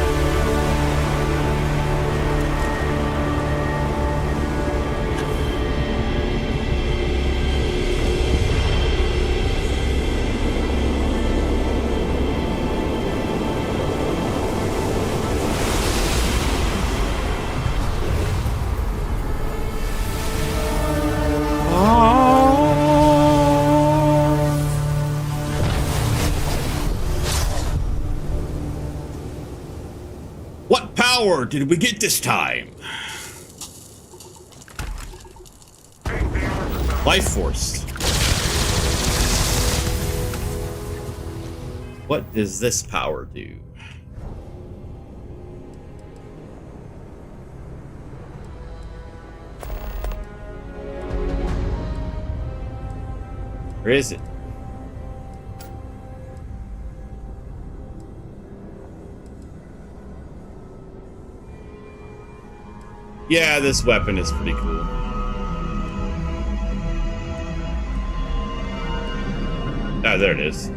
power did we get this time? Life force. What does this power do? Where is it? Yeah, this weapon is pretty cool. Ah, there it is.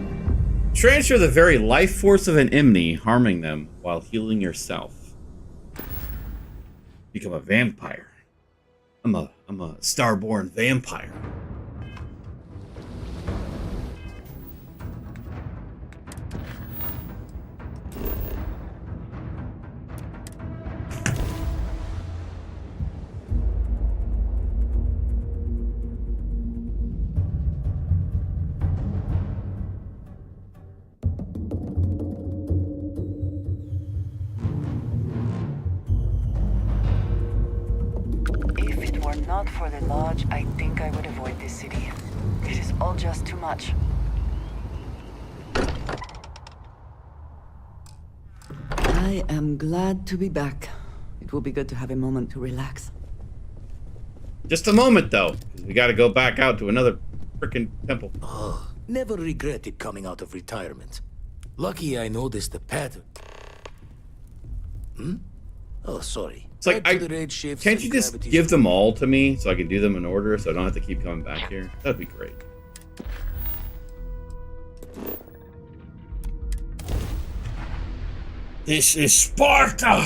Transfer the very life force of an enemy, harming them while healing yourself. Become a vampire. I'm a starborn vampire. Not for the lodge, I think I would avoid this city. It is all just too much. I am glad to be back. It will be good to have a moment to relax. Just a moment, though. We gotta go back out to another frickin' temple. Oh, never regretted coming out of retirement. Lucky I noticed the pattern. Hmm? Oh, sorry. It's like, can't you just give them all to me so I can do them in order so I don't have to keep coming back here? That'd be great. This is Sparta!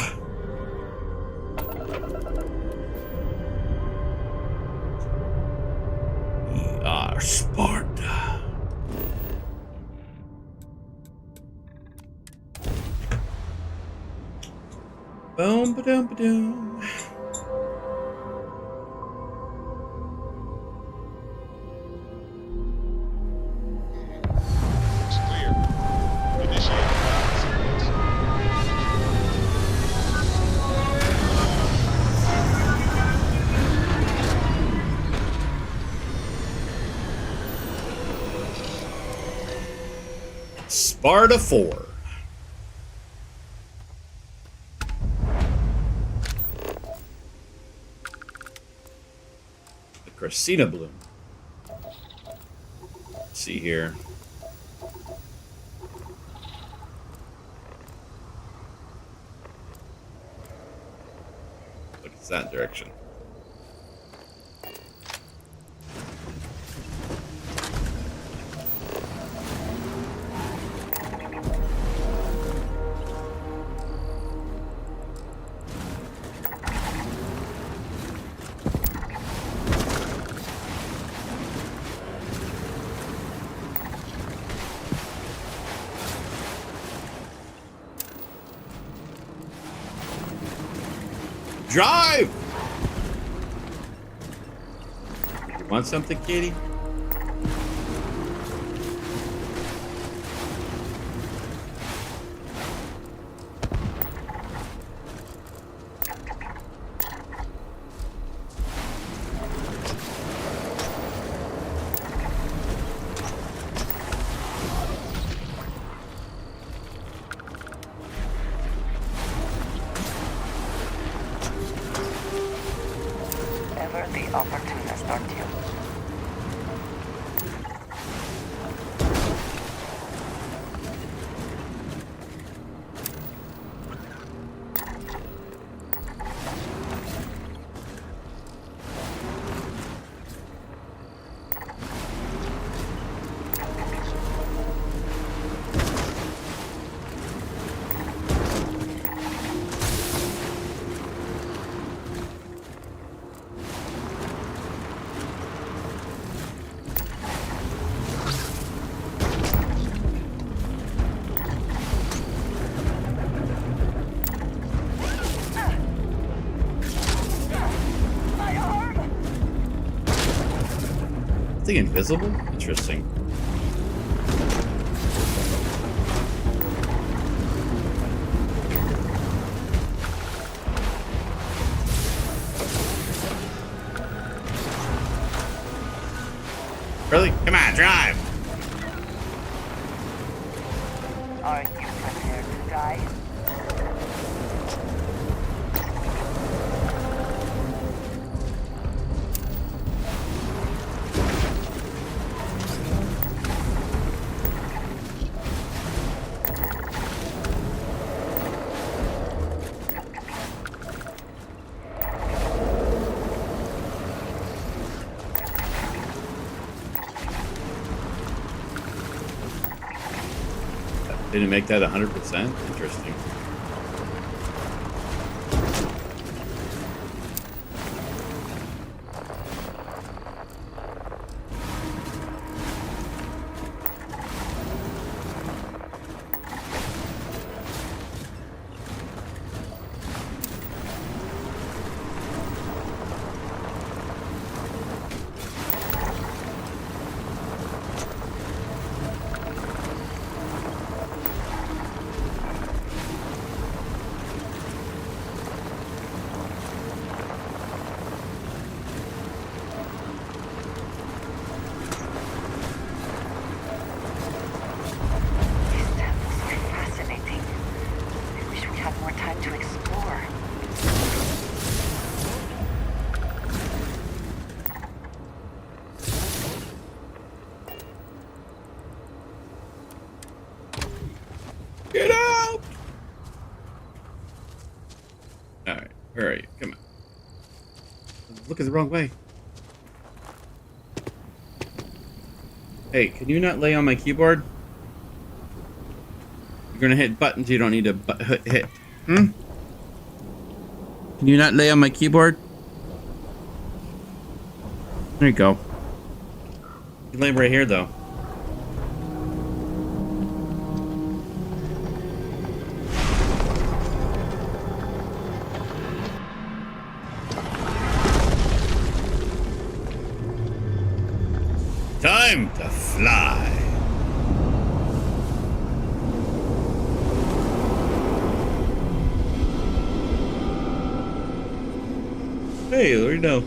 We are Sparta. Boom, ba-dum, ba-dum. Looks clear. Initiate ground sequence. Sparta 4. Cressida bloom. Let's see here. Look, it's that direction. Drive! You want something, Katie? The opportunist, aren't you? Is he invisible? Interesting. subscribe. Are you prepared to die? Didn't make that 100%? Interesting. Get out! Alright, where are you? Come on. Looking the wrong way. Hey, can you not lay on my keyboard? You're gonna hit buttons you don't need to hit. Can you not lay on my keyboard? There you go. You lay right here, though. Time to fly. Hey, let me know.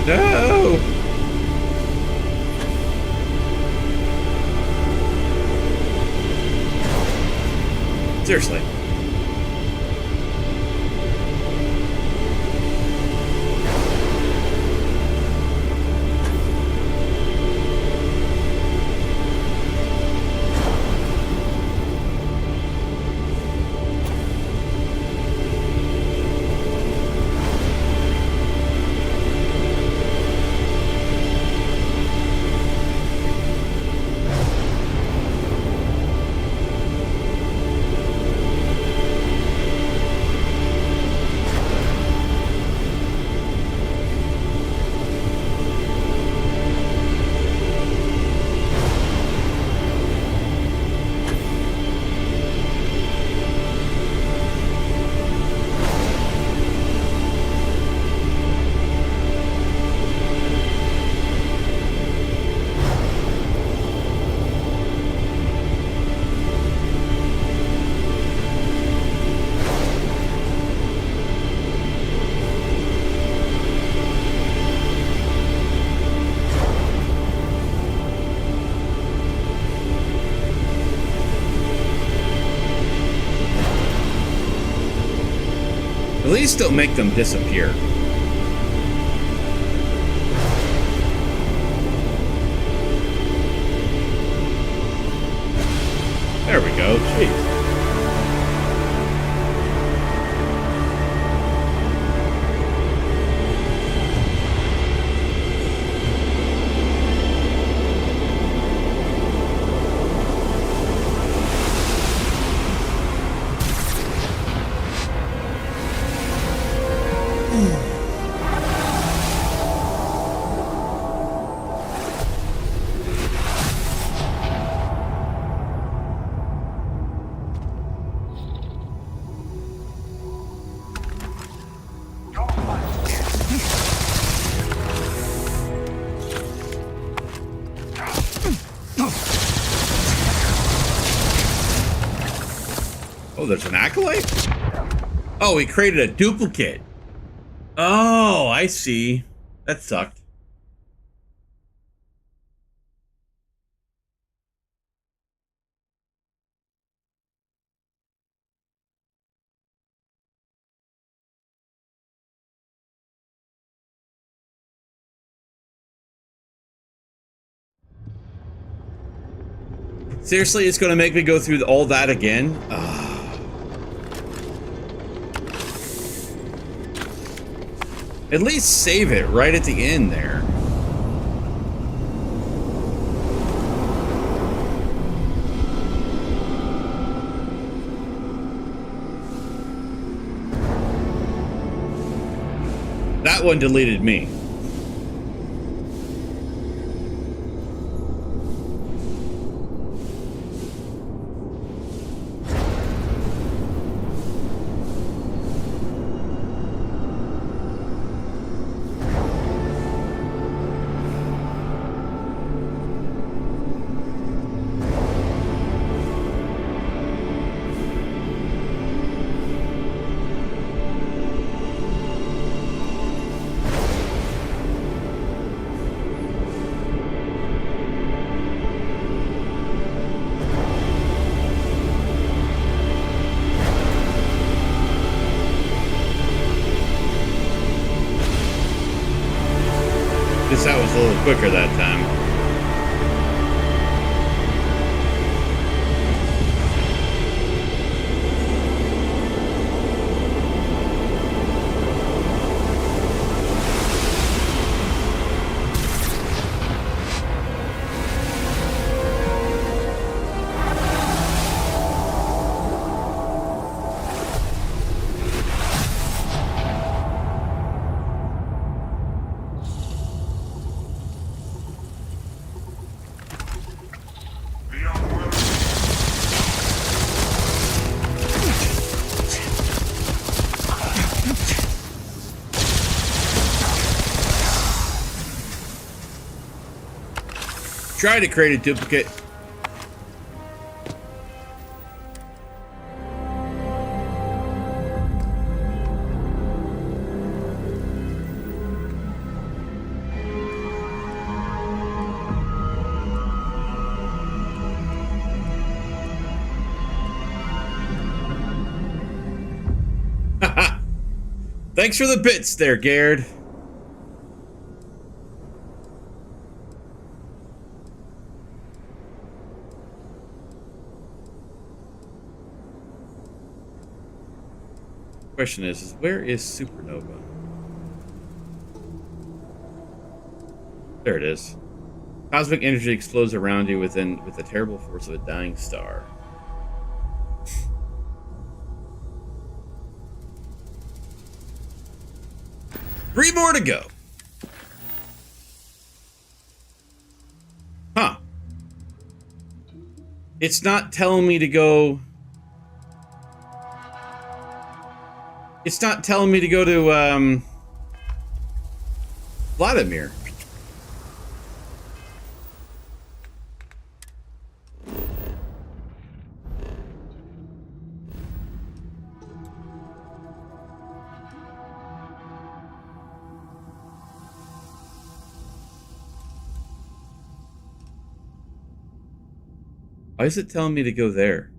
No! Seriously. At least don't make them disappear. There we go. Jeez. Oh, there's an acolyte? Oh, he created a duplicate. Oh, I see. That sucked. Seriously, it's going to make me go through all that again? At least save it right at the end there. That one deleted me. Guess that was a little quicker that time. Try to create a duplicate. Thanks for the bits there, Garrett. Question is where is Supernova? There it is. Cosmic energy explodes around you with the terrible force of a dying star. Three more to go. Huh. It's not telling me to go. It's not telling me to go to Vladimir. Why is it telling me to go there?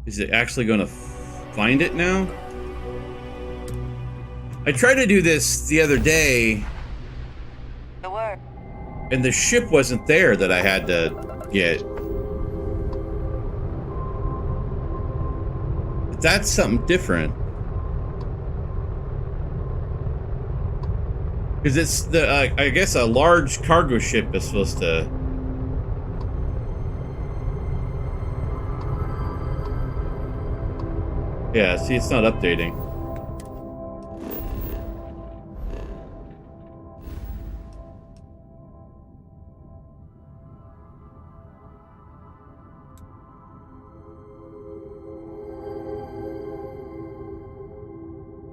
Is it actually going to find it now? I tried to do this the other day, and the ship wasn't there that I had to get. But that's something different. Because it's the, I guess a large cargo ship is supposed to... Yeah, see, it's not updating.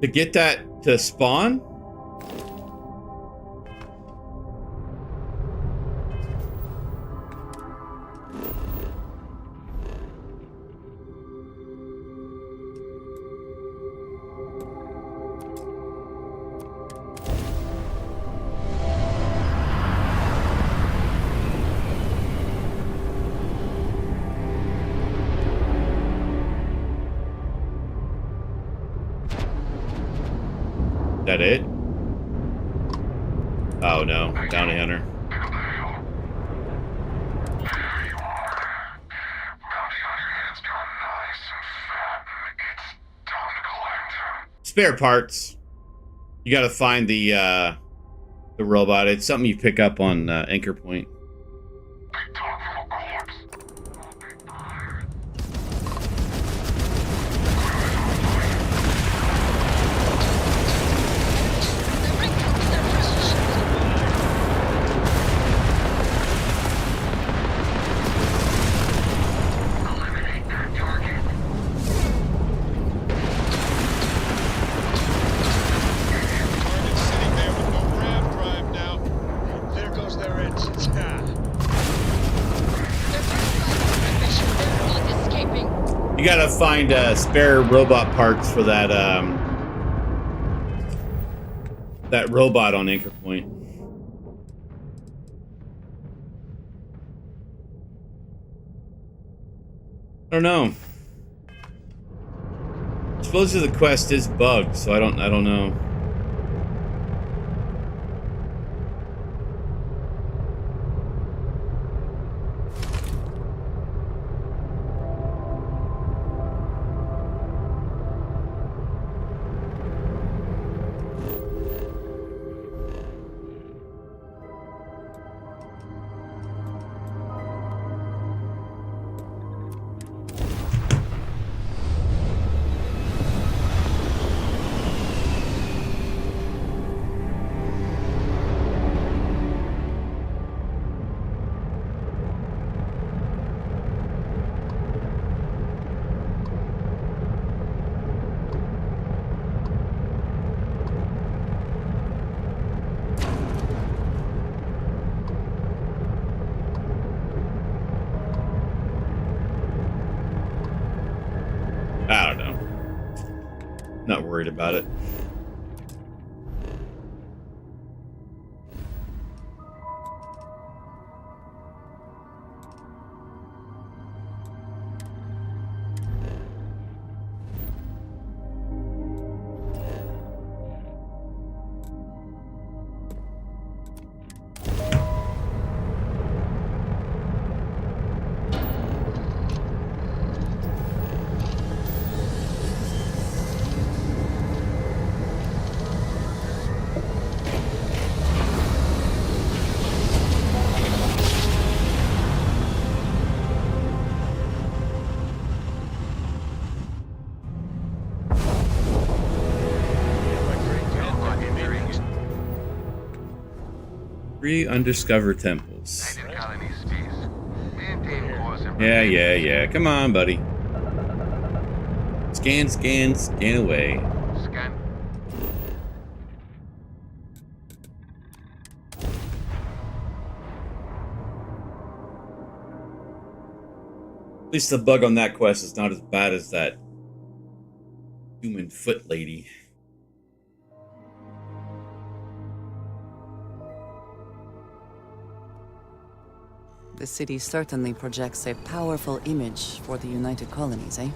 To get that to spawn? Is that it? Oh no, bounty hunter. Spare parts. You gotta find the robot. It's something you pick up on Anchor Point. You gotta find spare robot parts for that that robot on Anchor Point. I don't know. Supposedly the quest is bugged, so I don't know. I don't know. Not worried about it. Three undiscovered temples. Yeah. Come on, buddy. Scan away. At least the bug on that quest is not as bad as that human foot lady. The city certainly projects a powerful image for the United Colonies, eh?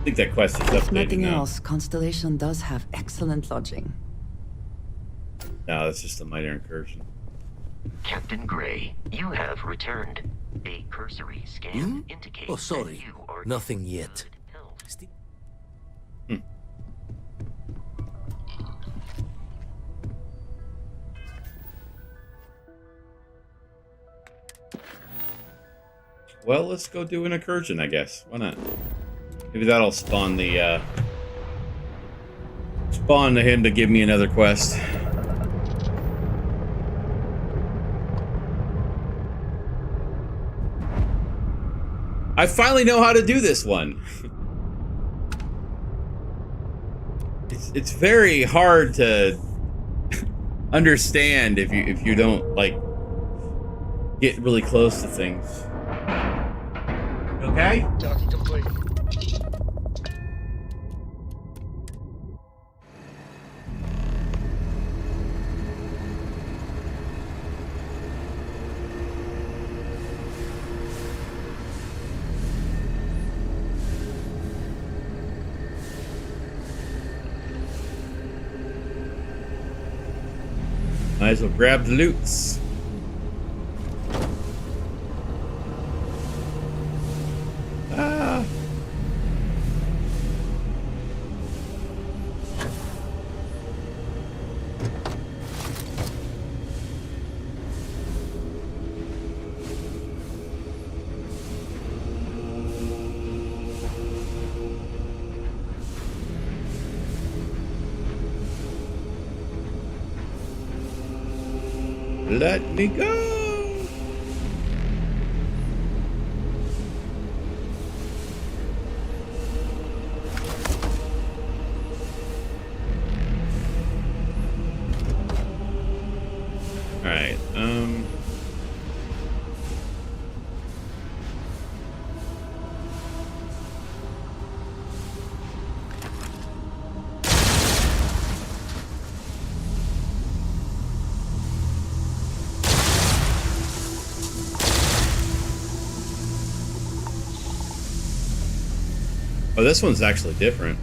I think that quest is updated If nothing now. else, Constellation does have excellent lodging. No, that's just a minor incursion. Captain Gray, you have returned. A cursory scan indicates Oh, sorry. that you are Nothing yet. well, let's go do an incursion, I guess. Why not? Maybe that'll spawn the, spawn him to give me another quest. I finally know how to do this one. It's very hard to understand if you don't like get really close to things. Okay? Docking complete. Might as well grab the loots. Ah. Let me go. All right. Oh, this one's actually different.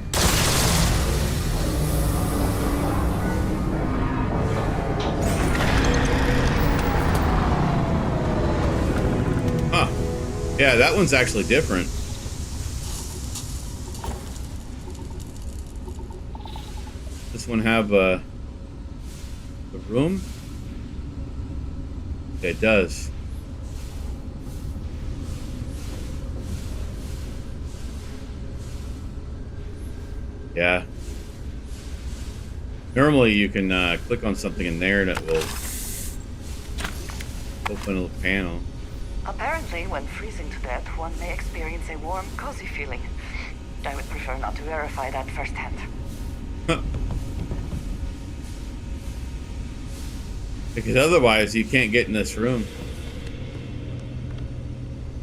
Huh. Yeah, that one's actually different. This one have a room? Okay, it does. Yeah. Normally you can click on something in there and it will open a little panel. Apparently, when freezing to death, one may experience a warm, cozy feeling. I would prefer not to verify that firsthand. Because otherwise you can't get in this room.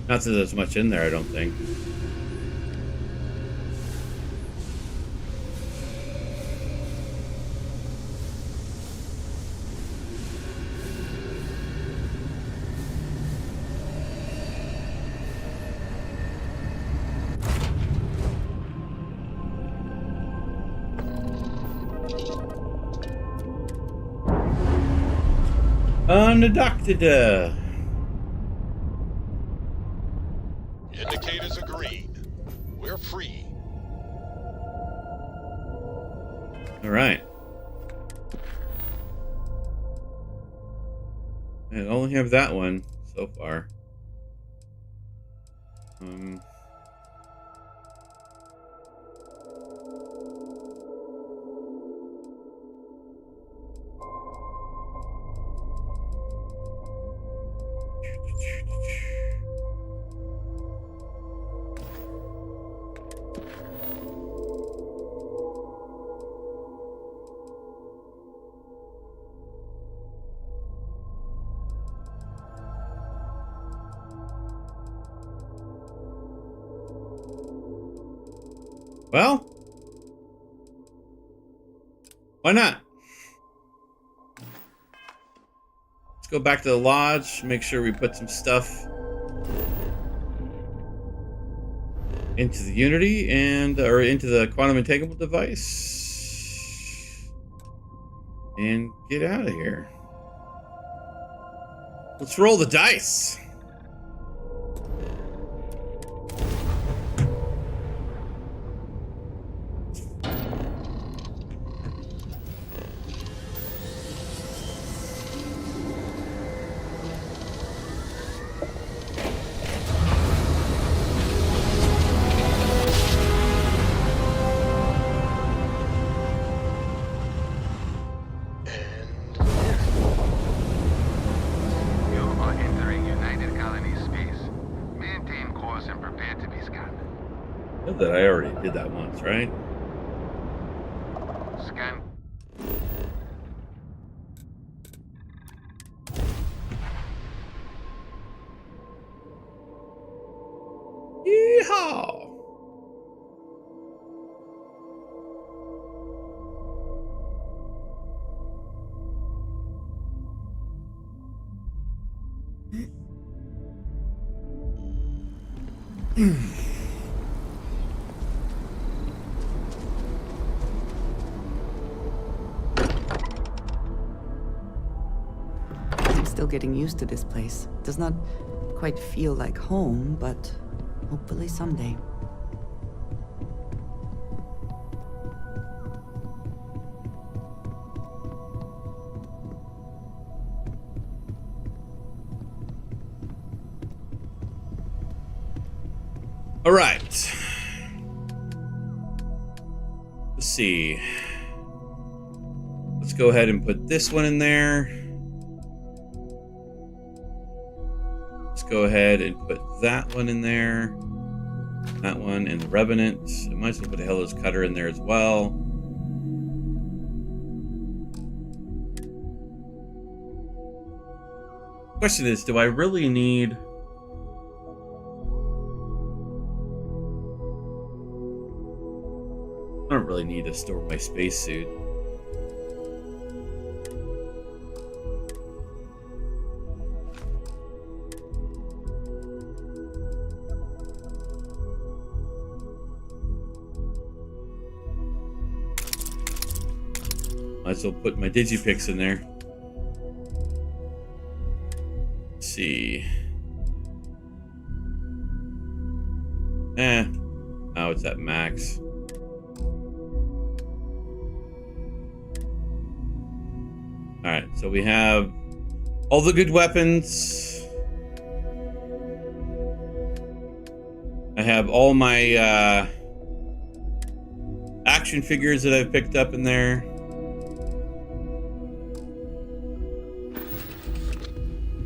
Not that there's much in there, I don't think. Undeducted. Indicators are green. We're free. All right. I only have that one so far. Well, why not? Let's go back to the lodge, make sure we put some stuff into the Unity and or into the quantum entanglement device and get out of here. Let's roll the dice. know that I already did that once, right? Scan. Yeehaw! I'm still getting used to this place. Does not quite feel like home, but hopefully someday. All right. Let's see. Let's go ahead and put this one in there. Let's go ahead and put that one in there. That one and the Revenant. I might as well put a Hello's Cutter in there as well. Question is, do I really need... I don't really need to store my spacesuit. Might as well put my Digipix in there. Let's see. Oh, it's at max. Alright, so we have all the good weapons. I have all my action figures that I've picked up in there.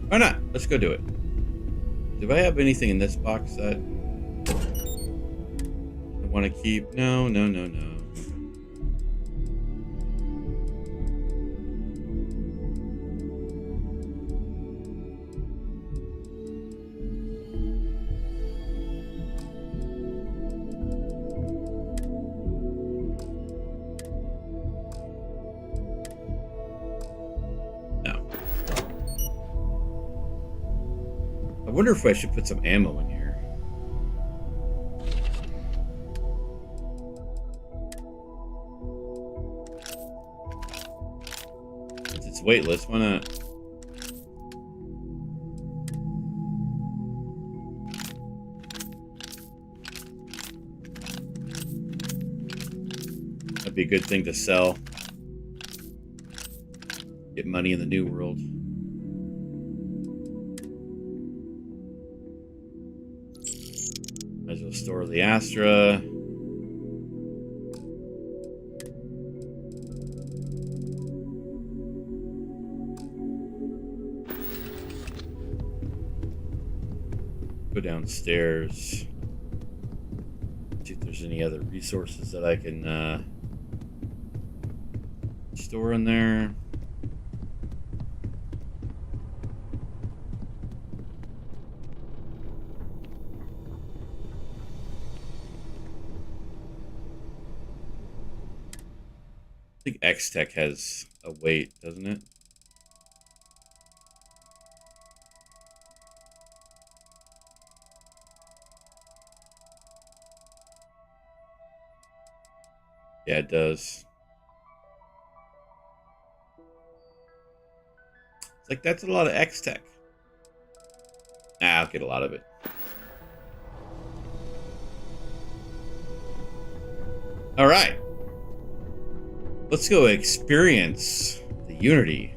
Why not? Let's go do it. Do I have anything in this box that I want to keep? No, no, no, no. I wonder if I should put some ammo in here. Since it's weightless, why not? That'd be a good thing to sell. Get money in the new world. Might as well store the Astra. Go downstairs. See if there's any other resources that I can store in there. I think X-Tech has a weight, doesn't it? Yeah, it does. It's like, that's a lot of X-Tech. I'll get a lot of it. All right. Let's go experience the Unity.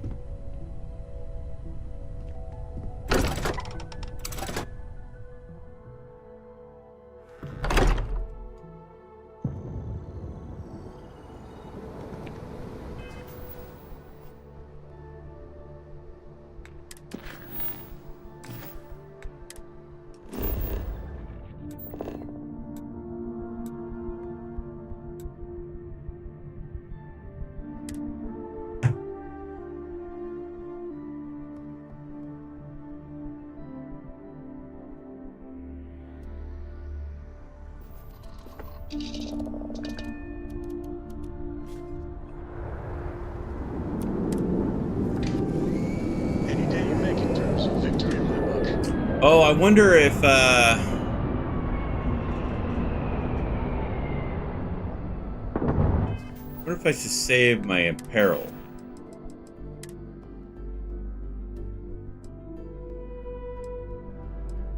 Oh, I wonder if what if I should save my apparel?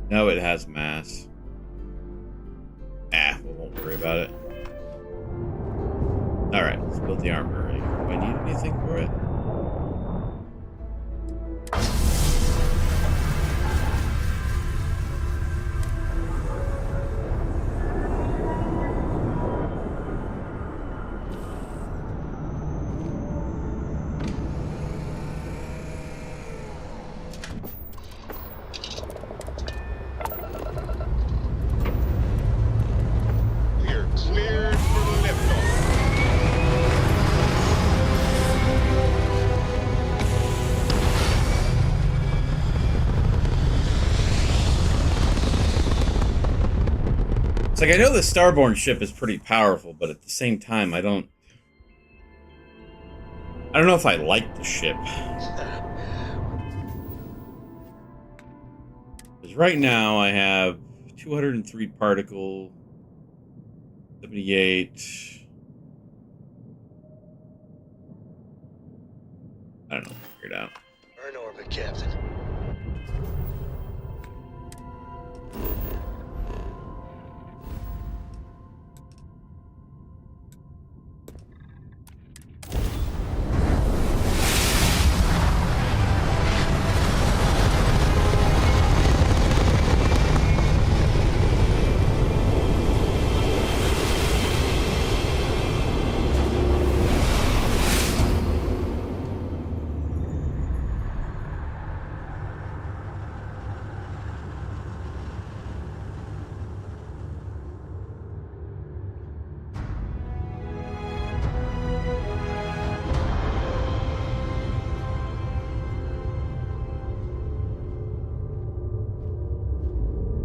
No, it has mass. We won't worry about it. Alright, let's build the armor. Do I need anything for it? Cleared for liftoff. It's like, I know the Starborn ship is pretty powerful, but at the same time, I don't know if I like the ship. Because right now I have 203 particle, 78. I don't know. Figure it out. Burn orbit, Captain.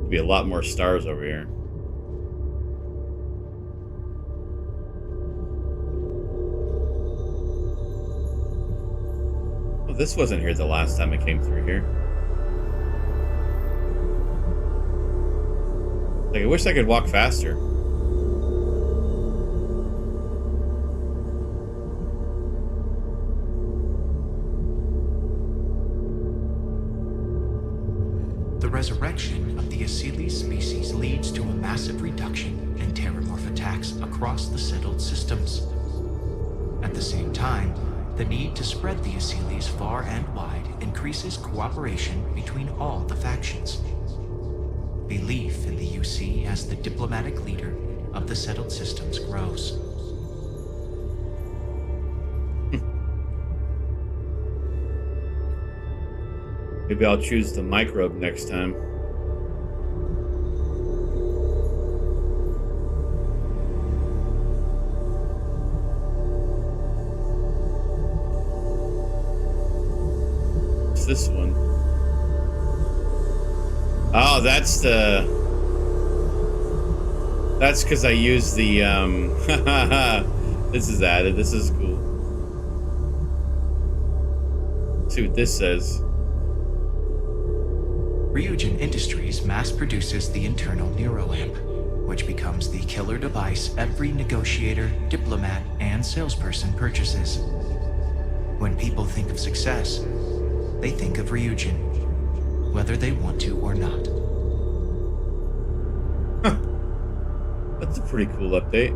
Be a lot more stars over here. Well, this wasn't here the last time I came through here. Like, I wish I could walk faster. The resurrection of the Asili species leads to a massive reduction in terramorph attacks across the settled systems. At the same time, the need to spread the Asilis far and wide increases cooperation between all the factions. Belief in the UC as the diplomatic leader of the settled systems grows. Maybe I'll choose the microbe next time. What's this one? Oh, that's because I used the this is added. This is cool. Let's see what this says. Ryujin Industries mass produces the internal neuroamp, which becomes the killer device every negotiator, diplomat, and salesperson purchases. When people think of success, they think of Ryujin, whether they want to or not. Huh. That's a pretty cool update.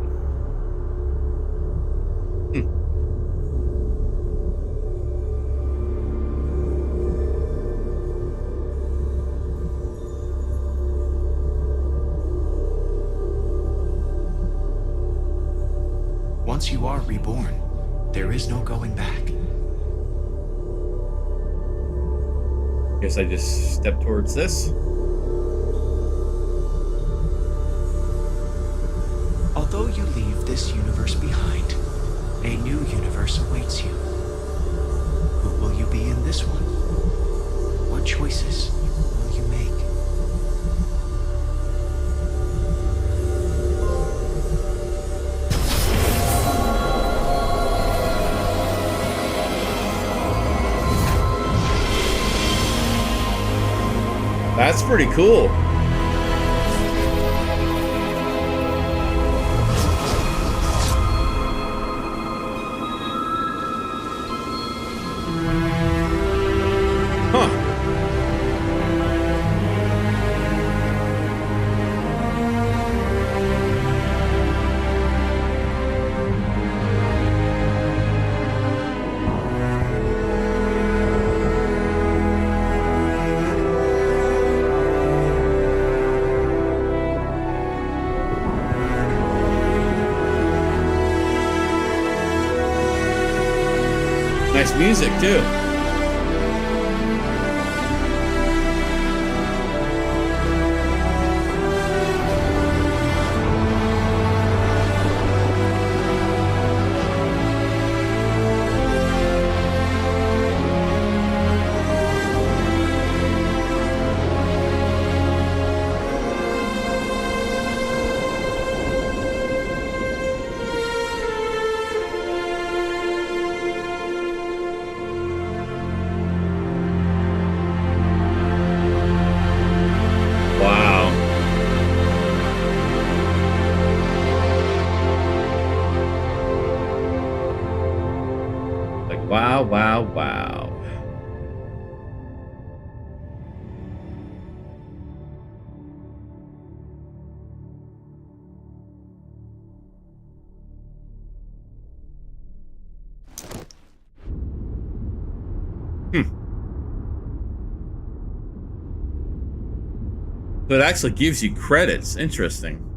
Once you are reborn, there is no going back. Guess I just step towards this. Although you leave this universe behind, a new universe awaits you. Who will you be in this one? What choices will you make? That's pretty cool. Nice music too. Wow, wow, wow. So it actually gives you credits. Interesting.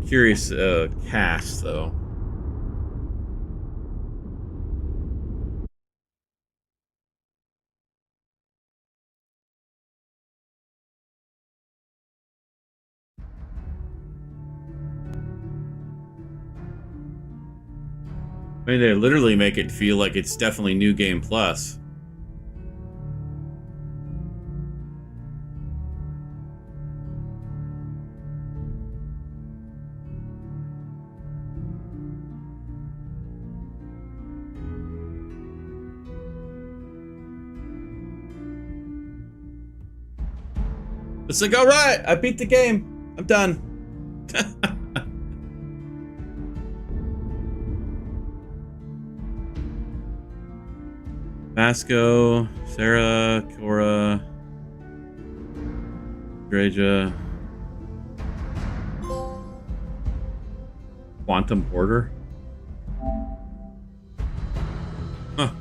Curious cast though. I mean, they literally make it feel like it's definitely New Game Plus. It's like, all right, I beat the game. I'm done. Vasco, Sarah, Cora, Dreja, Quantum Border. Huh.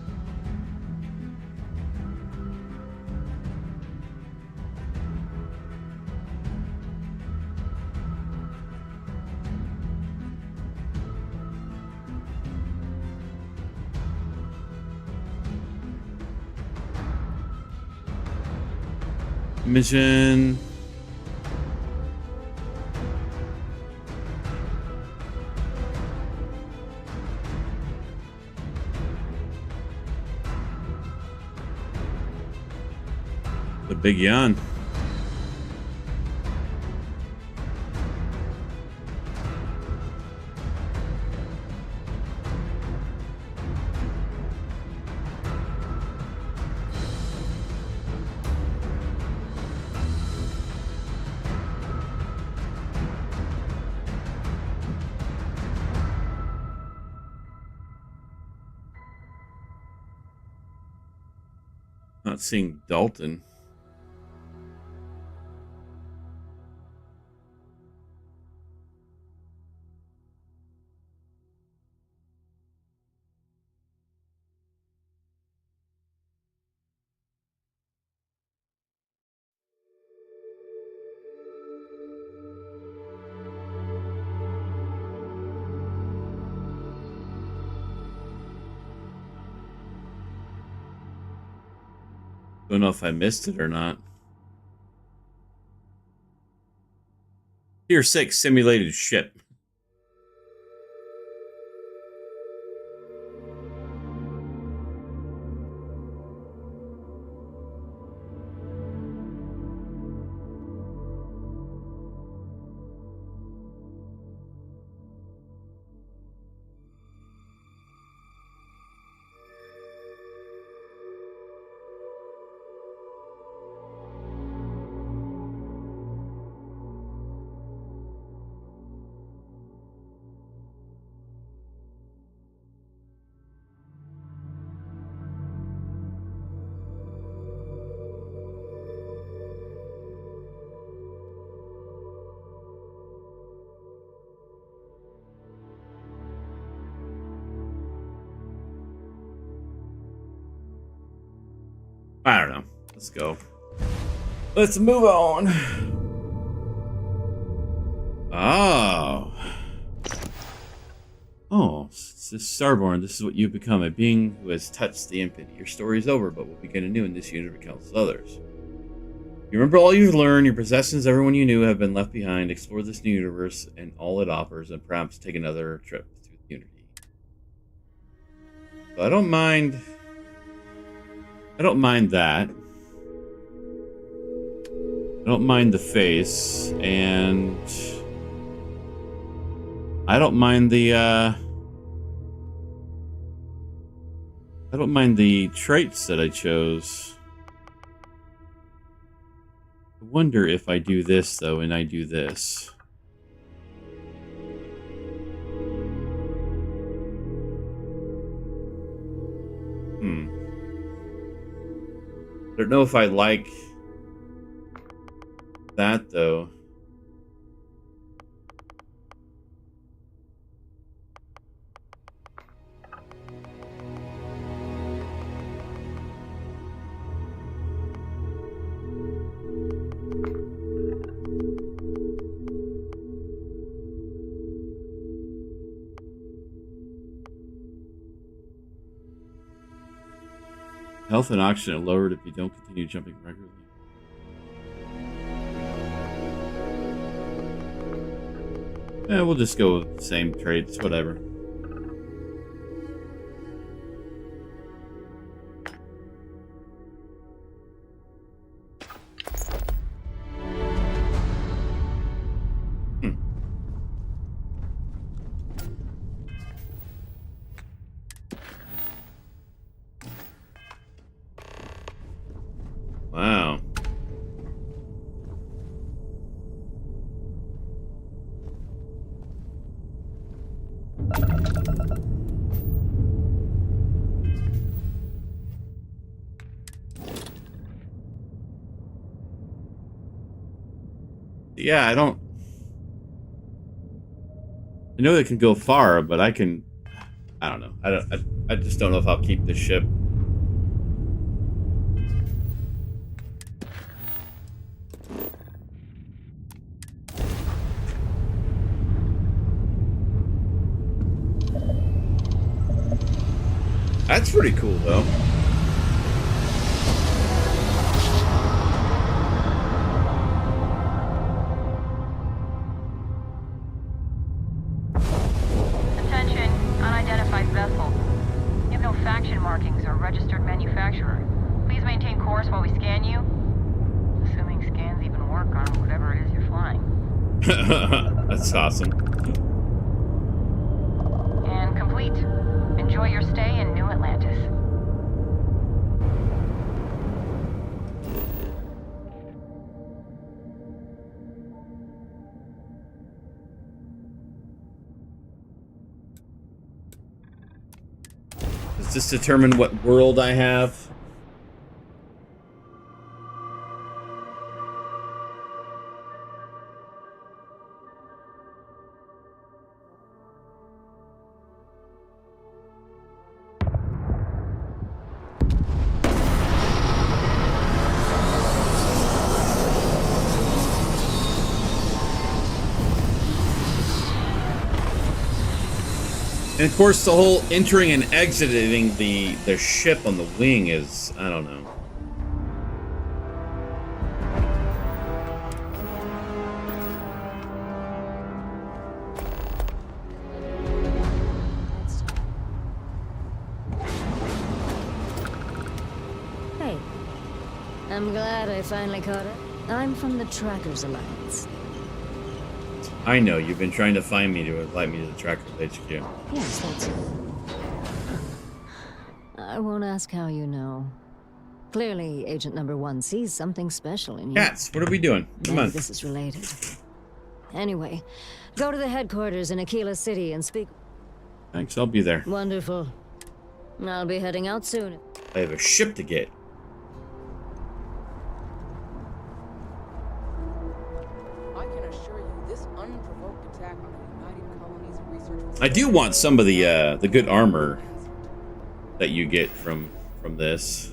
Mission. The Big Yawn. Not seeing Dalton. Don't know if I missed it or not. Tier 6 simulated ship. I don't know. Let's go. Let's move on. Oh. Oh, this is Starborn. This is what you've become, a being who has touched the infinite. Your story is over, but will begin anew in this universe countless others. You remember all you've learned, your possessions, everyone you knew have been left behind. Explore this new universe and all it offers, and perhaps take another trip through the Unity. So I don't mind that. I don't mind the face, and I don't mind the traits that I chose. I wonder if I do this though, and I do this. I don't know if I like that though. Health and oxygen are lowered if you don't continue jumping regularly. We'll just go with the same traits, whatever. Wow. Yeah, I don't know it can go far, but I don't know. I just don't know if I'll keep this ship. That's pretty cool, though. Attention, unidentified vessel. You have no faction markings or registered manufacturer. Please maintain course while we scan you. Assuming scans even work on whatever it is you're flying. That's awesome. And complete. Enjoy your stay in New Atlantis. Does this determine what world I have? And of course, the whole entering and exiting the ship on the wing is, I don't know. Hey, I'm glad I finally caught it. I'm from the Trackers Alliance. I know, you've been trying to find me to invite me to the Trackers HQ. Yes, that's it. I won't ask how you know. Clearly, Agent Number 1 sees something special in you. Cats, what are we doing? Come Maybe on. this is related. Anyway, go to the headquarters in Aquila City and speak. Thanks, I'll be there. Wonderful. I'll be heading out soon. I have a ship to get. I can assure you, this unprovoked attack on the United Colonies Research. I do want some of the good armor that you get from this.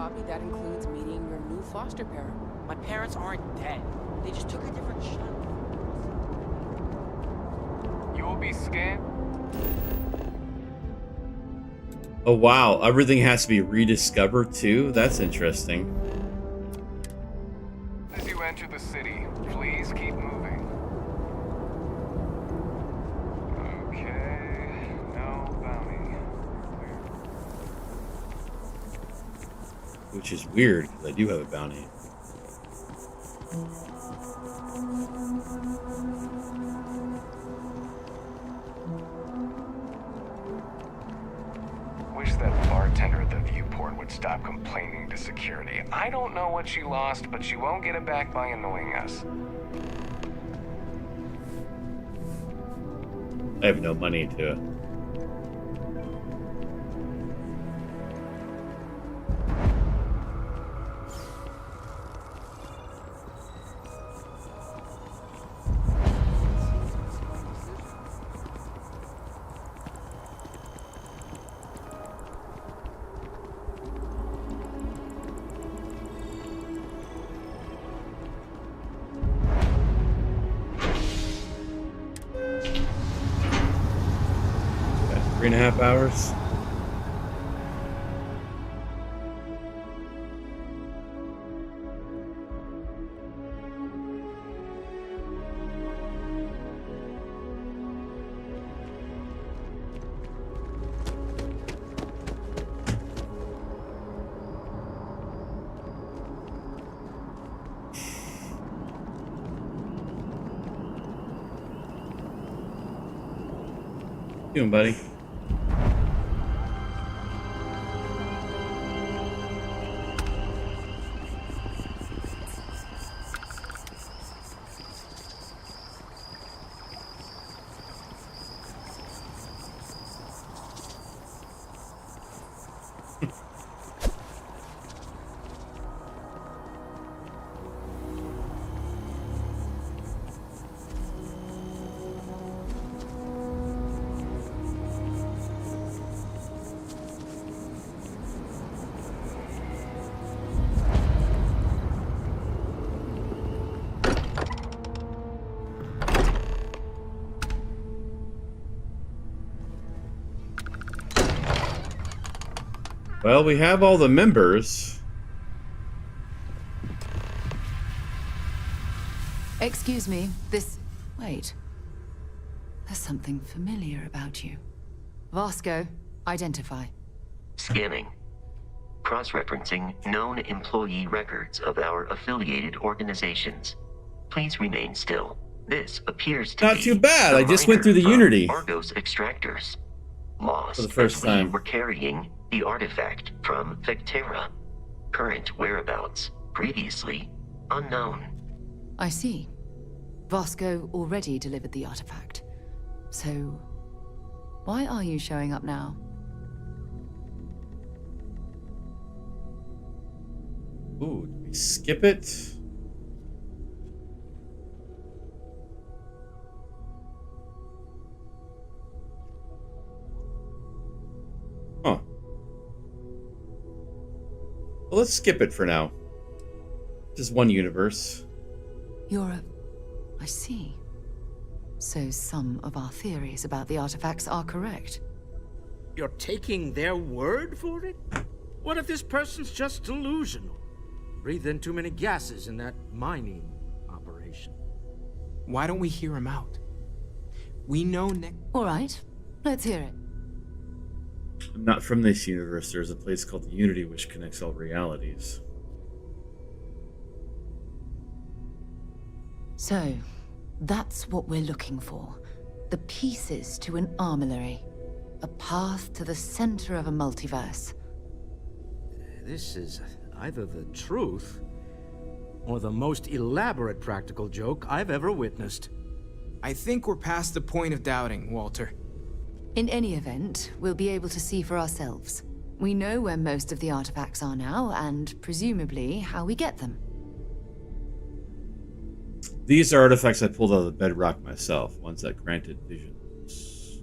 hobby, that includes meeting your new foster parent. My parents aren't dead. They just took a different shot. You will be scanned. Oh wow, everything has to be rediscovered too? That's interesting. As you enter the city, please keep moving. Okay, no bounty. Which is weird, because I do have a bounty. Wish that bartender at the viewport would stop complaining to security. I don't know what she lost, but she won't get it back by annoying us. I have no money to... About 3.5 hours. Doing, buddy? Well, we have all the members. Excuse me, this... Wait. There's something familiar about you. Vasco, identify. Scanning. Cross-referencing known employee records of our affiliated organizations. Please remain still. This appears to Not be too bad. the I just went miner through the from Unity. Argos extractors. Lost For the first as time. we were carrying the artifact from Vectera. Current whereabouts, previously unknown. I see. Vasco already delivered the artifact. So, why are you showing up now? Ooh, did we skip it? Huh. Well, let's skip it for now. Just one universe. You're a... I see. So some of our theories about the artifacts are correct. You're taking their word for it? What if this person's just delusional? Breathed in too many gases in that mining operation. Why don't we hear him out? We know Nick. All right, let's hear it. I'm not from this universe. There's a place called the Unity which connects all realities. So, that's what we're looking for. The pieces to an armillary. A path to the center of a multiverse. This is either the truth or the most elaborate practical joke I've ever witnessed. I think we're past the point of doubting, Walter. In any event, we'll be able to see for ourselves. We know where most of the artifacts are now, and presumably how we get them. These are artifacts I pulled out of the bedrock myself, ones that granted visions.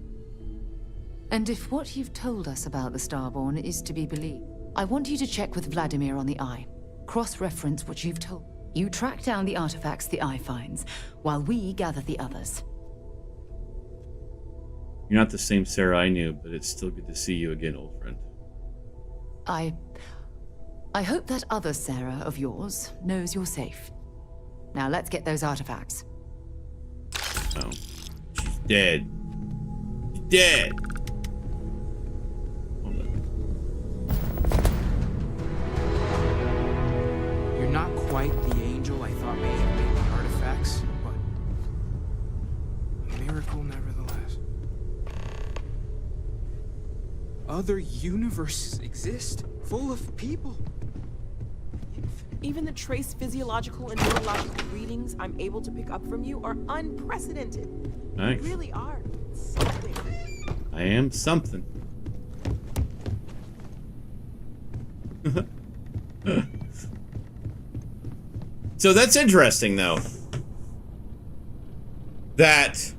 And if what you've told us about the Starborn is to be believed, I want you to check with Vladimir on the Eye. Cross-reference what you've told. You track down the artifacts the Eye finds, while we gather the others. You're not the same Sarah I knew, but it's still good to see you again, old friend. I hope that other Sarah of yours knows you're safe. Now let's get those artifacts. Oh. She's dead. She's dead! Hold on. You're not quite the angel I thought may have made the artifacts, but a miracle nevertheless. Other universes exist, full of people. Even the trace physiological and neurological readings I'm able to pick up from you are unprecedented. Nice. You really are something. I am something. So that's interesting, though. That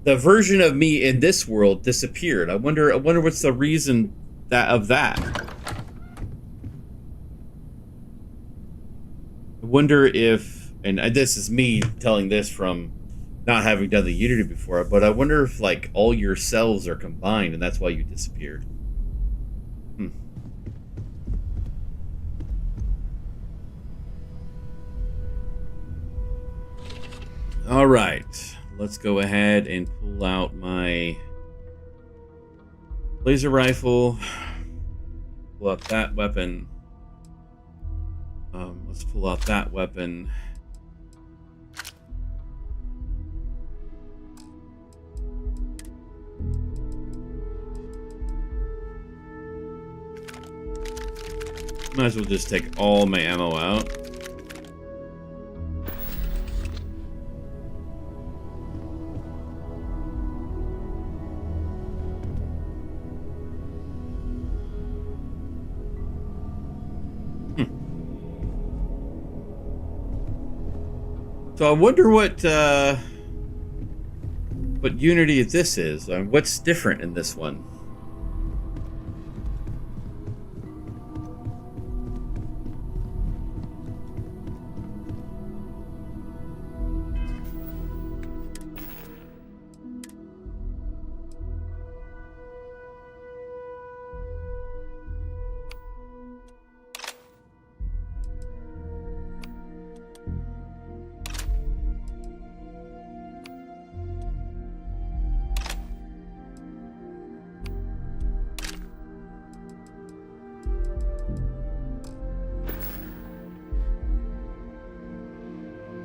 the version of me in this world disappeared. I wonder what's the reason of that. I wonder if, and this is me telling this from not having done the Unity before, but I wonder if like all your cells are combined and that's why you disappeared. All right, let's go ahead and pull out my laser rifle. Pull out that weapon. Let's pull out that weapon. Might as well just take all my ammo out. So I wonder what Unity this is. What's different in this one?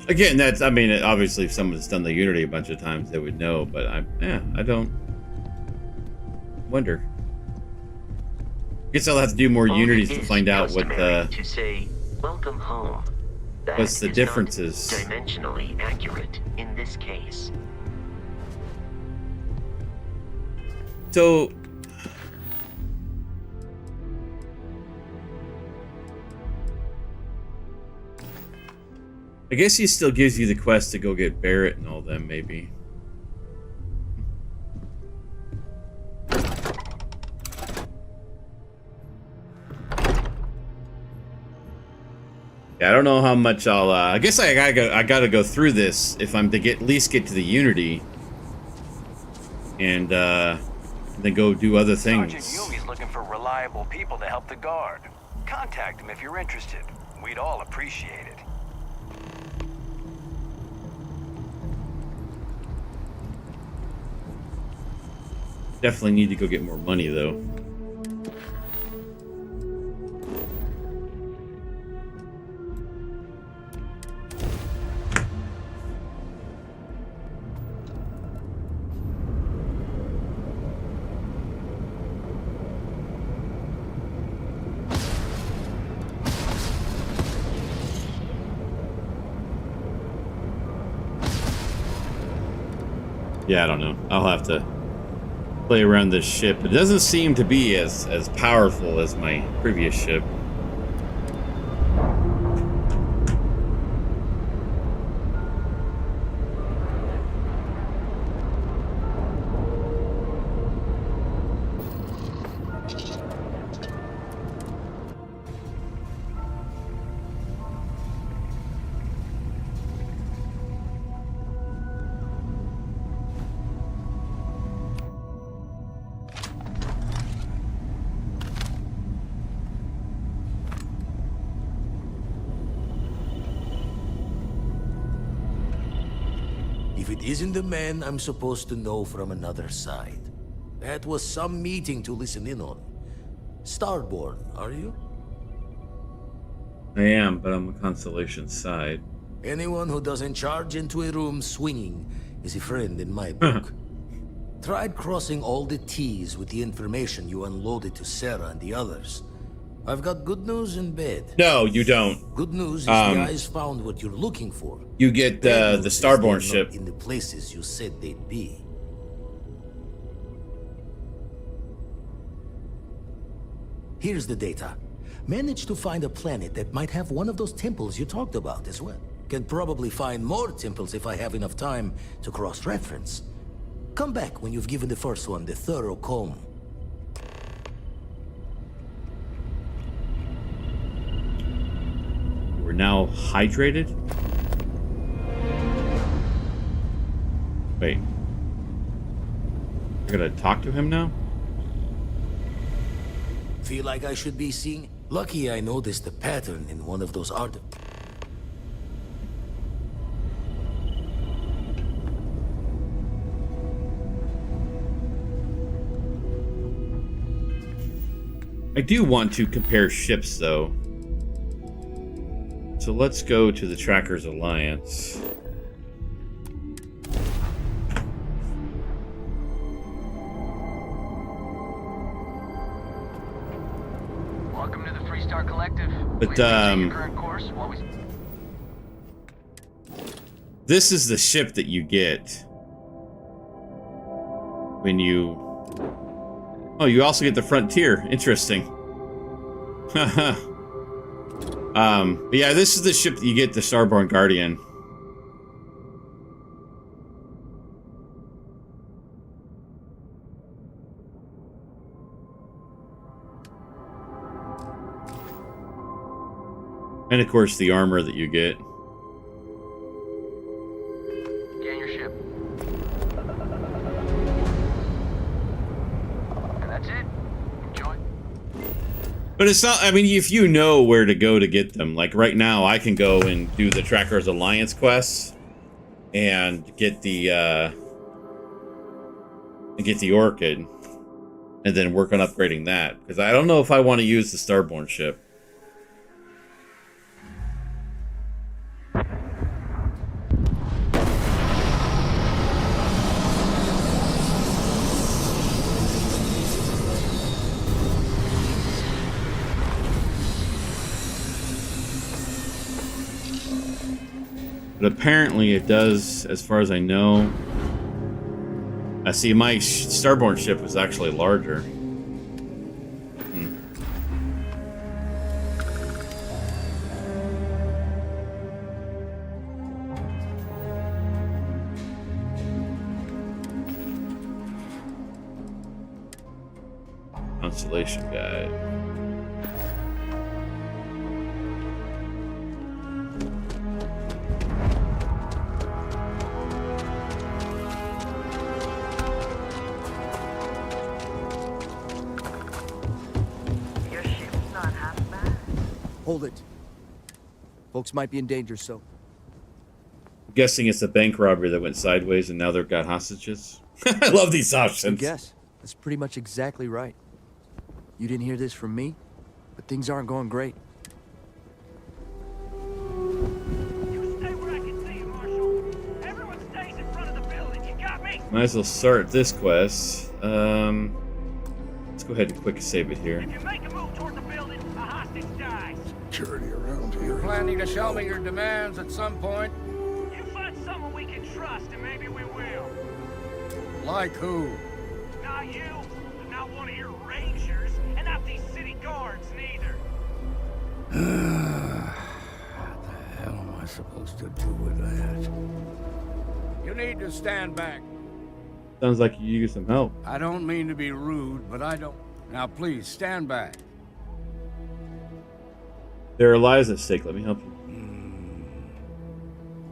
Again, that's, I mean, obviously if someone's done the Unity a bunch of times, they would know, but I don't wonder. Guess I'll have to do more Unities to find out what to say, welcome home. That what's the is differences. not dimensionally accurate in this case. So I guess he still gives you the quest to go get Barrett and all them, maybe. Yeah, I don't know how much I'll. I guess I gotta go through this if I'm to at least get to the Unity, and then go do other things. Sergeant Yumi's looking for reliable people to help the guard. Contact him if you're interested. We'd all appreciate it. Definitely need to go get more money, though. Yeah, I don't know. I'll have to play around this ship. It doesn't seem to be as powerful as my previous ship. isn't the man I'm supposed to know from another side. That was some meeting to listen in on. Starborn, are you? I am, but I'm a Constellation side. Anyone who doesn't charge into a room swinging is a friend in my book. Tried crossing all the T's with the information you unloaded to Sarah and the others. I've got good news and bad. No, you don't. Good news is the eyes found what you're looking for. You get the Starborn ship. In the places you said they'd be. Here's the data. Managed to find a planet that might have one of those temples you talked about as well. Can probably find more temples if I have enough time to cross-reference. Come back when you've given the first one the thorough comb. We're now hydrated? Wait. You're gonna talk to him now? Feel like I should be seeing? Lucky I noticed a pattern in one of those art. I do want to compare ships, though. So let's go to the Trackers Alliance. Welcome to the Freestar Collective. But, current course while we... This is the ship that you get when you... Oh, you also get the Frontier. Interesting. But yeah, this is the ship that you get, the Starborn Guardian. And of course, the armor that you get. Scan your ship. And that's it. Enjoy. But it's not, I mean, if you know where to go to get them, like right now, I can go and do the Trackers Alliance quests and get the Orchid and then work on upgrading that. Because I don't know if I want to use the Starborn ship. But apparently it does, as far as I know. I see my Starborn ship is actually larger. Constellation guide. Hold it. Folks might be in danger, so... I'm guessing it's a bank robbery that went sideways and now they've got hostages. I love these options. Good guess. That's pretty much exactly right. You didn't hear this from me, but things aren't going great. Might as well start this quest. Let's go ahead and quick save it here. Security around here. Planning to show me your demands at some point? You find someone we can trust, and maybe we will. Like who? Not you, not one of your rangers, and not these city guards neither. What the hell am I supposed to do with that? You need to stand back. Sounds like you use some help. I don't mean to be rude, but I don't... Now please, stand back. There are lives at stake. Let me help you.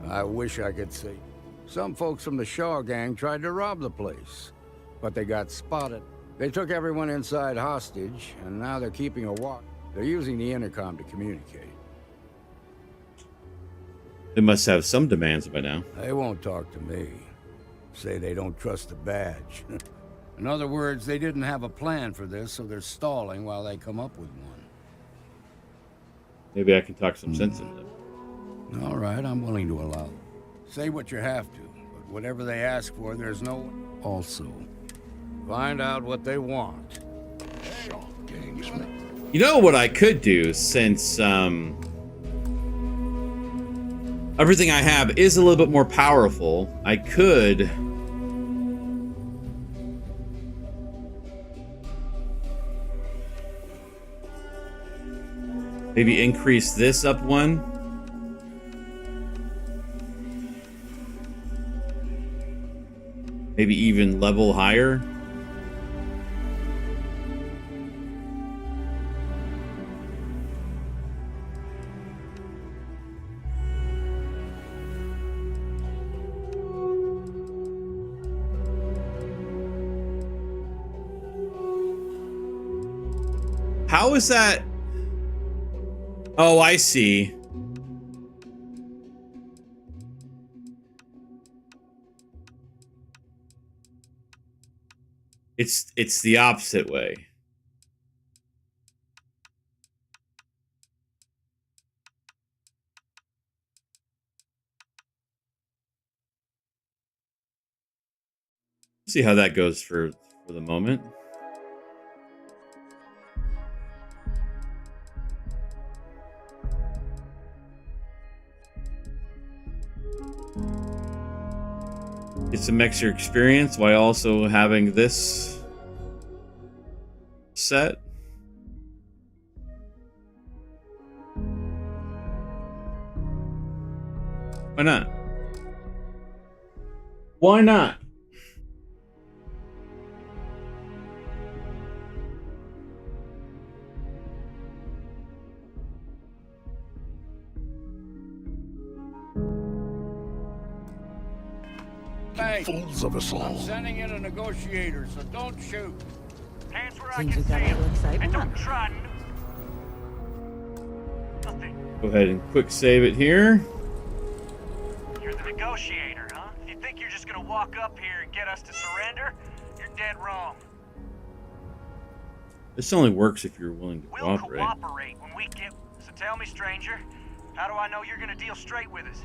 I wish I could see. Some folks from the Shaw gang tried to rob the place, but they got spotted. They took everyone inside hostage, and now they're keeping a watch. They're using the intercom to communicate. They must have some demands by now. They won't talk to me. say they don't trust the badge. In other words, they didn't have a plan for this, so they're stalling while they come up with one. Maybe I can talk some sense into them. All right, I'm willing to allow it. Say what you have to, but whatever they ask for, there's no... Also, find out what they want. You know what I could do, since everything I have is a little bit more powerful, I could maybe increase this up one. Maybe even level higher. How is that? Oh, I see. It's the opposite way. See how that goes for the moment. Get some extra experience while also having this set. Why not? Why not? Hey, Fools of us all. I'm sending in a negotiator, so don't shoot. Hands where I Seems can we got see a little 'em. excitement And on. don't try nothing. Go ahead and quick save it here. You're the negotiator, huh? If you think you're just gonna walk up here and get us to surrender, you're dead wrong. This only works if you're willing to We'll cooperate. cooperate when we get... So tell me, stranger, how do I know you're gonna deal straight with us?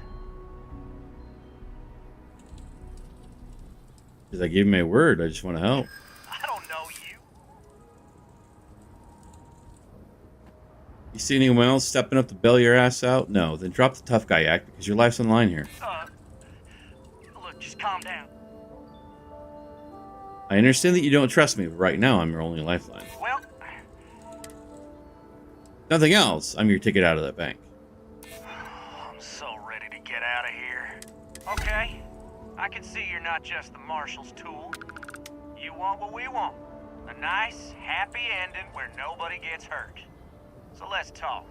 Because I gave my word, I just want to help. I don't know you. You see anyone else stepping up to bail your ass out? No, then drop the tough guy act because your life's on the line here. Look, just calm down. I understand that you don't trust me, but right now I'm your only lifeline. Well, Nothing else, I'm your ticket out of that bank. I'm so ready to get out of here. Okay, I can see you're not just the marshal's tool. You want what we want. A nice, happy ending where nobody gets hurt. So let's talk.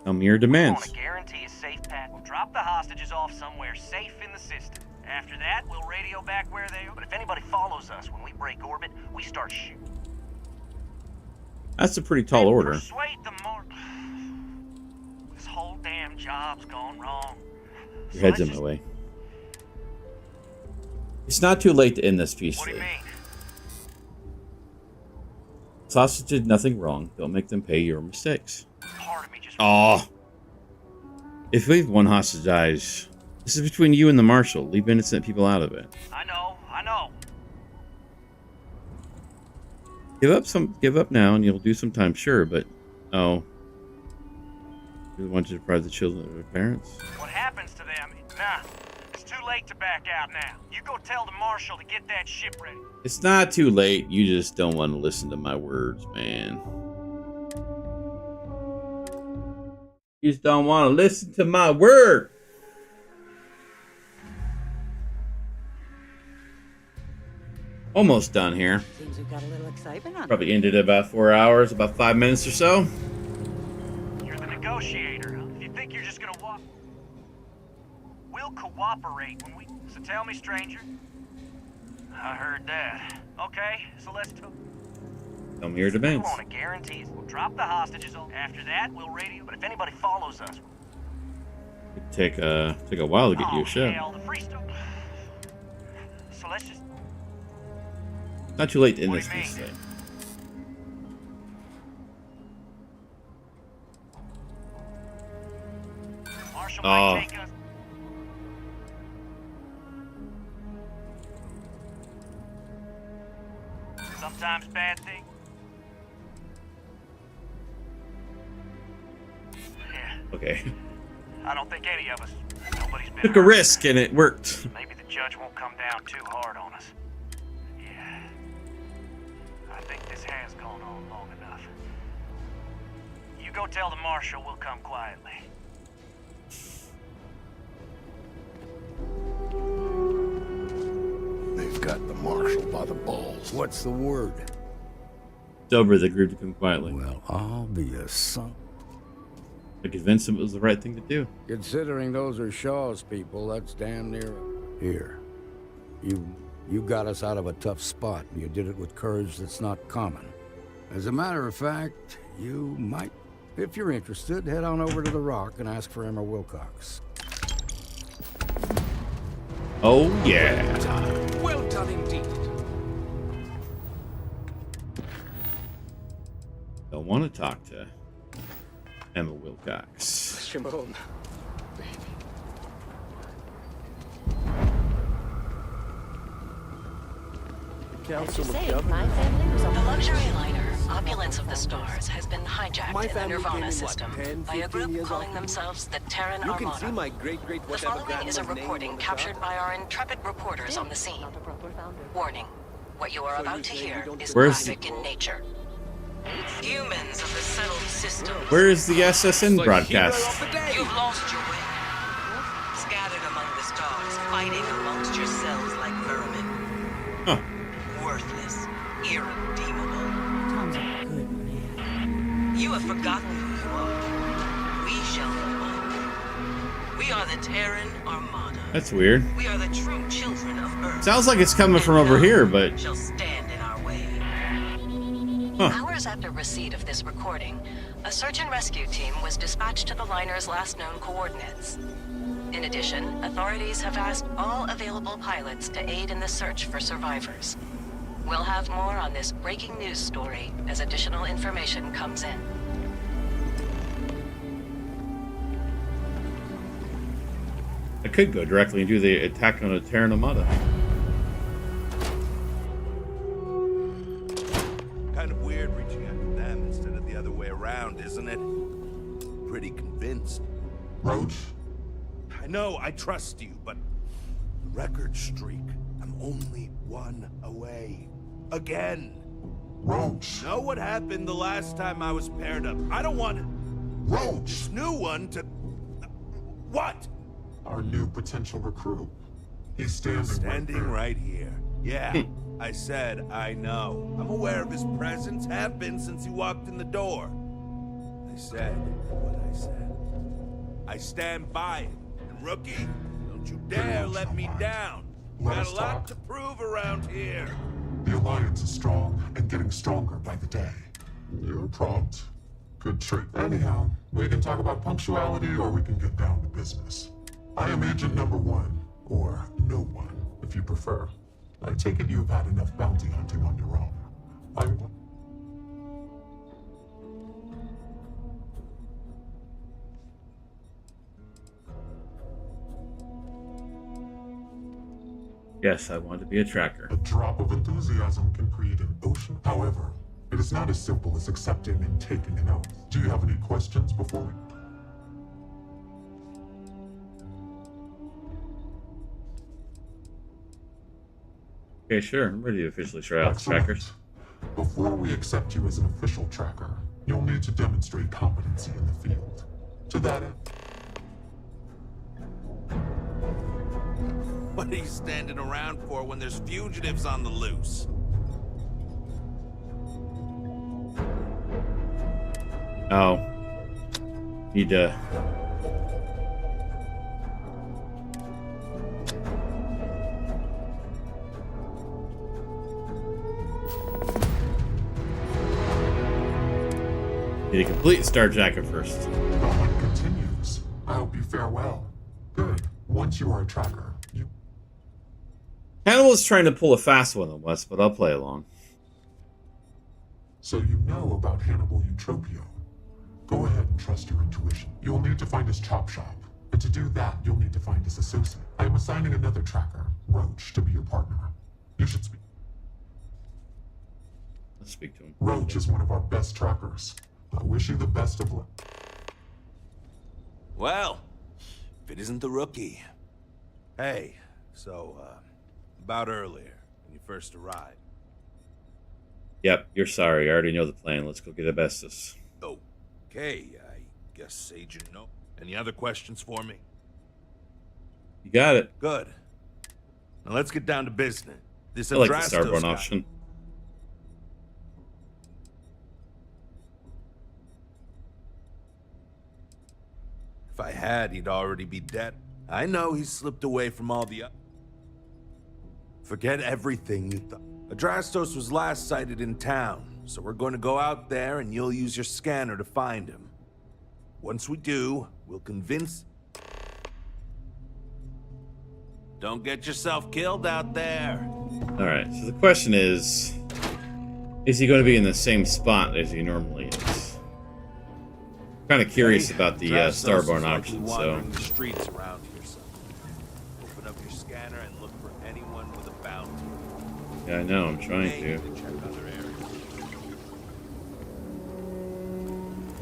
Tell me your I demands. want to guarantee a safe path. We'll drop the hostages off somewhere safe in the system. After that, we'll radio back where they are. But if anybody follows us when we break orbit, we start shooting. That's a pretty tall order. Persuade the more. This whole damn job's gone wrong. Your head's in my way. It's not too late to end this peacefully. What do you mean? Sausage did nothing wrong. Don't make them pay your mistakes. Part of me just... Oh. If we have one hostage dies, this is between you and the marshal. Leave innocent people out of it. I know. Give up now and you'll do some time, sure, but oh. You want to deprive the children of their parents? What happens to them? Nah. It's too late to back out now. You go tell the marshal to get that ship ready. It's not too late. You just don't want to listen to my words, man. You just don't want to listen to my word. Almost done here. Seems we've got a little excitement on. Probably ended about 4 hours, about 5 minutes or so. You're the negotiator, huh? If you think you're just gonna walk... We'll cooperate when we... So tell me, stranger. I heard that. Okay, so let's talk. Tell me your We demands. want to guarantee we'll drop the hostages off. After that, we'll radio. But if anybody follows us... take a while to get you a ship. Hell, the free stuff. So let's just. Not too late to end this thing. Marshall Oh. might take us. Sometimes bad things. Yeah, Okay. I don't think any of us. Nobody's been Took a hurt. risk and it worked. Maybe the judge won't come down too hard on us. Yeah. I think this has gone on long enough. You go tell the marshal we'll come quietly. They've got the marshal by the balls. What's the word? Sober, they agreed to come quietly. Well, I'll be a son. I convinced him it was the right thing to do. Considering those are Shaw's people, that's damn near. Here. You got us out of a tough spot, and you did it with courage that's not common. As a matter of fact, you might, if you're interested, head on over to the Rock and ask for Emma Wilcox. Oh, yeah. Well done indeed. Don't want to talk to Emma Wilcox. Shimon, baby. Council of Governors. The luxury liner, Opulence of the Stars, has been hijacked in the Nirvana system by a group calling themselves the Terran You Armada. can see my great-great The following is a recording captured by our intrepid reporters on the scene. Warning, what you are about to hear is Where's graphic in nature. Humans of the settled system. Where is the SSN broadcast? You've lost your way. Scattered among the stars, fighting amongst yourselves like vermin. Huh. Worthless, irredeemable. You have forgotten who you are. We shall know. We are the Terran Armada. That's weird. We are the true children of Earth. Sounds like it's coming from over here, but Shall stand in our way. Huh. Hours after receipt of this recording, a search and rescue team was dispatched to the liner's last known coordinates. In addition, authorities have asked all available pilots to aid in the search for survivors. We'll have more on this breaking news story as additional information comes in. I could go directly and do the attack on a Terran Armada. Kind of weird reaching out to them instead of the other way around, isn't it? Pretty convinced. Roach? I know, I trust you, but record streak. I'm only one away. Again. Roach. Know what happened the last time I was paired up? I don't want Roach. this new one to. What? Our new potential recruit. He's Standing right here. Yeah, I said I know. I'm aware of his presence, have been since he walked in the door. I said what I said. I stand by it. And rookie, don't you dare let me down. Got a lot to prove around here. The Alliance is strong and getting stronger by the day. You're prompt. Good trick. Anyhow, we can talk about punctuality or we can get down to business. I am Agent Number 1, or No One, if you prefer. I take it you've had enough bounty hunting on your own. Yes, I want to be a tracker. A drop of enthusiasm can create an ocean. However, it is not as simple as accepting and taking an oath. Do you have any questions before we... Okay, sure. I'm ready to officially try out the trackers. Before we accept you as an official tracker, you'll need to demonstrate competency in the field. To that end... What are you standing around for when there's fugitives on the loose? Oh. Need to... Need to complete Star Jacket first. The hunt continues. I hope you fare well. Good. Once you are a tracker, you... Hannibal's trying to pull a fast one on Wes, but I'll play along. So you know about Hannibal Eutropio. Go ahead and trust your intuition. You'll need to find his chop shop. But to do that, you'll need to find his associate. I am assigning another tracker, Roach, to be your partner. You should speak. Let's speak to him. Roach is one of our best trackers. I wish you the best of luck. Well, if it isn't the rookie. Hey, so, about earlier, when you first arrived. Yep, you're sorry. I already know the plan. Let's go get Asbestos. Okay, I guess Agent no. Any other questions for me? You got it. Good. Now let's get down to business. This I like the Adrastos Starborn guy. option. If I had, he'd already be dead. I know he slipped away from all the... Forget everything you thought. Adrastos was last sighted in town, so we're going to go out there and you'll use your scanner to find him. Once we do, we'll convince... Don't get yourself killed out there. Alright, so the question is he going to be in the same spot as he normally is? I'm kind of curious about the Starborn option, so... The streets around here, so open up your scanner and look for anyone with a bounty. Yeah, I know, I'm trying to.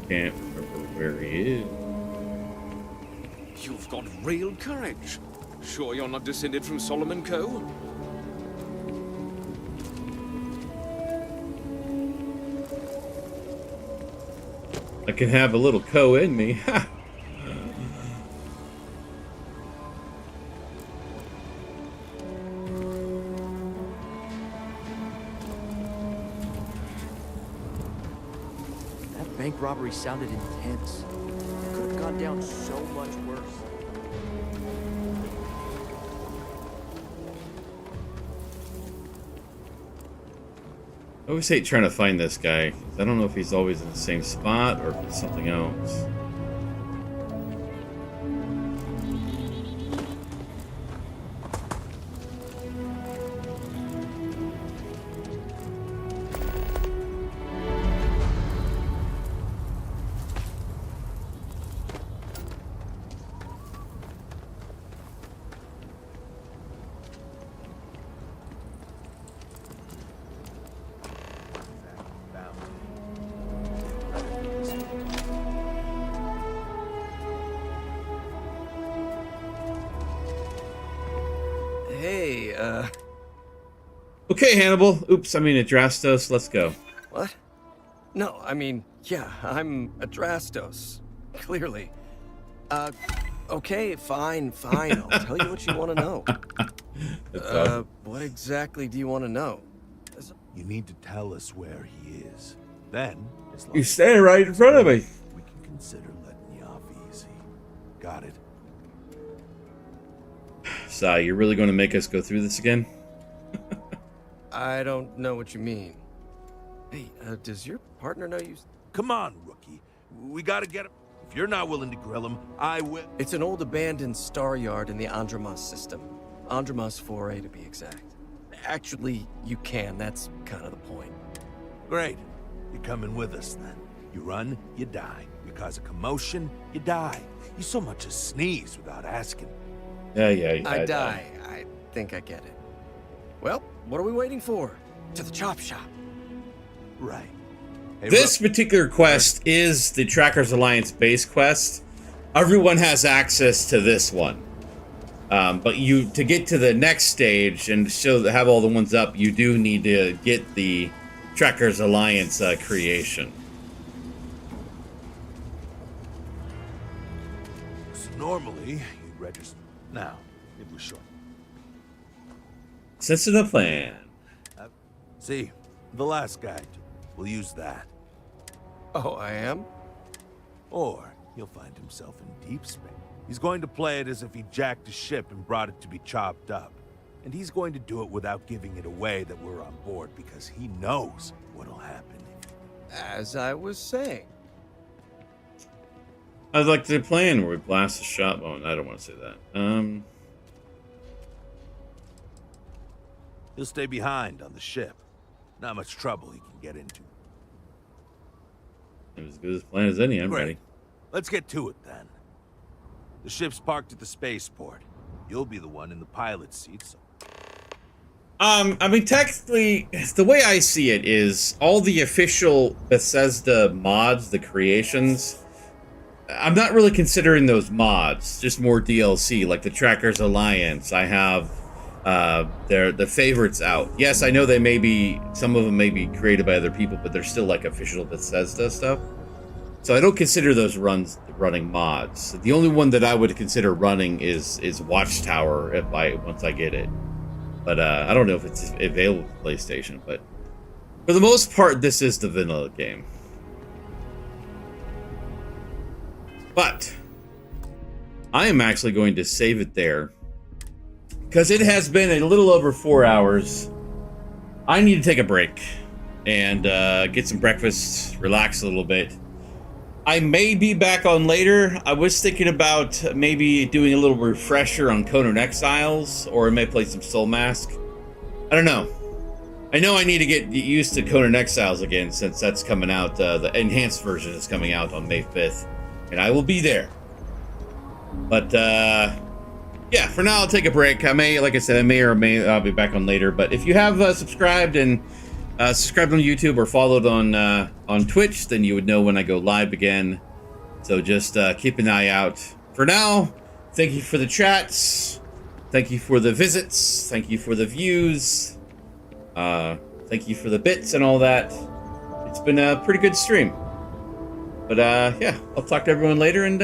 Can't remember where he is. You've got real courage. Sure you're not descended from Solomon Co? I can have a little co in me. Ha! That bank robbery sounded intense. It could have gone down so much worse. I always hate trying to find this guy. 'Cause I don't know if he's always in the same spot or if it's something else. Hey, Okay, Hannibal. Oops, I mean Adrastos. Let's go. What? No, I mean, yeah, I'm Adrastos. Clearly. Okay, fine. I'll tell you what you want to know. awesome. What exactly do you want to know? You need to tell us where he is. Then, as long You as stand right in front of me. we can consider letting you off easy. Got it? Sai, you're really going to make us go through this again? I don't know what you mean. Hey, does your partner know you? Come on, rookie. We gotta get him. If you're not willing to grill him, I will. It's an old abandoned star yard in the Andromos system. Andromos 4A to be exact. Actually, you can. That's kind of the point. Great. You're coming with us then. You run, you die. You cause a commotion, you die. You so much as sneeze without asking. Yeah. I die. I think I get it. Well, what are we waiting for? To the chop shop. Right. Hey, This particular quest is the Trackers Alliance base quest. Everyone has access to this one. But you, to get to the next stage and have all the ones up, you do need to get the Trackers Alliance creation. So normally, you register. Now, if we're short. Sense of the plan. See, the last guide. We'll use that. Oh, I am? Or he'll find himself in deep space. He's going to play it as if he jacked a ship and brought it to be chopped up. And he's going to do it without giving it away that we're on board because he knows what'll happen. As I was saying. I'd like to plan where we blast the shot. Well, I don't want to say that. He'll stay behind on the ship. Not much trouble he can get into. As good as plan as any. I'm ready. Let's get to it then. The ship's parked at the spaceport. You'll be the one in the pilot's seat. So. I mean, technically, the way I see it is all the official Bethesda mods, the creations. I'm not really considering those mods, just more DLC, like the Trackers Alliance. I have the favorites out. Yes, I know some of them may be created by other people, but they're still like official Bethesda stuff. So I don't consider those running mods. The only one that I would consider running is Watchtower once I get it. But I don't know if it's available for PlayStation. But for the most part, this is the vanilla game. But I am actually going to save it there because it has been a little over 4 hours. I need to take a break and get some breakfast, relax a little bit. I may be back on later. I was thinking about maybe doing a little refresher on Conan Exiles, or I may play some Soul Mask. I don't know. I know I need to get used to Conan Exiles again since that's coming out. The enhanced version is coming out on May 5th, and I will be there. But yeah, for now I'll take a break. I may, like I said, I'll be back on later. But if you have subscribed and subscribed on YouTube or followed on Twitch, then you would know when I go live again. So just keep an eye out. For now, thank you for the chats. Thank you for the visits. Thank you for the views. Thank you for the bits and all that. It's been a pretty good stream. But yeah, I'll talk to everyone later and